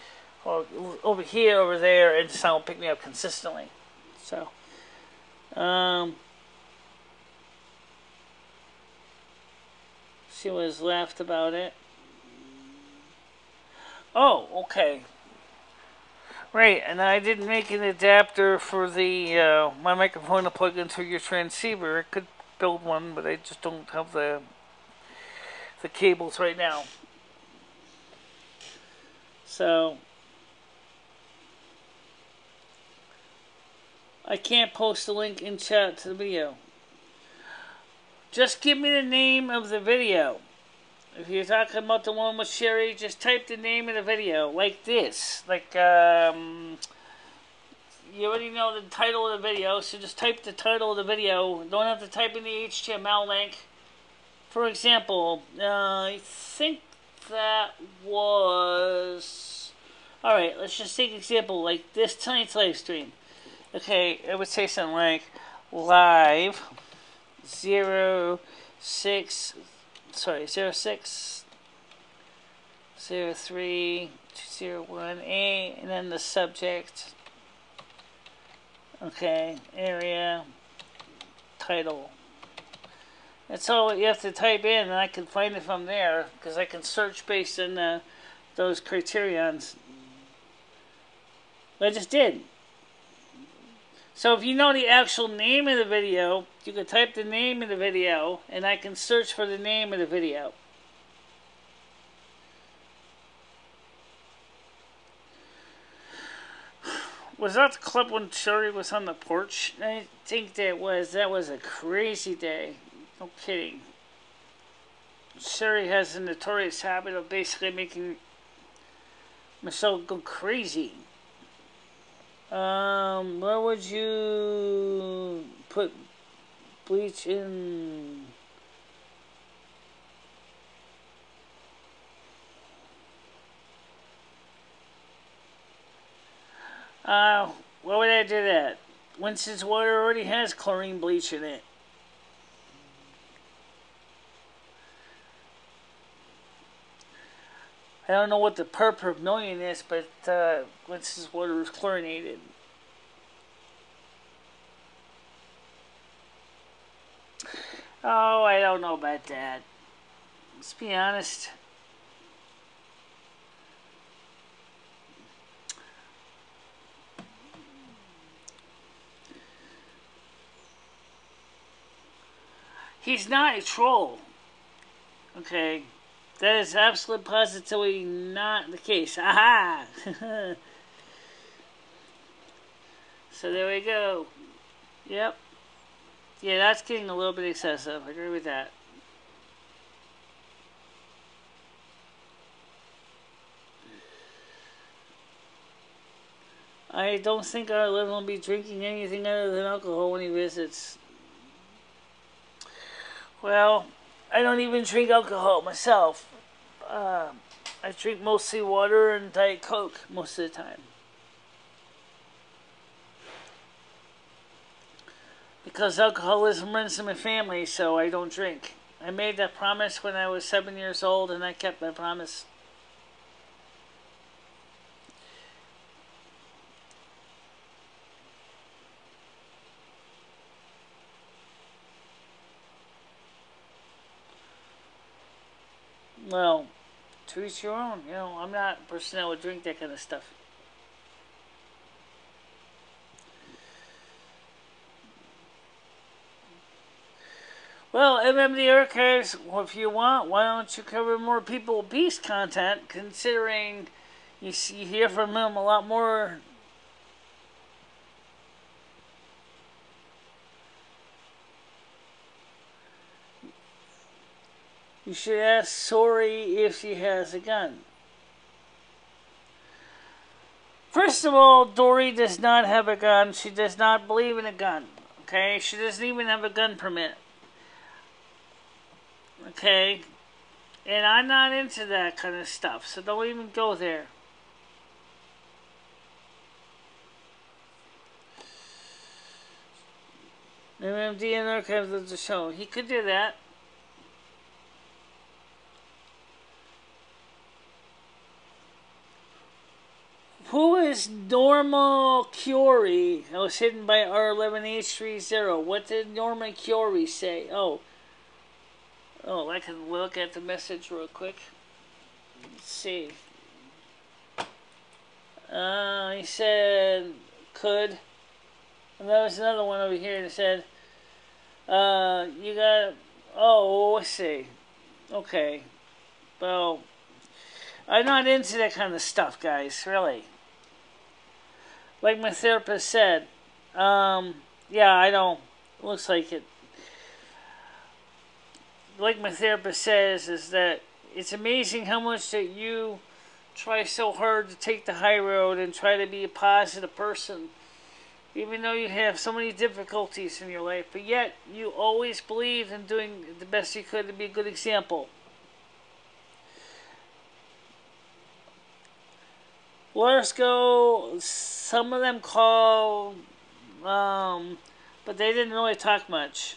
over here, over there, and the sound will pick me up consistently. So, she was laughed about it. Oh, okay. Right, and I didn't make an adapter for the my microphone to plug into your transceiver. I could build one, but I just don't have the cables right now. So I can't post a link in chat to the video. Just give me the name of the video. If you're talking about the one with Sherry, just type the name of the video, like this. Like, you already know the title of the video, so just type the title of the video. Don't have to type in the HTML link. For example, I think that was... Alright, let's just take an example, like this tonight's live stream. Okay, it would say something like Live 06032018, and then the subject. Okay, area, title. That's all you have to type in, and I can find it from there, because I can search based on those criterions. I just did. So if you know the actual name of the video, you can type the name of the video, and I can search for the name of the video. Was that the clip when Sherry was on the porch? I think that was a crazy day. No kidding. Sherry has a notorious habit of basically making Michelle go crazy. Where would you put bleach in? Why would I do that? Winston's water already has chlorine bleach in it. I don't know what the per million is, but Winston's water is chlorinated. Oh, I don't know about that. Let's be honest. He's not a troll. Okay. That is absolutely positively not the case. Aha! So there we go. Yep. Yeah, that's getting a little bit excessive. I agree with that. I don't think our living will be drinking anything other than alcohol when he visits. Well, I don't even drink alcohol myself. I drink mostly water and Diet Coke most of the time. Because alcoholism runs in my family, so I don't drink. I made that promise when I was 7 years old, and I kept my promise. Well, to each your own. You know, I'm not a person that would drink that kind of stuff. Well, MMD Archives, well, if you want, why don't you cover more People Beast content, considering you hear from him a lot more. You should ask Sori if she has a gun. First of all, Dory does not have a gun. She does not believe in a gun. Okay? She doesn't even have a gun permit. Okay? And I'm not into that kind of stuff, so don't even go there. MMD and Archives of the show. He could do that. Who is Norma Curie? I was hidden by R11H30. What did Norma Curie say? Oh, I can look at the message real quick. Let's see. He said, could. And there was another one over here that said, you got, oh, let's see. Okay. Well, I'm not into that kind of stuff, guys, really. Like my therapist said, yeah, I don't, looks like it. Like my therapist says, is that it's amazing how much that you try so hard to take the high road and try to be a positive person, even though you have so many difficulties in your life, but yet you always believed in doing the best you could to be a good example. Let us go. Some of them called, but they didn't really talk much.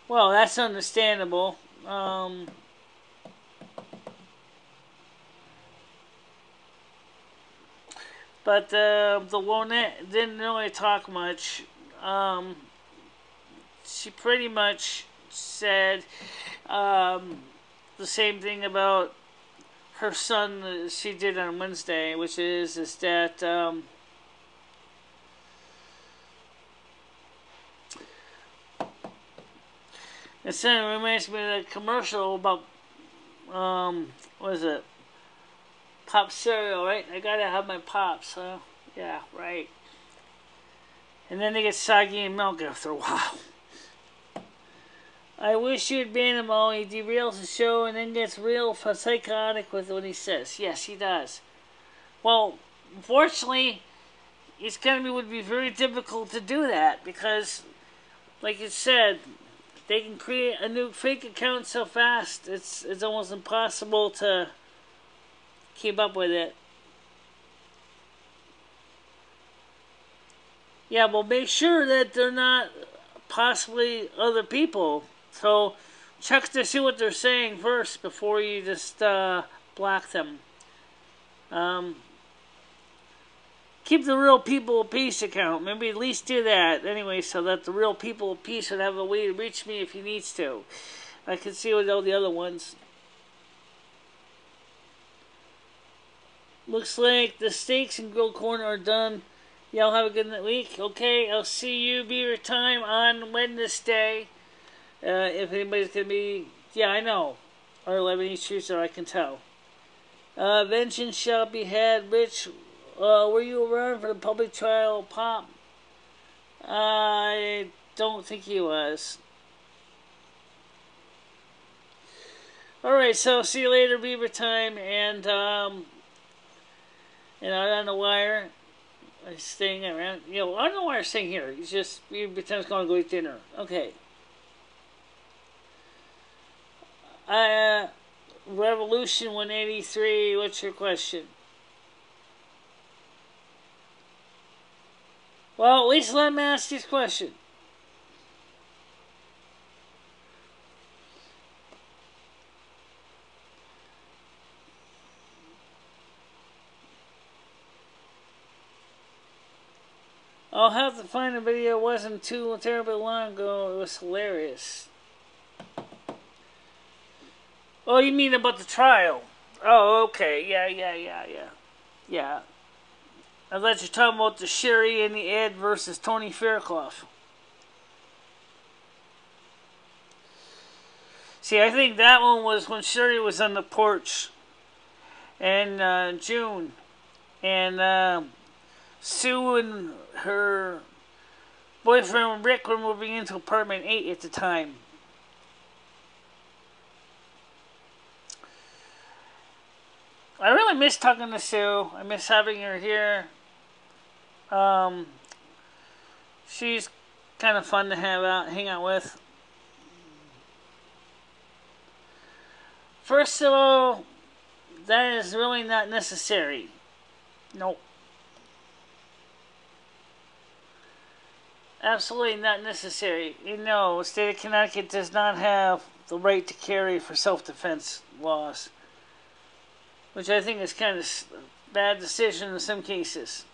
Well, that's understandable. But the Lonette didn't really talk much. She pretty much said the same thing about her son she did on Wednesday, which is that it reminds me of the commercial about what is it? Pop cereal, right? I gotta have my pops, huh? Yeah, right. And then they get soggy in milk after a while. I wish you'd ban him all. He derails the show and then gets real psychotic with what he says. Yes, he does. Well, unfortunately, would be very difficult to do that because, like it said, they can create a new fake account so fast. It's almost impossible to keep up with it. Yeah, well, make sure that they're not possibly other people. So check to see what they're saying first before you just block them. Keep the Real People of Peace account. Maybe at least do that anyway, so that the Real People of Peace would have a way to reach me if he needs to. I can see with all the other ones. Looks like the steaks and grilled corn are done. Y'all have a good week. Okay, I'll see you beer time on Wednesday. If anybody's going to be... Yeah, I know. Or 11 East Tuesday, I can tell. Vengeance shall be had. Rich, were you around for the public trial Pop? I don't think he was. Alright, so see you later, beaver time. And out on the wire, staying around. You know, I don't know why I'm staying here. It's just beaver time's going to go eat dinner. Okay. Revolution 183, what's your question? Well, at least let me ask this question. I'll have to find a video. It wasn't too terribly long ago. It was hilarious. Oh, you mean about the trial? Oh, okay. Yeah. I thought you were talking about the Sherry and the Ed versus Tony Fairclough. See, I think that one was when Sherry was on the porch in June. And Sue and her boyfriend Rick were moving into apartment 8 at the time. I really miss talking to Sue. I miss having her here. She's kind of fun to hang out with. First of all, that is really not necessary. Nope. Absolutely not necessary. You know, the state of Connecticut does not have the right to carry for self-defense laws, which I think is kind of a bad decision in some cases.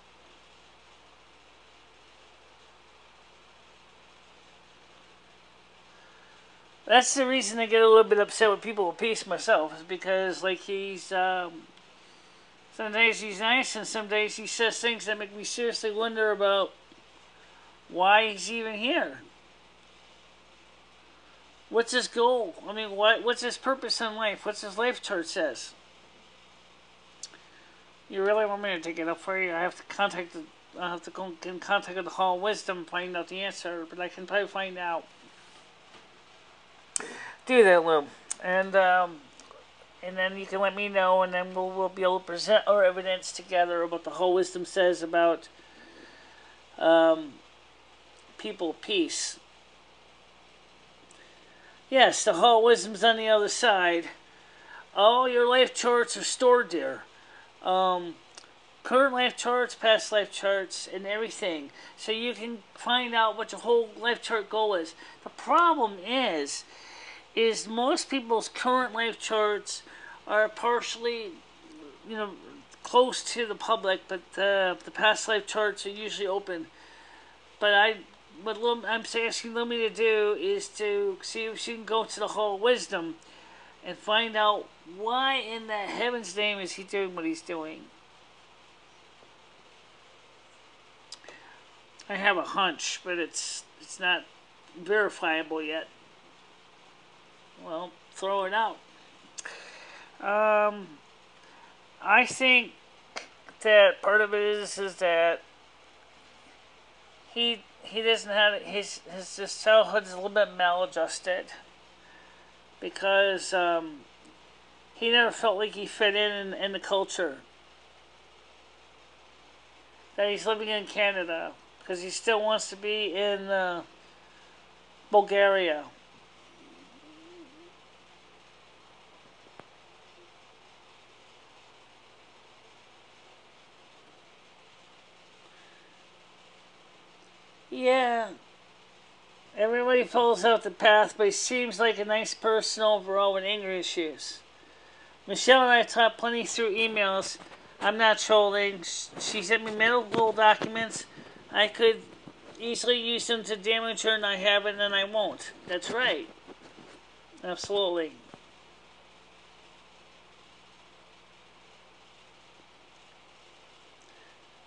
That's the reason I get a little bit upset with people with peace myself, is because, like, he's Some days he's nice, and some days he says things that make me seriously wonder about why he's even here. What's his goal? I mean, what's his purpose in life? What's his life chart says? You really want me to take it up for you? I have to go in contact with the Hall of Wisdom and find out the answer, but I can probably find out. Do that, Lou, and then you can let me know, and then we'll be able to present our evidence together about what the Hall of Wisdom says about people of peace. Yes, the Hall of Wisdom's on the other side. All your life charts are stored there. Current life charts, past life charts, and everything. So you can find out what your whole life chart goal is. The problem is most people's current life charts are partially, close to the public, but the past life charts are usually open. But what I'm asking Lumi to do is to see if she can go to the Hall of Wisdom and find out why in the heaven's name is he doing what he's doing. I have a hunch, but it's not verifiable yet. Well, throw it out. I think that part of it is that he doesn't have his childhood is a little bit maladjusted because he never felt like he fit in the culture. That he's living in Canada because he still wants to be in Bulgaria. Yeah, everybody follows out the path, but he seems like a nice person overall with anger issues. Michele and I talked plenty through emails. I'm not trolling. She sent me medical documents. I could easily use them to damage her, and I haven't, and I won't. That's right. Absolutely.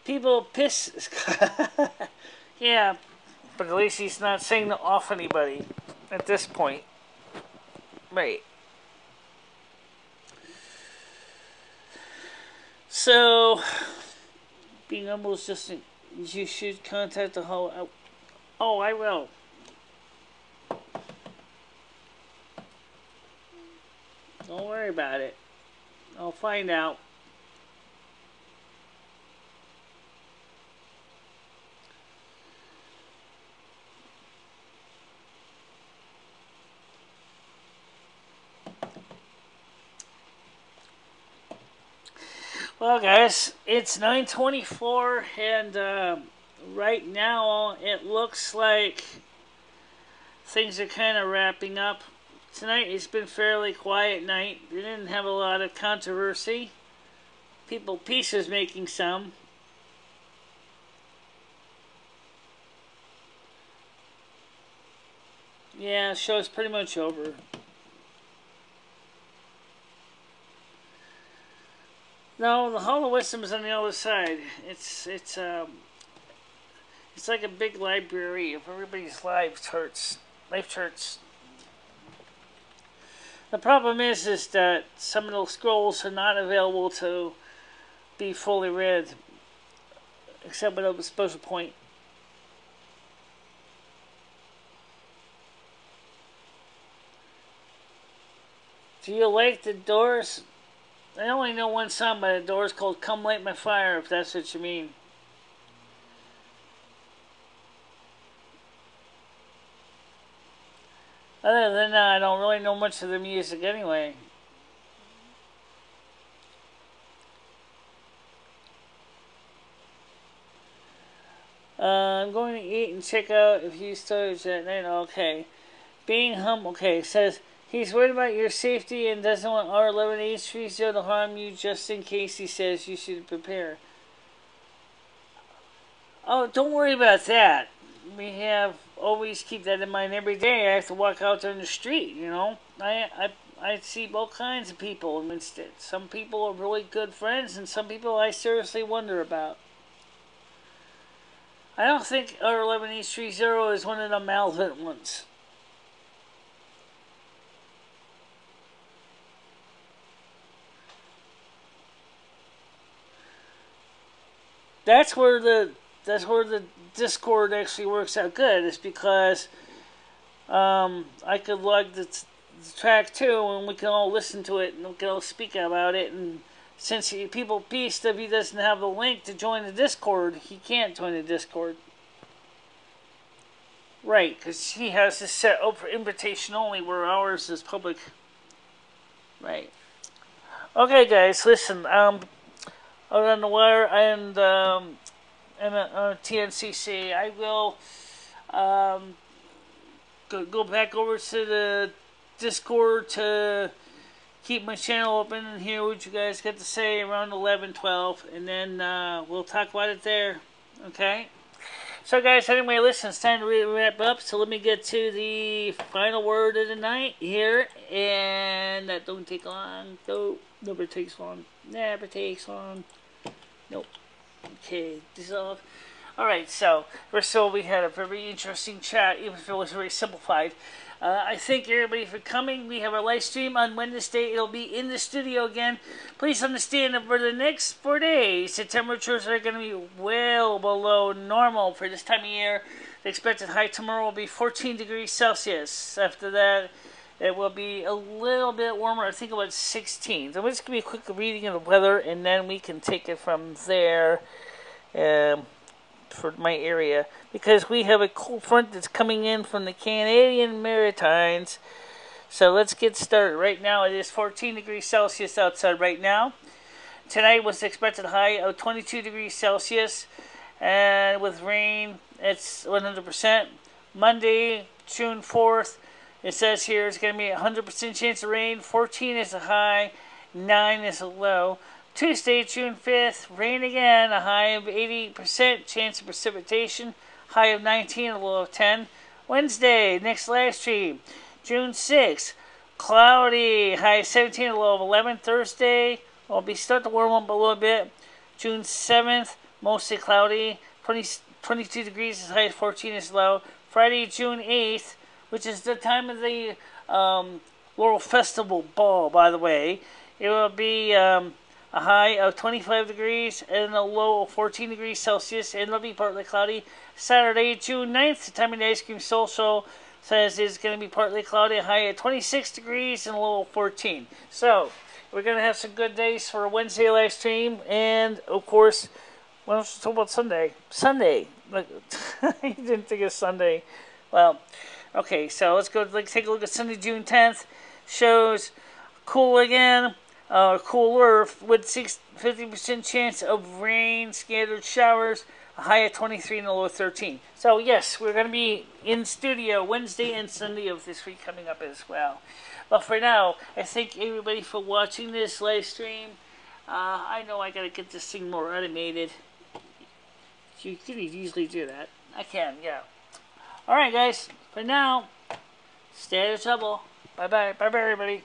People piss... Yeah, but at least he's not saying to off anybody at this point. Right. So, being almost just... You should contact the whole... Oh, I will. Don't worry about it. I'll find out. Well, guys, it's 9:24, and right now it looks like things are kind of wrapping up. Tonight it's been a fairly quiet night. We didn't have a lot of controversy. Peace is making some. Yeah, the show's pretty much over. No, the Hall of Wisdom is on the other side. It's like a big library of everybody's life charts. The problem is that some of those scrolls are not available to be fully read, except with a special point. Do you like the Doors? I only know one song by the Doors called "Come Light My Fire," if that's what you mean. Other than that, I don't really know much of the music anyway. I'm going to eat and check out if you storage at night. Okay. Being humble. Okay, it says he's worried about your safety and doesn't want R11H30 to harm you just in case he says you should prepare. Oh, don't worry about that. We have always keep that in mind every day. I have to walk out there in the street, you know. I see all kinds of people amidst it. Some people are really good friends, and some people I seriously wonder about. I don't think R11830 is one of the malevolent ones. That's where the Discord actually works out good. Is because I could log the track too, and we can all listen to it, and we can all speak about it. And since people pieced if he doesn't have the link to join the Discord, he can't join the Discord. Right, because he has this set up for invitation only, where ours is public. Right. Okay, guys, listen. Out on the wire and TNCC, I will go back over to the Discord to keep my channel open and hear what you guys got to say around 11, 12, and then we'll talk about it there. Okay? So, guys, anyway, listen, it's time to wrap up, so let me get to the final word of the night here, and that don't take long. Nope, never takes long. Never takes long. Nope. Okay, dissolve. Alright, so, first of all, we had a very interesting chat, even if it was very simplified. I thank everybody for coming. We have our live stream on Wednesday. It'll be in the studio again. Please understand that for the next 4 days, the temperatures are going to be well below normal for this time of year. The expected high tomorrow will be 14 degrees Celsius. After that, it will be a little bit warmer. I think about 16. So I'm just going to be a quick reading of the weather, and then we can take it from there. For my area, because we have a cold front that's coming in from the Canadian Maritimes. So let's get started. Right now it is 14 degrees Celsius outside right now. Tonight was the expected high of 22 degrees Celsius, and with rain it's 100%. Monday, June 4th, it says here it's going to be 100% chance of rain. 14 is a high, 9 is a low. Tuesday, June 5th, rain again, a high of 80% chance of precipitation, high of 19, a low of 10. Wednesday, next live stream, June 6th, cloudy, high of 17, a low of 11. Thursday, will be start to warm up a little bit. June 7th, mostly cloudy, 22 degrees is high, of 14 is low. Friday, June 8th, which is the time of the Laurel Festival Ball, by the way, it will be a high of 25 degrees and a low of 14 degrees Celsius, and it'll be partly cloudy. Saturday, June 9th, the time of the ice cream social, says it's going to be partly cloudy, a high of 26 degrees and a low of 14. So, we're going to have some good days for a Wednesday live stream, and of course, what else to talk about Sunday? Sunday! You didn't think of Sunday. Well, okay, so let's go take a look at Sunday, June 10th. Shows cool again. Cooler with 50% chance of rain, scattered showers, a high of 23 and a low of 13. So yes, we're going to be in studio Wednesday and Sunday of this week coming up as well. But for now, I thank everybody for watching this live stream. I know I got to get this thing more automated. You can easily do that. I can, yeah. Alright guys, for now, stay out of trouble. Bye-bye. Bye-bye everybody.